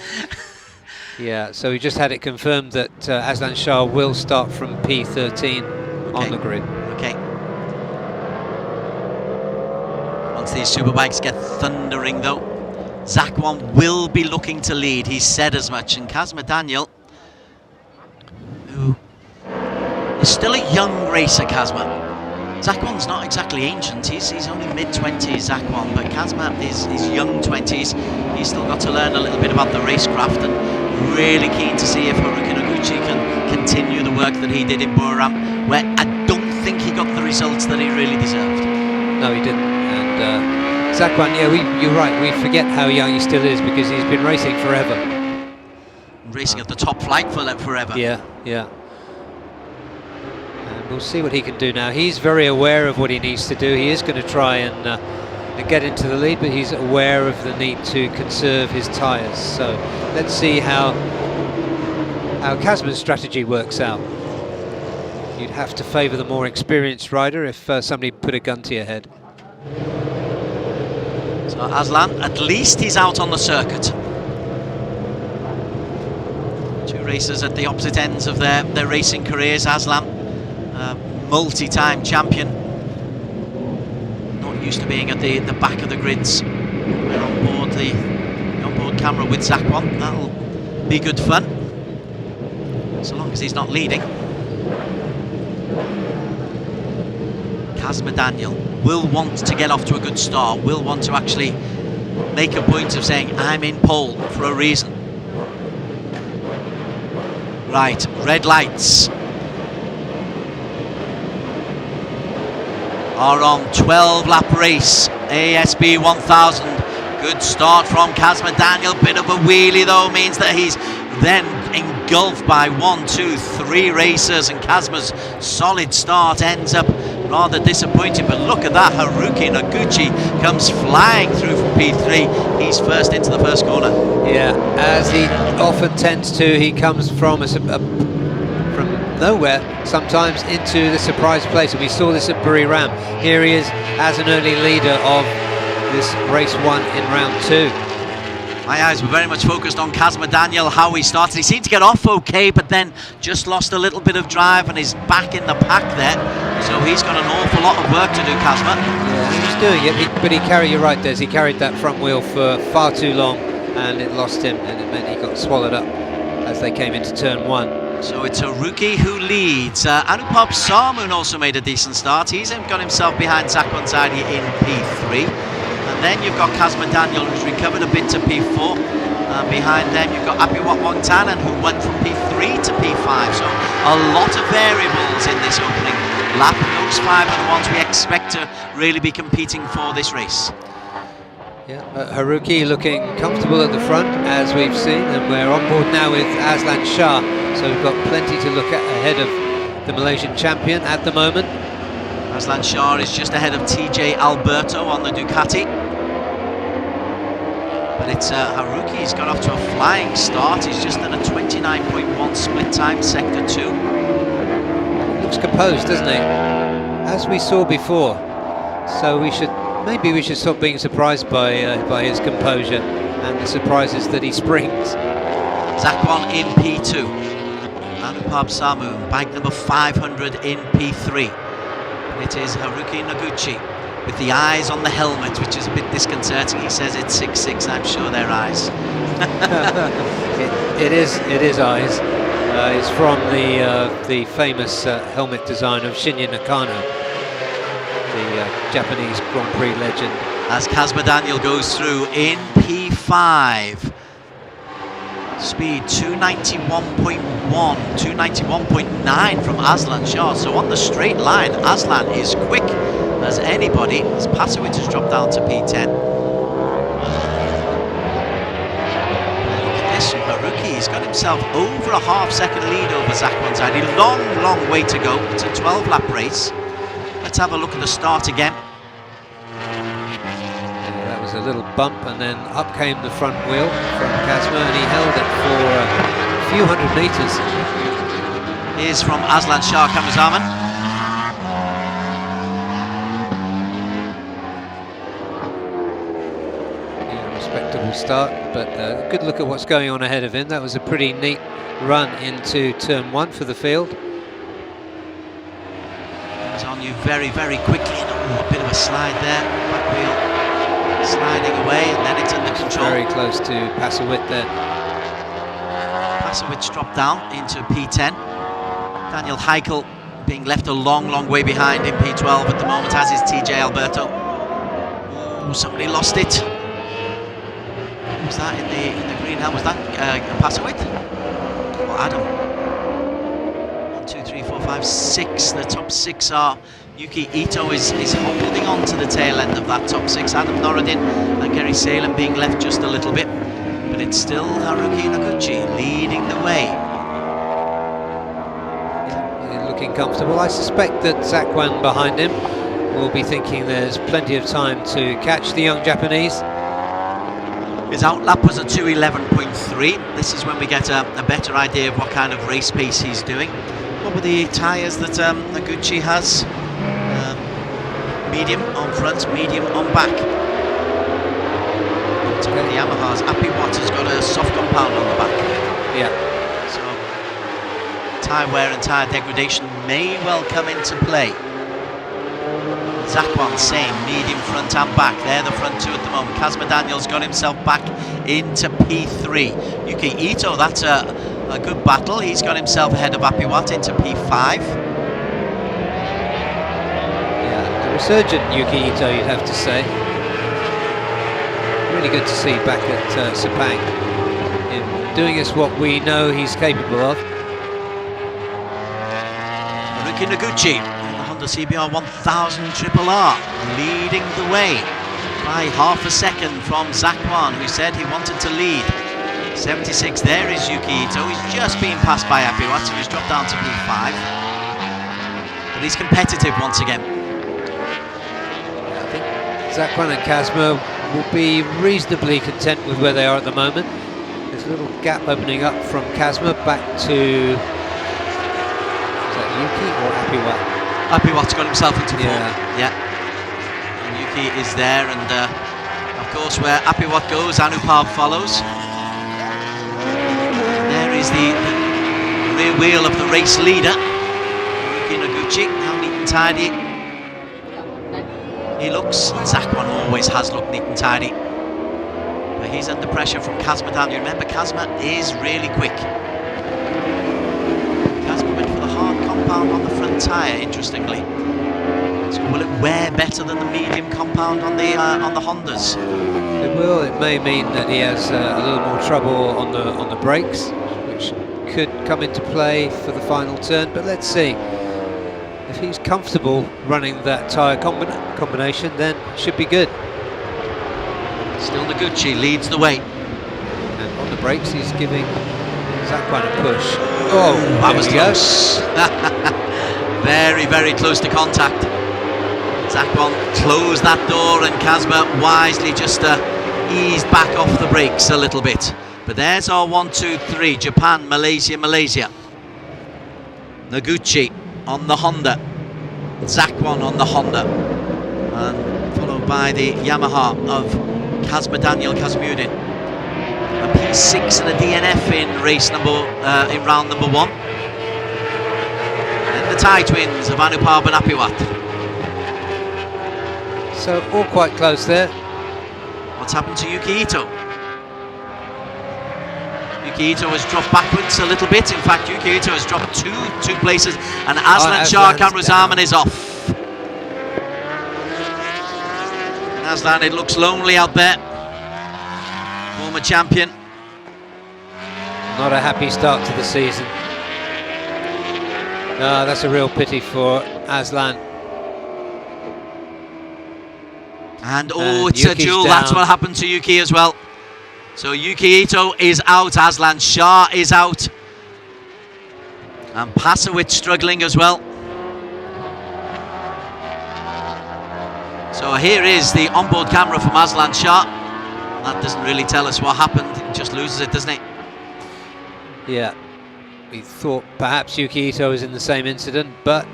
Speaker 3: Yeah, so we just had it confirmed that Aslan Shah will start from P13 on the grid.
Speaker 2: Okay. Once these superbikes get thundering though, Zakwan will be looking to lead. He's said as much. And Kazma Daniel, who is still a young racer, Kazma. Zakwan's not exactly ancient. He's only mid-20s, Zakwan, but Kazma is young 20s. He's still got to learn a little bit about the racecraft, and really keen to see if Haruki Noguchi can continue the work that he did in Buriram, where I don't think he got the results that he really deserved.
Speaker 3: No, he didn't. And Zakwan, yeah, you're right. We forget how young he still is because he's been racing forever.
Speaker 2: Racing at the top flight for forever.
Speaker 3: Yeah, yeah. And we'll see what he can do now. He's very aware of what he needs to do. He is going to try and get into the lead, but he's aware of the need to conserve his tyres. So let's see how Kazma's strategy works out. You'd have to favour the more experienced rider if somebody put a gun to your head.
Speaker 2: So Aslan, at least he's out on the circuit. Two racers at the opposite ends of their racing careers. Aslan, multi-time champion, not used to being at the back of the grids. We're on board the onboard camera with Zakwan. That'll be good fun, so long as he's not leading. Kazma Daniel will want to get off to a good start, will want to actually make a point of saying, I'm in pole for a reason. Right, red lights are on. 12-lap race, ASB 1000. Good start from Kazma Daniel. Bit of a wheelie though means that he's then engulfed by 1, 2, 3 racers, and Kazma's solid start ends up rather disappointing. But look at that, Haruki Noguchi comes flying through from P3. He's first into the first corner.
Speaker 3: Yeah, as he often tends to, he comes from from nowhere sometimes into the surprise place, and we saw this at Buriram. Here he is as an early leader of this race 1 in round 2.
Speaker 2: My eyes were very much focused on Kazma Daniel, how he started. He seemed to get off okay, but then just lost a little bit of drive and is back in the pack there. So he's got an awful lot of work to do, Kazma.
Speaker 3: Yeah, he was doing it, but he carried, you're right, Des, he carried that front wheel for far too long, and it lost him, and it meant he got swallowed up as they came into turn 1.
Speaker 2: So it's Haruki who leads. Anupam Sarmoon also made a decent start. He's got himself behind Zakwan Zaidi in P3. And then you've got Kazma Daniel, who's recovered a bit to P4. Behind them you've got Apiwat Wangtanan, who went from P3 to P5. So a lot of variables in this opening lap. Those 5 are the ones we expect to really be competing for this race.
Speaker 3: Yeah, Haruki looking comfortable at the front, as we've seen, and we're on board now with Aslan Shah. So we've got plenty to look at ahead of the Malaysian champion at the moment.
Speaker 2: Aslan Shah is just ahead of TJ Alberto on the Ducati. But it's Haruki, he's got off to a flying start. He's just done a 29.1 split time, sector 2.
Speaker 3: Looks composed, doesn't he? As we saw before. So maybe we should stop being surprised by his composure and the surprises that he springs.
Speaker 2: Zakwan in P2. Anupam Sarmoon, bike number 500 in P3. It is Haruki Noguchi with the eyes on the helmet, which is a bit disconcerting. He says it's 6.6, I'm sure they're eyes.
Speaker 3: it is eyes. It's from the famous helmet design of Shinya Nakano, the Japanese Grand Prix legend.
Speaker 2: As Kazma Daniel goes through in P5. Speed 291.1, 291.9 from Aslan Shah. So on the straight line, Aslan is quick as anybody, as Pasowicz has dropped down to P10. Look at this from Haruki. He's got himself over a half-second lead over Zakwan Zaidi. Long way to go. It's a 12-lap race. Let's have a look at the start again.
Speaker 3: A little bump, and then up came the front wheel from Kazma, and he held it for a few hundred meters.
Speaker 2: Here's from Aslan Shah Kamazaman.
Speaker 3: Yeah, respectable start, but a good look at what's going on ahead of him. That was a pretty neat run into turn 1 for the field.
Speaker 2: It's on you very quickly. A bit of a slide there. Back wheel sliding away, and then it's under control.
Speaker 3: Very close to Pasowicz there.
Speaker 2: Pasowicz dropped down into P10. Daniel Heikel being left a long way behind in P12 at the moment, as is TJ Alberto. Ooh, somebody lost it. Who was that in the green helmet? Was that Pasowicz? Or Adam? 1, 2, 3, 4, 5, 6. The top 6 are Yuki Ito is holding on to the tail end of that top 6. Adam Norodin and Gary Salem being left just a little bit. But it's still Haruki Noguchi leading the way.
Speaker 3: Yeah, looking comfortable. I suspect that Zakwan behind him will be thinking there's plenty of time to catch the young Japanese.
Speaker 2: His outlap was a 2:11.3. This is when we get a better idea of what kind of race pace he's doing. What were the tyres that Noguchi has? Medium on front, medium on back. So the Yamaha's Apiwat has got a soft compound on the back.
Speaker 3: Yeah.
Speaker 2: So tyre wear and tyre degradation may well come into play. Zakwan, same, medium front and back. They're the front 2 at the moment. Kazma Daniel's got himself back into P3. Yuki Ito, that's a good battle. He's got himself ahead of Apiwat into P5.
Speaker 3: resurgent Yuki Ito, you'd have to say. Really good to see back at Sepang, him doing us what we know he's capable of.
Speaker 2: Haruki Noguchi in the Honda CBR 1000 Triple R, leading the way by half a second from Zakwan, who said he wanted to lead. 76, there is Yuki Ito. He's just been passed by Apiwat, who's dropped down to P5. But he's competitive once again.
Speaker 3: I think Zakwan and Kazma will be reasonably content with where they are at the moment. There's a little gap opening up from Kazma back to, is that Yuki or Apiwat?
Speaker 2: Apiwat's got himself into form.
Speaker 3: Yeah.
Speaker 2: And Yuki is there, and of course where Apiwat goes, Anupab follows. There is the rear wheel of the race leader, Haruki Noguchi, now neat and tidy. He looks, Zakwan always has looked neat and tidy. But he's under pressure from Kazma Daniel. Remember, Kazma is really quick. Kazma went for the hard compound on the front tyre, interestingly. So will it wear better than the medium compound on the Hondas?
Speaker 3: It will. It may mean that he has a little more trouble on the brakes, which could come into play for the final turn. But let's see. If he's comfortable running that tyre combination, then it should be good.
Speaker 2: Still Noguchi leads the way.
Speaker 3: And on the brakes, he's giving Zakwan a push. Oh,
Speaker 2: that was close. Very, very close to contact. Zakwan closed that door, and Kazma wisely just eased back off the brakes a little bit. But there's our 1, 2, 3. Japan, Malaysia, Malaysia. Noguchi on the Honda, Zakwan on the Honda, and followed by the Yamaha of Kazma Daniel Kazmuddin. A P6 and a DNF in in round number 1. And the Thai twins of Anupab and Apiwat.
Speaker 3: So all quite close there.
Speaker 2: What's happened to Yuki Ito? Yuki Ito has dropped backwards a little bit. In fact, Yuki Ito has dropped two places, and Aslan Shah Kamruzaman is off. Aslan, it looks lonely out there. Former champion.
Speaker 3: Not a happy start to the season. No, that's a real pity for Aslan.
Speaker 2: And it's a duel. That's what happened to Yuki as well. So Yuki Ito is out, Aslan Shah is out, and Pasowitz struggling as well. So here is the onboard camera from Aslan Shah. That doesn't really tell us what happened, he just loses it, doesn't he?
Speaker 3: Yeah, we thought perhaps Yuki Ito was in the same incident, but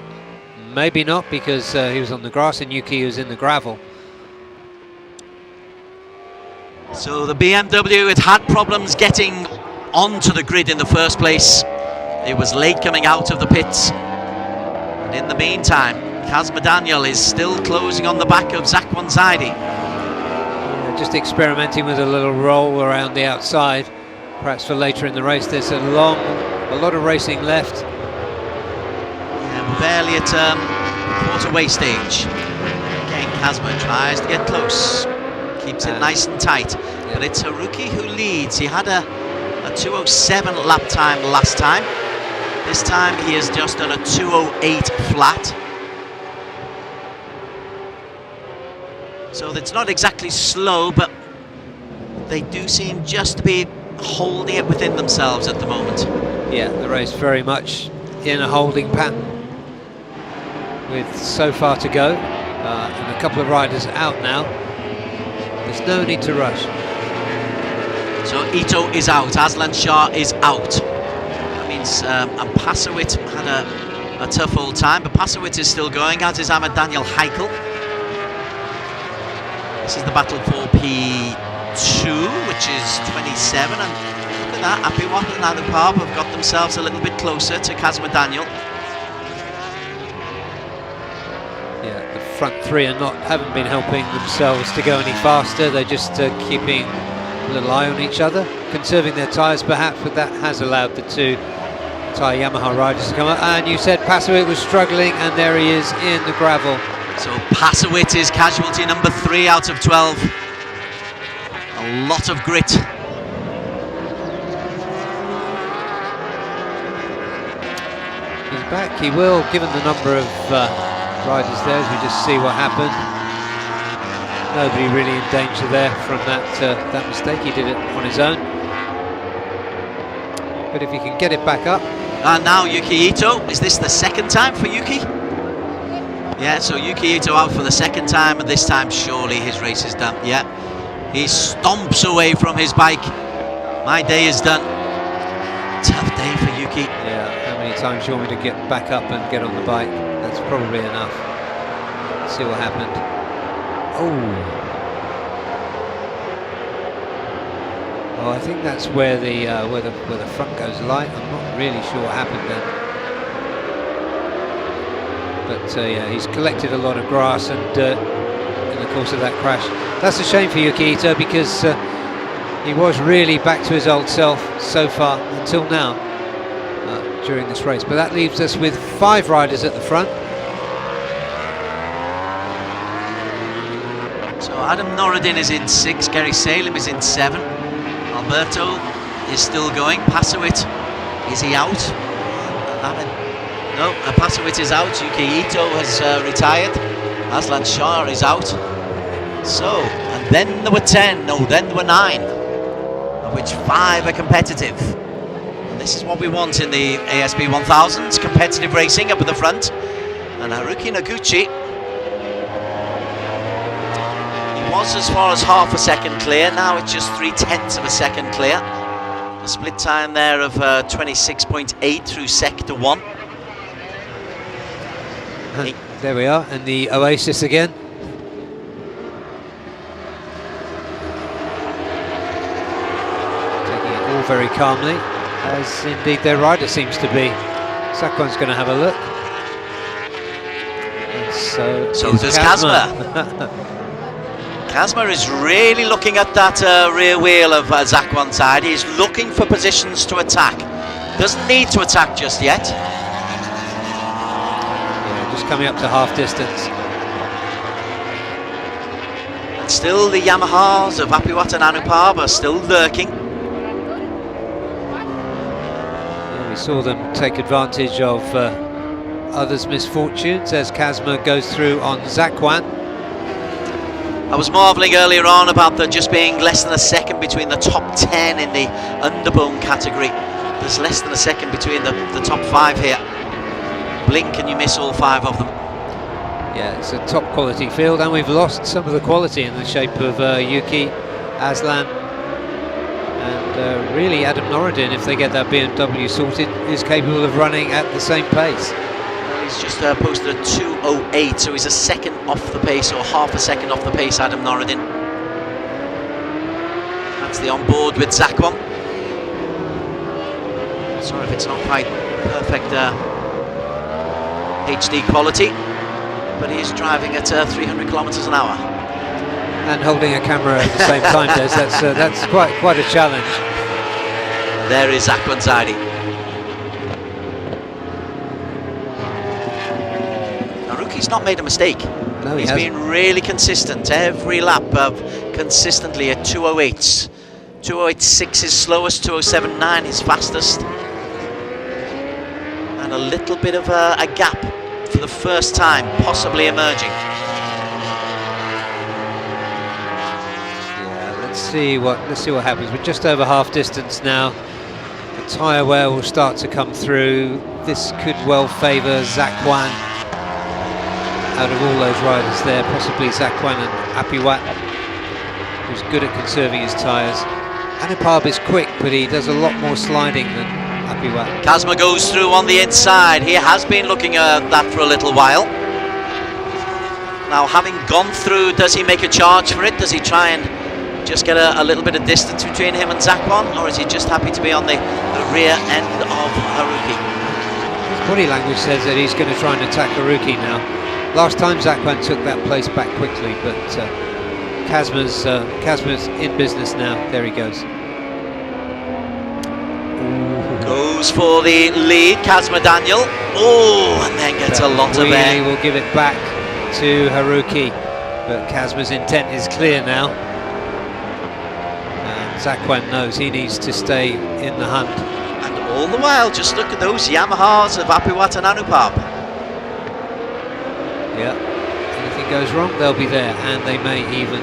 Speaker 3: maybe not, because he was on the grass and Yuki was in the gravel.
Speaker 2: So the BMW, it had problems getting onto the grid in the first place. It was late coming out of the pits. And in the meantime, Kazma Daniel is still closing on the back of Zakwan Zaidi.
Speaker 3: Just experimenting with a little roll around the outside, perhaps for later in the race. There's a lot of racing left.
Speaker 2: Yeah, we're barely at quarter-way stage. Again, Kazma tries to get close. Keeps it nice and tight, but it's Haruki who leads. He had a 2:07 lap time last time. This time he has just done a 2:08 flat. So it's not exactly slow, but they do seem just to be holding it within themselves at the moment.
Speaker 3: Yeah, the race very much in a holding pattern with so far to go, and a couple of riders out now. There's no need to rush.
Speaker 2: So Ito is out, Aslan Shah is out. That means and Pasowitz had a tough old time, but Pasowitz is still going, as is Ahmed Daniel Heikel. This is the battle for P2, which is 27, and look at that, Apiwat and Anupab have got themselves a little bit closer to Kazma Daniel.
Speaker 3: Yeah, the front three haven't been helping themselves to go any faster. They're just keeping a little eye on each other, conserving their tyres perhaps, but that has allowed the two Thai Yamaha riders to come up. And you said Pasowitz was struggling, and there he is in the gravel.
Speaker 2: So Pasowit is casualty number 3 out of 12. A lot of grit.
Speaker 3: He's back, he will, given the number of riders there, as we just see what happened. Nobody really in danger there from that mistake. He did it on his own. But if he can get it back up.
Speaker 2: And now Yuki Ito. Is this the second time for Yuki? Yeah, so Yuki Ito out for the second time, and this time surely his race is done. Yeah, he stomps away from his bike. My day is done. Tough day for Yuki.
Speaker 3: Yeah, how many times do you want me to get back up and get on the bike? That's probably enough. Let's see what happened. Oh, I think that's where the front goes light. I'm not really sure what happened then. But yeah, he's collected a lot of grass and dirt in the course of that crash. That's a shame for Yuki Ito, because he was really back to his old self so far until now during this race. But that leaves us with 5 riders at the front.
Speaker 2: So Adam Norridin is in 6, Gary Salem is in 7, Alberto is still going. Pasowit, is he out? No, Pasowit is out. Yuki Ito has retired. Aslan Shah is out. So, and then there were 10, no, then there were 9, of which 5 are competitive. And this is what we want in the ASB 1000s, competitive racing up at the front. And Haruki Noguchi, he was as far as half a second clear, now it's just 3/10 of a second clear. A split time there of 26.8 through sector 1.
Speaker 3: There we are, and the Oasis again. Taking it all very calmly, as indeed their rider seems to be. Sakwan's going to have a look. And so
Speaker 2: does Kazma. Kazma is really looking at that rear wheel of Zakwan's side. He's looking for positions to attack. Doesn't need to attack just yet.
Speaker 3: Just coming up to half distance.
Speaker 2: And still the Yamahas of Apiwat and Anupab are still lurking.
Speaker 3: Yeah, we saw them take advantage of others' misfortunes as Kazma goes through on Zakwan.
Speaker 2: I was marvelling earlier on about there just being less than a second between the top 10 in the underbone category. There's less than a second between the top 5 here. Blink and you miss all 5 of them.
Speaker 3: Yeah, it's a top quality field, and we've lost some of the quality in the shape of Yuki, Aslan, and really Adam Norridin, if they get that BMW sorted, is capable of running at the same pace.
Speaker 2: He's just posted a 2:08, so he's a second off the pace, or half a second off the pace, Adam Norridin. That's the on board with Zakwan. Sorry if it's not quite perfect HD quality, but he is driving at 300 kilometers an hour.
Speaker 3: And holding a camera at the same time, Des, that's quite a challenge.
Speaker 2: There is Zakwan Zaidi. Haruki's not made a mistake.
Speaker 3: No,
Speaker 2: He's been really consistent. Every lap of consistently at 2:08s. 2:08.6 is slowest, 2:07.9 is fastest. And a little bit of a gap for the first time, possibly emerging.
Speaker 3: Yeah, let's see what happens. We're just over half distance now. The tyre wear will start to come through. This could well favour Zakwan out of all those riders there, possibly Zakwan and Apiwat, who's good at conserving his tyres. Anupab is quick, but he does a lot more sliding than Apiwat.
Speaker 2: Kazma goes through on the inside. He has been looking at that for a little while. Now, having gone through, does he make a charge for it? Does he try and just get a little bit of distance between him and Zakwan, or is he just happy to be on the rear end of Haruki?
Speaker 3: His body language says that he's going to try and attack Haruki now. Last time Zakwan took that place back quickly, but Kazma's in business now. There he goes.
Speaker 2: Goes for the lead, Kazma Daniel. Oh, and then gets a lot of air.
Speaker 3: Will give it back to Haruki, but Kazma's intent is clear now. And Zakwan knows he needs to stay in the hunt.
Speaker 2: And all the while, just look at those Yamahas of Apiwat and Anupab.
Speaker 3: Yeah, anything goes wrong, they'll be there, and they may even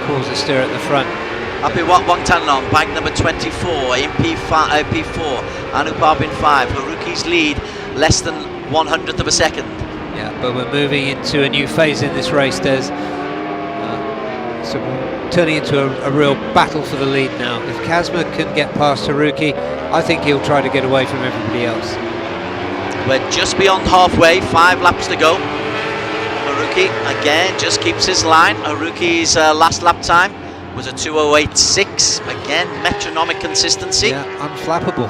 Speaker 3: cause a stir at the front.
Speaker 2: Apiwat Wangtanlong, bike number 24 in P4, Anupab in 5. Haruki's lead less than 1/100th of a second.
Speaker 3: Yeah, but we're moving into a new phase in this race, Des. So we're turning into a real battle for the lead now. If Kazma can get past Haruki, I think he'll try to get away from everybody else.
Speaker 2: We're just beyond halfway, 5 laps to go. Haruki again just keeps his line. Haruki's last lap time was a 2:08.6. Again, metronomic consistency.
Speaker 3: Yeah, unflappable.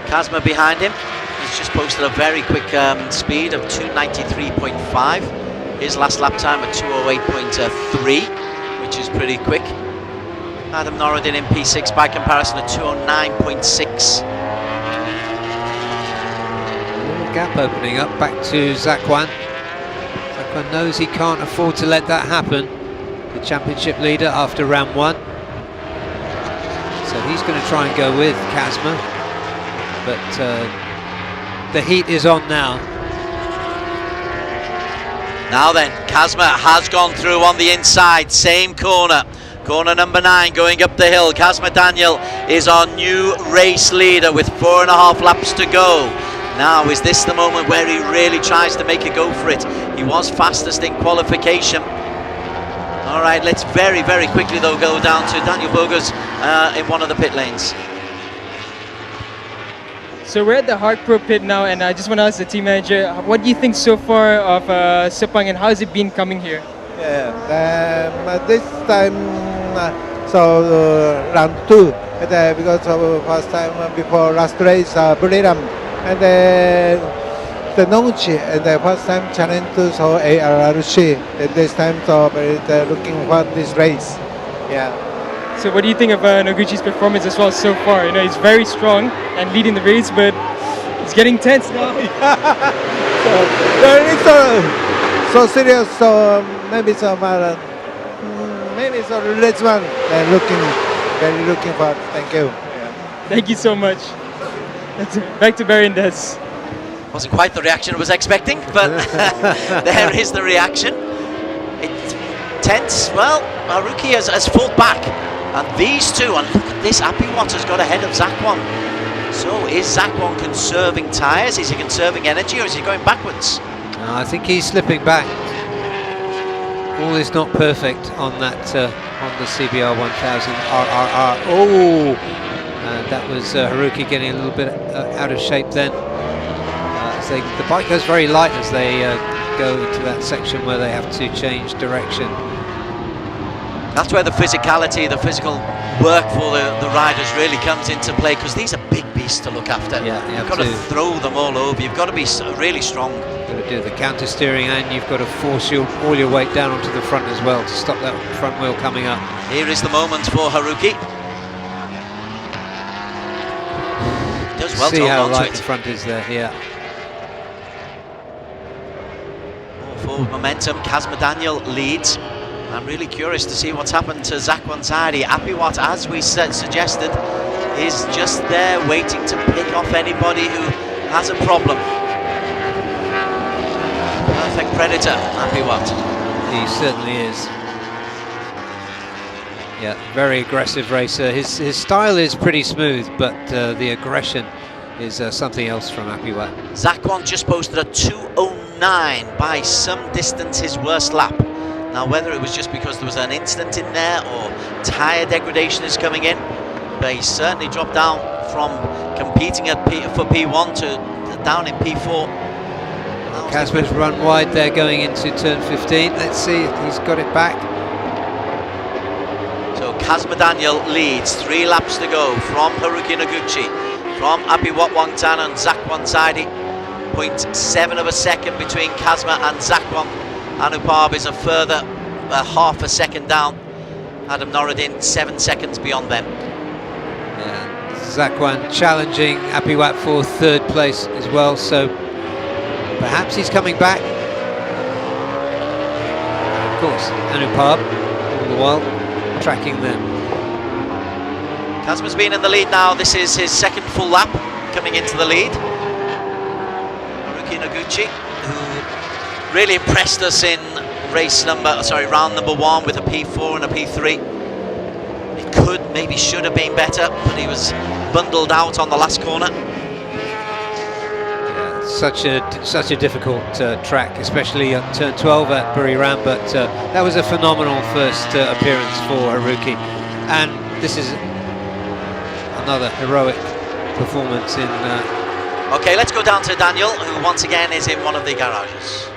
Speaker 2: Kazma behind him. He's just posted a very quick speed of 2:93.5. His last lap time at 2:08.3, which is pretty quick. Adam Norridin in P6 by comparison at 2:09.6.
Speaker 3: Gap opening up, back to Zakwan. Zakwan knows he can't afford to let that happen. The championship leader after round 1. So he's going to try and go with Kazma. But the heat is on now.
Speaker 2: Now then, Kazma has gone through on the inside, same corner. Corner number 9 going up the hill. Kazma Daniel is our new race leader with 4.5 laps to go. Now, is this the moment where he really tries to make a go for it? He was fastest in qualification. All right, let's very, very quickly, though, go down to Daniel Bogus in one of the pit lanes.
Speaker 5: So we're at the Hard Pro pit now, and I just want to ask the team manager, what do you think so far of Sepang, and how has it been coming here?
Speaker 14: Yeah, this time, round 2, because of first time before last race, Buriram, and the Nongchi, and the first time challenge to ARRC, and this time looking for this race. Yeah.
Speaker 5: So what do you think of Noguchi's performance as well so far? You know, he's very strong and leading the race, but it's getting tense now.
Speaker 14: It's so serious, so maybe some maybe it's a relaxed one, and very looking for. Thank you. Yeah.
Speaker 5: Thank you so much. Back to Barry and Des.
Speaker 2: Wasn't quite the reaction I was expecting, but there is the reaction. It's tense. Well, Haruki has fought back, and these two, and look at this, Apiwat has got ahead of Zakwan. So is Zakwan conserving tyres? Is he conserving energy, or is he going backwards?
Speaker 3: No, I think he's slipping back. All is not perfect on that on the CBR 1000 RRR. Oh, that was Haruki getting a little bit out of shape then. The bike goes very light as they go into that section where they have to change direction.
Speaker 2: That's where the physicality, the physical work for the riders really comes into play, because these are big beasts to look after.
Speaker 3: Yeah,
Speaker 2: you've got to throw them all over. You've got to be really strong.
Speaker 3: You've got to do the counter steering, and you've got to force all your weight down onto the front as well to stop that front wheel coming up.
Speaker 2: Here is the moment for Haruki. Does well
Speaker 3: See
Speaker 2: to
Speaker 3: how
Speaker 2: hold on
Speaker 3: light
Speaker 2: to it.
Speaker 3: the front is there, yeah.
Speaker 2: Forward momentum, Kazma Daniel leads. I'm really curious to see what's happened to Zakwan Zaidi. Apiwat, as we suggested, is just there waiting to pick off anybody who has a problem. Perfect predator, Apiwat.
Speaker 3: He certainly is. Yeah, very aggressive racer. His style is pretty smooth, but the aggression is something else from Apiwat.
Speaker 2: Zakwan just posted a 2:09, by some distance his worst lap. Now, whether it was just because there was an incident in there or tyre degradation is coming in, but he certainly dropped down from competing for P1 to down in P4.
Speaker 3: Kazma's run wide there going into turn 15. Let's see if he's got it back.
Speaker 2: So Kazma Daniel leads, 3 laps to go from Haruki Noguchi, from Apiwat Wangtan and Zakwan Zaidi. 0.7 of a second between Kazma and Zakwan. Anupab is a further half a second down. Adam Norridin 7 seconds beyond them.
Speaker 3: Zakwan challenging Apiwat for 3rd place as well, so Perhaps he's coming back. Of course, Anupab all the while tracking them.
Speaker 2: Kazma's been in the lead now. This is his second full lap coming into the lead. Haruki Noguchi, who really impressed us in round number 1 with a P4 and a P3. It could, maybe should have been better, but he was bundled out on the last corner.
Speaker 3: Yeah, such a difficult track, especially at turn 12 at Buriram, but that was a phenomenal first appearance for Haruki, and this is another heroic performance in...
Speaker 2: Okay, let's go down to Daniel, who once again is in one of the garages.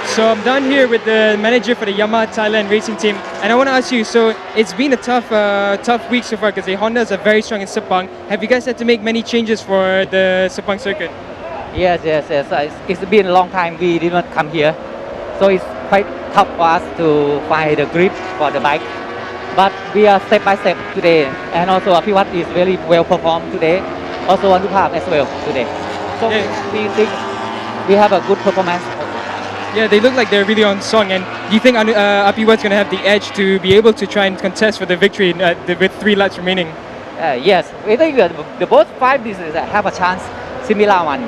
Speaker 5: So I'm down here with the manager for the Yamaha Thailand racing team, and I want to ask you, so it's been a tough week so far because the Hondas are very strong in Sepang. Have you guys had to make many changes for the Sepang circuit?
Speaker 15: Yes. It's been a long time we did not come here, so it's quite tough for us to find the grip for the bike. But we are step by step today, and also Apiwat is very well performed today. Also Anupab as well today. So we think we have a good performance.
Speaker 5: Yeah, they look like they're really on song. And do you think Apiwat's going to have the edge to be able to try and contest for the victory with 3 laps remaining?
Speaker 15: Yes, we think the both 5 districts have a chance, similar one.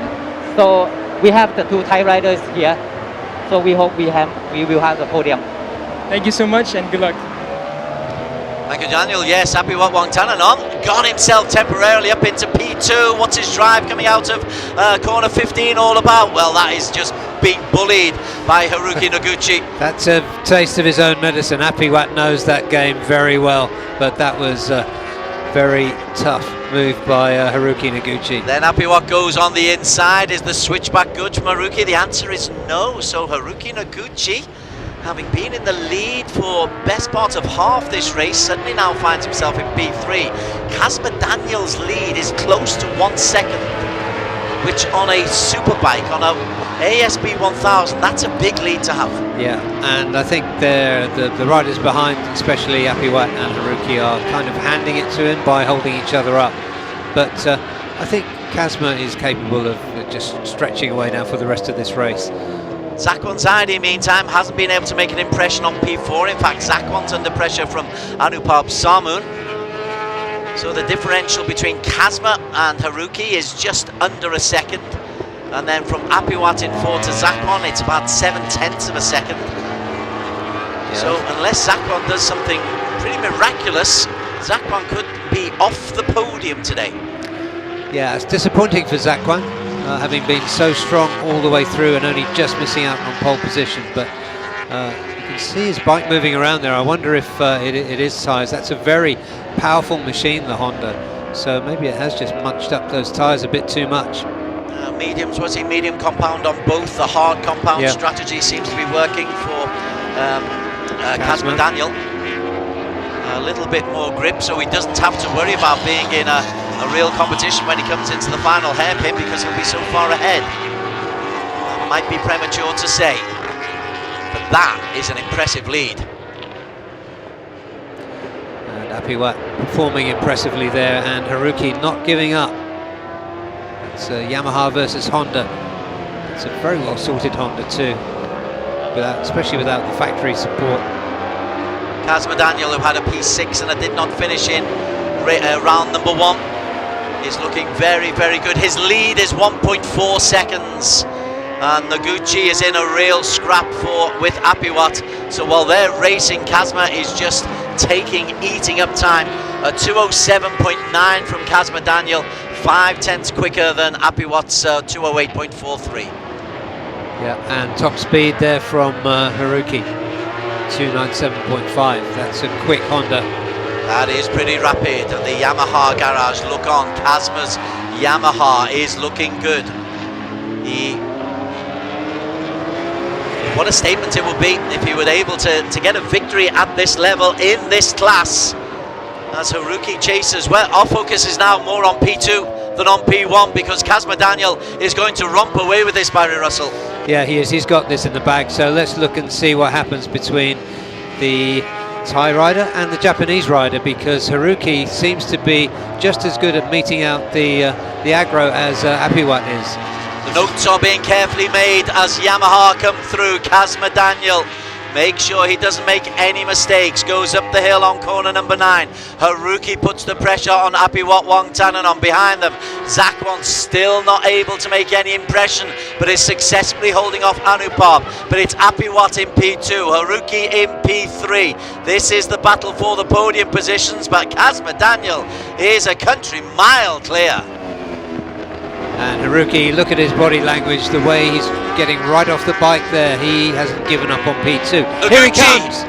Speaker 15: So we have the 2 Thai riders here. So we hope we will have the podium.
Speaker 5: Thank you so much and good luck.
Speaker 2: Thank you, Daniel. Yes, Apiwat Wongtananon got himself temporarily up into P2. What's his drive coming out of corner 15 all about? Well, that is just being bullied by Haruki Noguchi.
Speaker 3: That's a taste of his own medicine. Apiwat knows that game very well, but that was a very tough move by Haruki Noguchi.
Speaker 2: Then Apiwat goes on the inside. Is the switchback good from Haruki? The answer is no. So Haruki Noguchi, having been in the lead for best part of half this race, suddenly now finds himself in P3. Kazma Daniel's lead is close to 1 second, which on a superbike, on a ASB 1000, that's a big lead to have.
Speaker 3: Yeah, and I think the riders behind, especially Apiwat and Haruki, are kind of handing it to him by holding each other up. But I think Kazma is capable of just stretching away now for the rest of this race.
Speaker 2: Zakwan Zaidi, meantime, hasn't been able to make an impression on P4. In fact, Zakwan's under pressure from Anupab Samun. So the differential between Kazma and Haruki is just under a second. And then from Apiwat in 4 to Zakwan, it's about 7/10 of a second. Yeah. So unless Zakwan does something pretty miraculous, Zakwan could be off the podium today.
Speaker 3: Yeah, it's disappointing for Zakwan, having been so strong all the way through and only just missing out on pole position. But you can see his bike moving around there. I wonder if it is size. That's a very powerful machine, the Honda. So maybe it has just munched up those tyres a bit too much.
Speaker 2: Mediums, was he medium compound on both? The hard compound strategy seems to be working for Kazma Daniel. A little bit more grip, so he doesn't have to worry about being in a real competition when he comes into the final hairpin, because he'll be so far ahead. That might be premature to say, but that is an impressive lead.
Speaker 3: And Apiwat performing impressively there, and Haruki not giving up. It's Yamaha versus Honda. It's a very well sorted Honda too, especially without the factory support.
Speaker 2: Kazma Daniel, who had a P6 and did not finish in round number 1, is looking very, very good. His lead is 1.4 seconds, and Noguchi is in a real scrap with Apiwat. So while they're racing, Kazma is just eating up time. A 207.9 from Kazma Daniel, 5/10 quicker than Apiwat's 208.43.
Speaker 3: Yeah, and top speed there from Haruki, 297.5. That's a quick Honda.
Speaker 2: That is pretty rapid. And the Yamaha garage, look on. Kazma's Yamaha is looking good. What a statement it would be if he were able to get a victory at this level in this class. As Haruki chases, well, our focus is now more on P2 than on P1, because Kazma Daniel is going to romp away with this, Barry Russell.
Speaker 3: Yeah, he is. He's got this in the bag. So let's look and see what happens between the Thai rider and the Japanese rider, because Haruki seems to be just as good at meeting out the aggro as Apiwat is.
Speaker 2: The
Speaker 1: Notes are being carefully made as Yamaha come through. Kazma Daniel, make sure he doesn't make any mistakes. Goes up the hill on corner number 9. Haruki puts the pressure on Apiwat Wangtanan on behind them. Zakwan still not able to make any impression, but is successfully holding off Anupap. But it's Apiwat in P2, Haruki in P3. This is the battle for the podium positions, but Kazma Daniel is a country mile clear.
Speaker 3: And Haruki, look at his body language, the way he's getting right off the bike there. He hasn't given up on P2. Here he comes!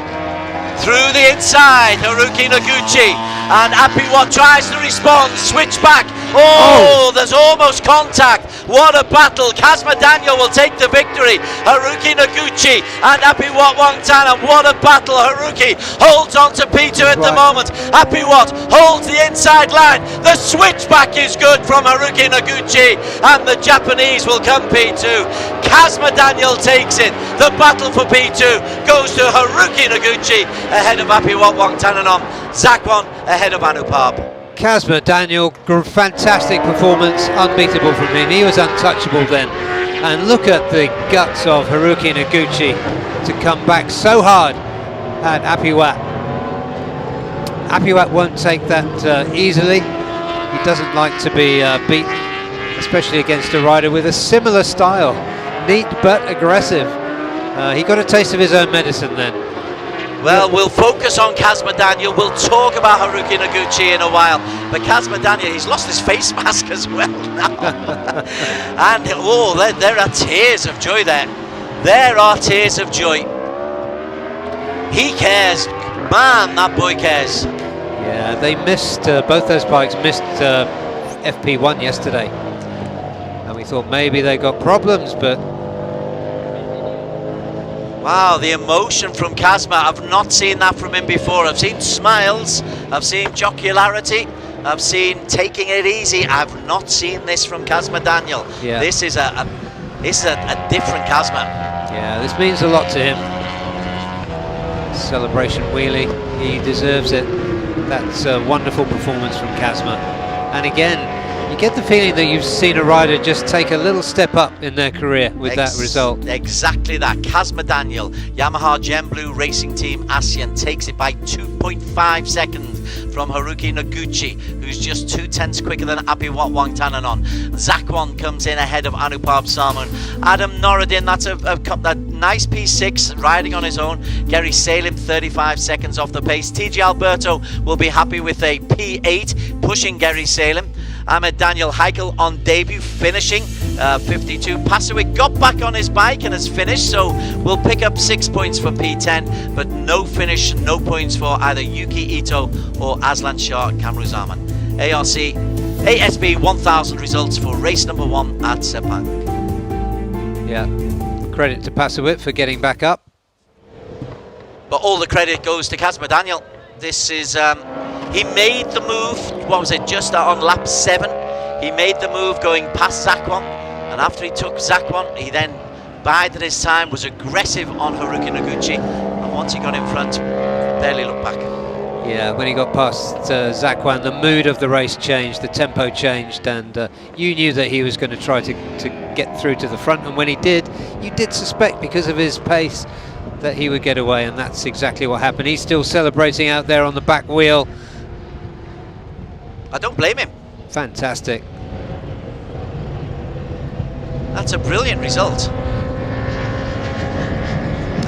Speaker 1: Through the inside, Haruki Noguchi, and Apiwat tries to respond, switch back. Oh, there's almost contact. What a battle. Kazma Daniel will take the victory. Haruki Noguchi and Apiwat Wangtanan. What a battle. Haruki holds on to P2 at the moment. Apiwat holds the inside line. The switchback is good from Haruki Noguchi, and the Japanese will come P2. Kazma Daniel takes it. The battle for P2 goes to Haruki Noguchi ahead of Apiwat Wangtanan. Zakwan ahead of Anupap.
Speaker 3: Kazma Daniel, fantastic performance, unbeatable from him. He was untouchable then. And look at the guts of Haruki Noguchi to come back so hard at Apiwat. Apiwat won't take that easily. He doesn't like to be beaten, especially against a rider with a similar style. Neat but aggressive. He got a taste of his own medicine then.
Speaker 1: Well, we'll focus on Kazma Daniel. We'll talk about Haruki Noguchi in a while. But Kazma Daniel, he's lost his face mask as well now. And, oh, there are tears of joy there. There are tears of joy. He cares. Man, that boy cares.
Speaker 3: Yeah, they missed, both those bikes missed FP1 yesterday. And we thought maybe they got problems, but...
Speaker 1: Wow, the emotion from Kazma, I've not seen that from him before. I've seen smiles, I've seen jocularity, I've seen taking it easy. I've not seen this from Kazma Daniel.
Speaker 3: Yeah.
Speaker 1: This is a different Kazma.
Speaker 3: Yeah, this means a lot to him. Celebration wheelie, he deserves it. That's a wonderful performance from Kazma. And again, you get the feeling that you've seen a rider just take a little step up in their career with that result.
Speaker 1: Exactly that. Kazma Daniel, Yamaha Gem Blue Racing Team ASEAN, takes it by 2.5 seconds from Haruki Noguchi, who's just 2/10 quicker than Apiwat Wangtanan. Zakwan comes in ahead of Anupap Samun. Adam Noradin, that's a nice P6 riding on his own. Gary Salim 35 seconds off the pace. TG Alberto will be happy with a P8 pushing Gary Salim. Ahmed Daniel Heikel on debut, finishing 52. Pasowik got back on his bike and has finished, so we'll pick up 6 points for P10, but no finish, no points for either Yuki Ito or Aslan Shah Kamruzaman. ASB 1000 results for race number 1 at Sepang.
Speaker 3: Yeah, credit to Pasowik for getting back up.
Speaker 1: But all the credit goes to Kazma Daniel. This is... he made the move, what was it, just on lap 7. He made the move going past Zakwan, and after he took Zakwan, he then bided his time, was aggressive on Haruki Noguchi, and once he got in front, barely looked back.
Speaker 3: Yeah, when he got past Zakwan, the mood of the race changed, the tempo changed, and you knew that he was going to try to get through to the front, and when he did, you did suspect, because of his pace, that he would get away, and that's exactly what happened. He's still celebrating out there on the back wheel.
Speaker 1: I don't blame him.
Speaker 3: Fantastic.
Speaker 1: That's a brilliant result.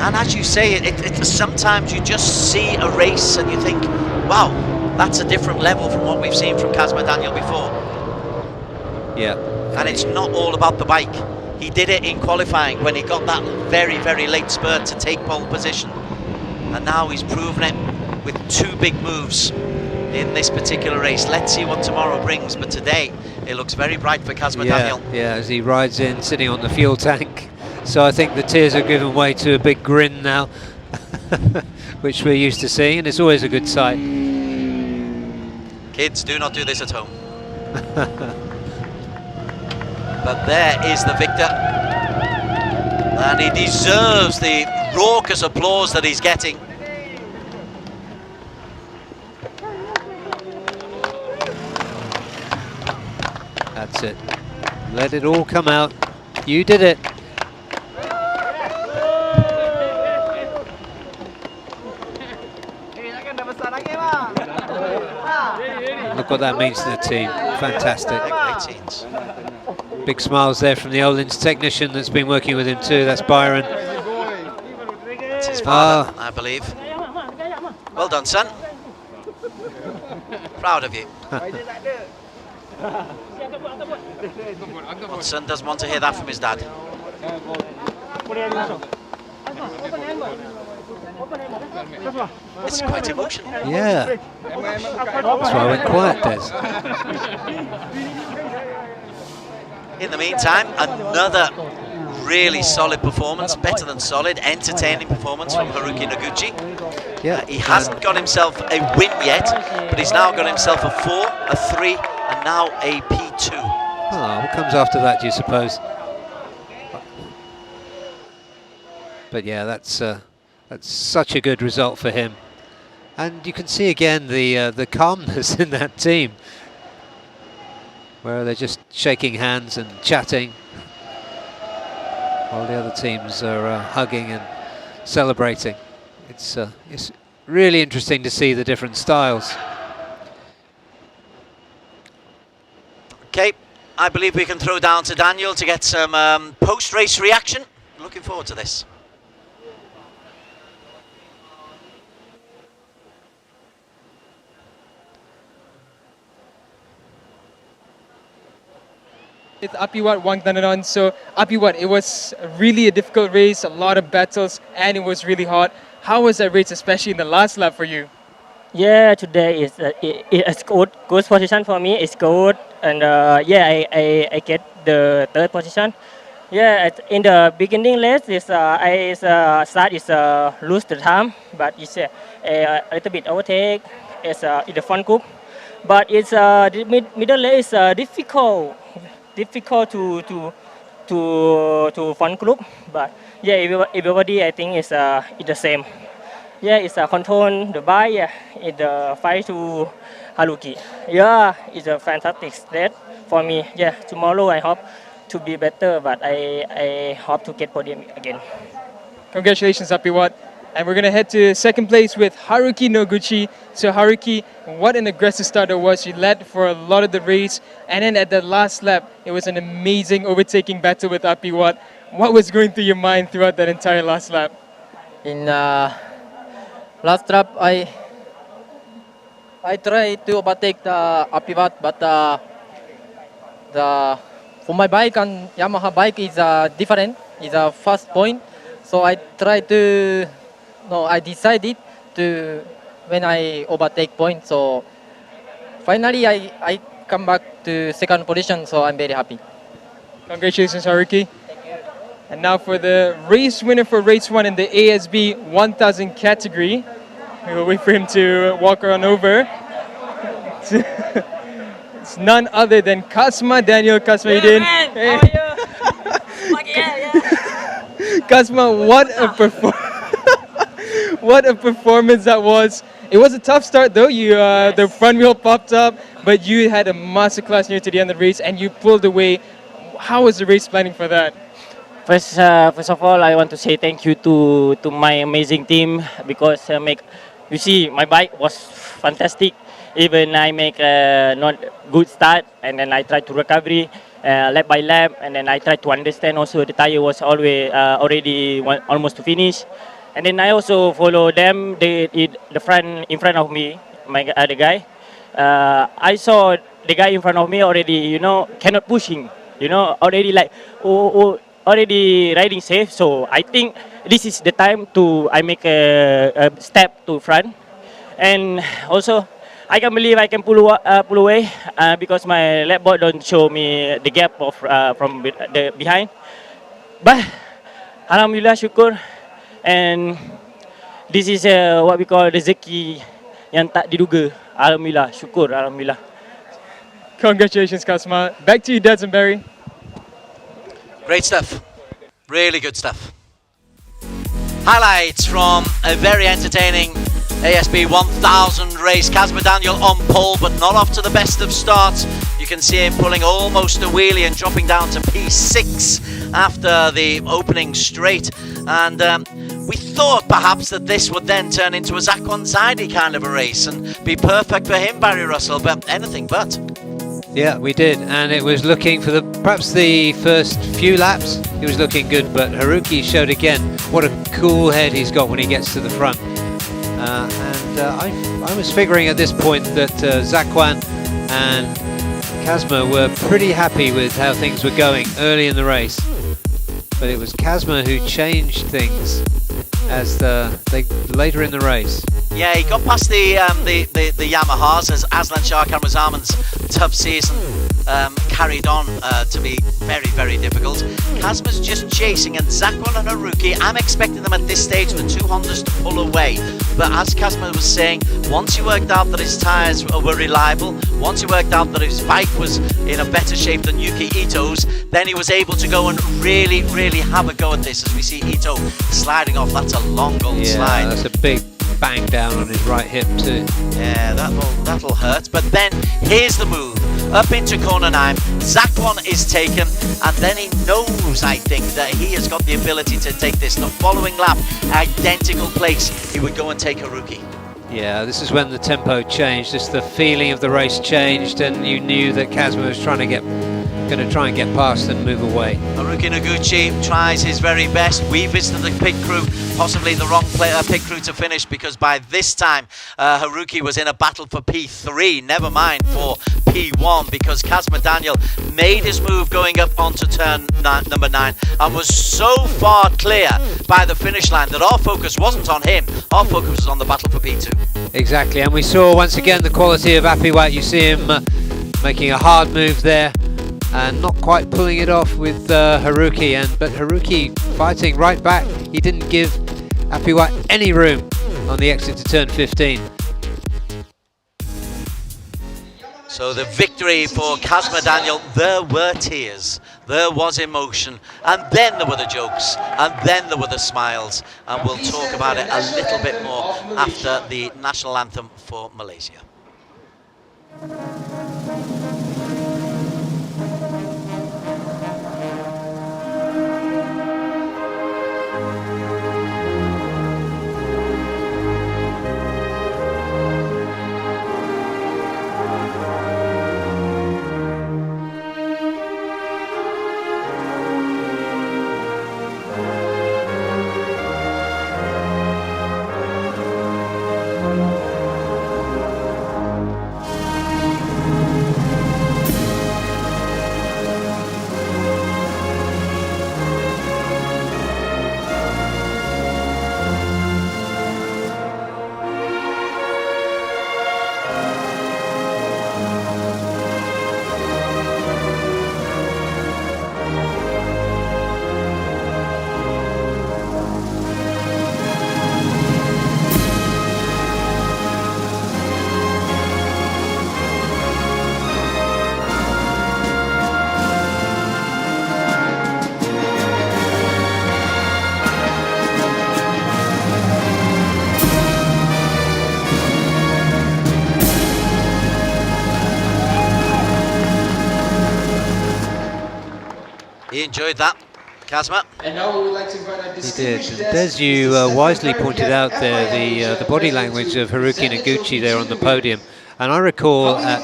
Speaker 1: And as you say, sometimes you just see a race and you think, wow, that's a different level from what we've seen from Kazma Daniel before.
Speaker 3: Yeah.
Speaker 1: And it's not all about the bike. He did it in qualifying when he got that very, very late spurt to take pole position. And now he's proven it with 2 big moves in this particular race. Let's see what tomorrow brings, but today it looks very bright for Kazma Daniel.
Speaker 3: Yeah, as he rides in, sitting on the fuel tank. So I think the tears are given way to a big grin now, which we're used to seeing, and it's always a good sight.
Speaker 1: Kids, do not do this at home. But there is the victor, and he deserves the raucous applause that he's getting.
Speaker 3: That's it. Let it all come out. You did it. Look what that means to the team. Fantastic. Big smiles there from the Olin's technician that's been working with him too. That's Byron.
Speaker 2: It's his father, I believe. Well done, son. Proud of you. What son doesn't want to hear that from his dad? It's quite emotional.
Speaker 3: Yeah. That's why I went quiet, Des.
Speaker 2: In the meantime, another really solid performance, better than solid, entertaining performance from Haruki Noguchi.
Speaker 3: Yeah,
Speaker 2: he hasn't got himself a win yet, but he's now got himself a 4, a 3, and now a P2.
Speaker 3: Oh, what comes after that, do you suppose? But yeah, that's such a good result for him. And you can see again the calmness in that team, where they're just shaking hands and chatting, while the other teams are hugging and celebrating. It's really interesting to see the different styles.
Speaker 2: Okay, I believe we can throw down to Daniel to get some post-race reaction. Looking forward to this.
Speaker 5: With Apiwat Wangtananon. So Apiwat, it was really a difficult race, a lot of battles, and it was really hot. How was that race, especially in the last lap for you?
Speaker 16: Yeah, today is it's good position for me. It's good, and yeah, I get the third position. Yeah, in the beginning race, I start lose the time, but it's a little bit overtake. It's in the front group, but it's the middle race difficult to front group. But yeah, everybody I think is the same. Yeah, it's control the bike. Yeah, it's the fight to Haruki. Yeah, it's a fantastic stage for me. Yeah, tomorrow I hope to be better, but I hope to get podium again.
Speaker 5: Congratulations, Apiwat. And we're going to head to second place with Haruki Noguchi. So Haruki, what an aggressive start it was. You led for a lot of the race. And then at the last lap, it was an amazing overtaking battle with Apiwat. What was going through your mind throughout that entire last lap?
Speaker 6: In last lap, I tried to overtake the Apiwat, but for my bike and Yamaha bike is different. It's a fast point, so I decided to when I overtake point. So finally, I come back to second position. So I'm very happy.
Speaker 5: Congratulations, Haruki. And now for the race winner for race 1 in the ASB 1000 category. We'll wait for him to walk on over. It's none other than Kasma Daniel. Kasma, you did. Hey.
Speaker 16: How are you?
Speaker 5: Kasma, what a performance that was. It was a tough start though. You the front wheel popped up, but you had a masterclass near to the end of the race and you pulled away. How was the race planning for that?
Speaker 16: First of all, I want to say thank you to my amazing team because you see my bike was fantastic. Even I make a not good start and then I try to recovery lap by lap, and then I try to understand also the tire was always already almost to finish, and then I also follow them the front in front of me, my other guy. I saw the guy in front of me already, cannot pushing, already like already riding safe. So I think this is the time I make a step to front, and also I can believe I can pull away because my lap board don't show me the gap of from the behind. But alhamdulillah, syukur, and this is what we call rezeki yang tak diduga. Alhamdulillah, syukur, alhamdulillah.
Speaker 5: Congratulations, Kasma. Back to you, Dadzenberry.
Speaker 2: Great stuff. Really good stuff. Highlights from a very entertaining ASB 1000 race. Kasma Daniel on pole, but not off to the best of starts. You can see him pulling almost a wheelie and dropping down to P6 after the opening straight, and we thought perhaps that this would then turn into a Zakwan Zaidi kind of a race and be perfect for him, Barry Russell, but anything but.
Speaker 3: Yeah, we did, and it was looking for perhaps the first few laps, he was looking good, but Haruki showed again what a cool head he's got when he gets to the front. I was figuring at this point that Zakwan and Kazma were pretty happy with how things were going early in the race, but it was Kazma who changed things as later in the race.
Speaker 2: Yeah, he got past the Yamahas as Aslan Shah Kamrazaman's tough season carried on to be very, very difficult. Kazma's just chasing, and Zakwan and Haruki, I'm expecting them at this stage, the two Hondas, to pull away. But as Kazma was saying, once he worked out that his tyres were reliable, once he worked out that his bike was in a better shape than Yuki Ito's, then he was able to go and really, really have a go at this, as we see Ito sliding off. That's a long old slide.
Speaker 3: That's a big bang down on his right hip too.
Speaker 2: Yeah, that'll hurt. But then here's the move. Up into corner 9, Zakwan is taken, and then he knows, I think, that he has got the ability to take this. The following lap, identical place, he would go and take Haruki.
Speaker 3: Yeah, this is when the tempo changed, just the feeling of the race changed, and you knew that Kazma was going to try and get past and move away.
Speaker 2: Haruki Noguchi tries his very best. We visited the pit crew, possibly the wrong pit crew to finish, because by this time Haruki was in a battle for P3, never mind for P1, because Kazma Daniel made his move going up onto turn number 9 and was so far clear by the finish line that our focus wasn't on him, our focus was on the battle for P2.
Speaker 3: Exactly, and we saw once again the quality of Apiwat. You see him making a hard move there and not quite pulling it off with Haruki, but Haruki fighting right back. He didn't give Apiwat any room on the exit to turn 15.
Speaker 2: So the victory for Kazma Daniel, there were tears, there was emotion, and then there were the jokes, and then there were the smiles, and we'll talk about it a little bit more after the national anthem for Malaysia. He enjoyed that, Kazma.
Speaker 4: And now we would like to invite our distinguished
Speaker 3: He did. As you wisely pointed out there, the body language of Haruki Noguchi there on the podium. And I recall at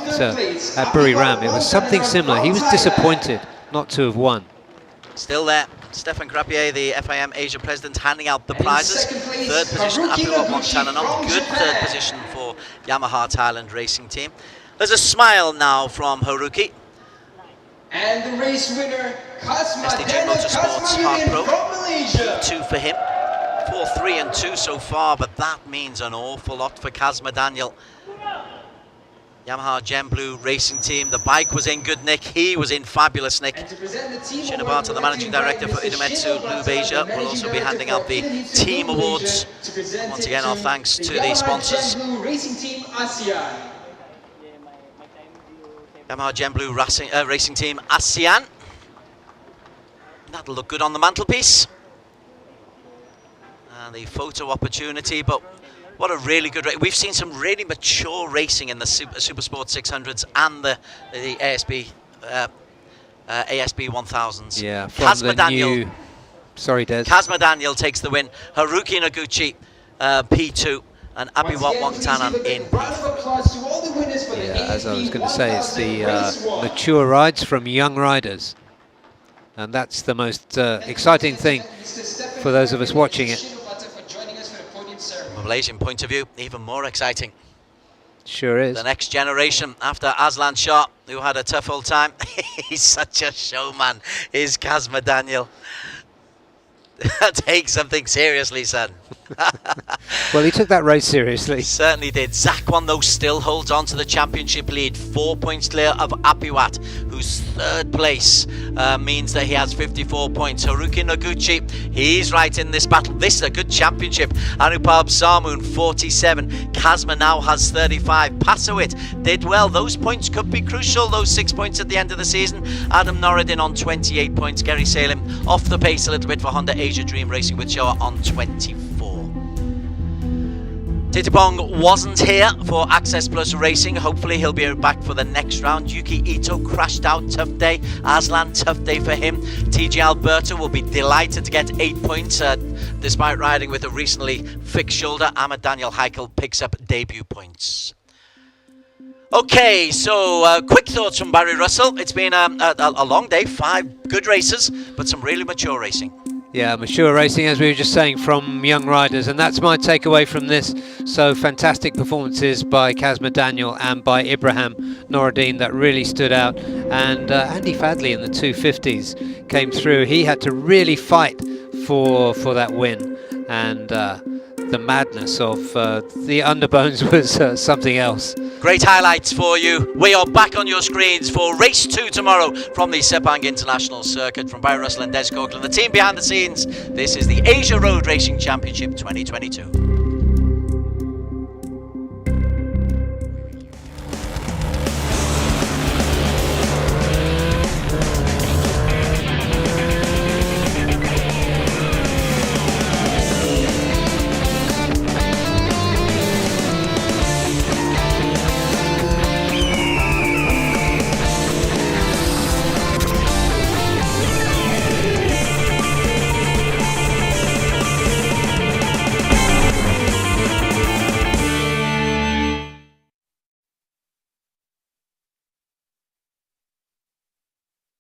Speaker 3: Buriram, it was something similar. He was disappointed not to have won.
Speaker 2: Still there, Stefan Krapier, the FIM Asia president, handing out the prizes. Third position, Apiwat Montananon. Good third position for Yamaha Thailand Racing Team. There's a smile now from Haruki.
Speaker 4: And the race winner, Kazma
Speaker 2: SDJ Motorsports Hard Pro, P2 for him. 4-3 and 2 so far, but that means an awful lot for Kazma Daniel. Yamaha Gem Blue Racing Team, the bike was in good nick, he was in fabulous nick. Shinobata, the managing director for Idemitsu Asia, will also be handing out the team awards. Once again, our thanks to the sponsors. Yamaha Gem Blue Racing Team ASEAN. That'll look good on the mantelpiece. And the photo opportunity, but what a really good race. We've seen some really mature racing in the Super Sport 600s and the ASB ASB 1000s.
Speaker 3: Yeah, from
Speaker 2: Kazma
Speaker 3: the
Speaker 2: Daniel.
Speaker 3: new... Sorry, Des.
Speaker 2: Kazma Daniel takes the win. Haruki Noguchi, P2. And Abiwat Wangtanan in P3.
Speaker 3: Yeah, as I was going to say, it's the mature rides from young riders. And that's the most exciting thing for those of us watching it.
Speaker 2: From a Malaysian point of view, even more exciting.
Speaker 3: Sure is.
Speaker 2: The next generation after Aslan Shah, who had a tough old time. He's such a showman, is Kazma Daniel. Take something seriously, son.
Speaker 3: Well, he took that race seriously.
Speaker 2: He certainly did. Zakwan, though, still holds on to the championship lead. 4 points clear of Apiwat, whose third place means that he has 54 points. Haruki Noguchi, he's right in this battle. This is a good championship. Anupab Sarmoon, 47. Kazma now has 35. Pasowit did well. Those points could be crucial, those 6 points at the end of the season. Adam Norridin on 28 points. Gary Salim off the pace a little bit for Honda Asia Dream Racing with Showa on 24. Titipong wasn't here for Access Plus Racing. Hopefully he'll be back for the next round. Yuki Ito crashed out, tough day. Aslan, tough day for him. TG Alberto will be delighted to get 8 points despite riding with a recently fixed shoulder. Ahmed Daniel Heikel picks up debut points. Okay, so quick thoughts from Barry Russell. It's been a long day, 5 good races, but some really mature racing.
Speaker 3: Yeah, mature racing, as we were just saying, from young riders, and that's my takeaway from this. So fantastic performances by Kazma Daniel and by Ibrahim Noureddin that really stood out. And Andy Fadley in the 250s came through. He had to really fight for that win, and the madness of the underbones was something else.
Speaker 2: Great highlights for you. We are back on your screens for race 2 tomorrow from the Sepang International Circuit. From Barry Russell and Des Coughlin, the team behind the scenes, this is the Asia Road Racing Championship 2022.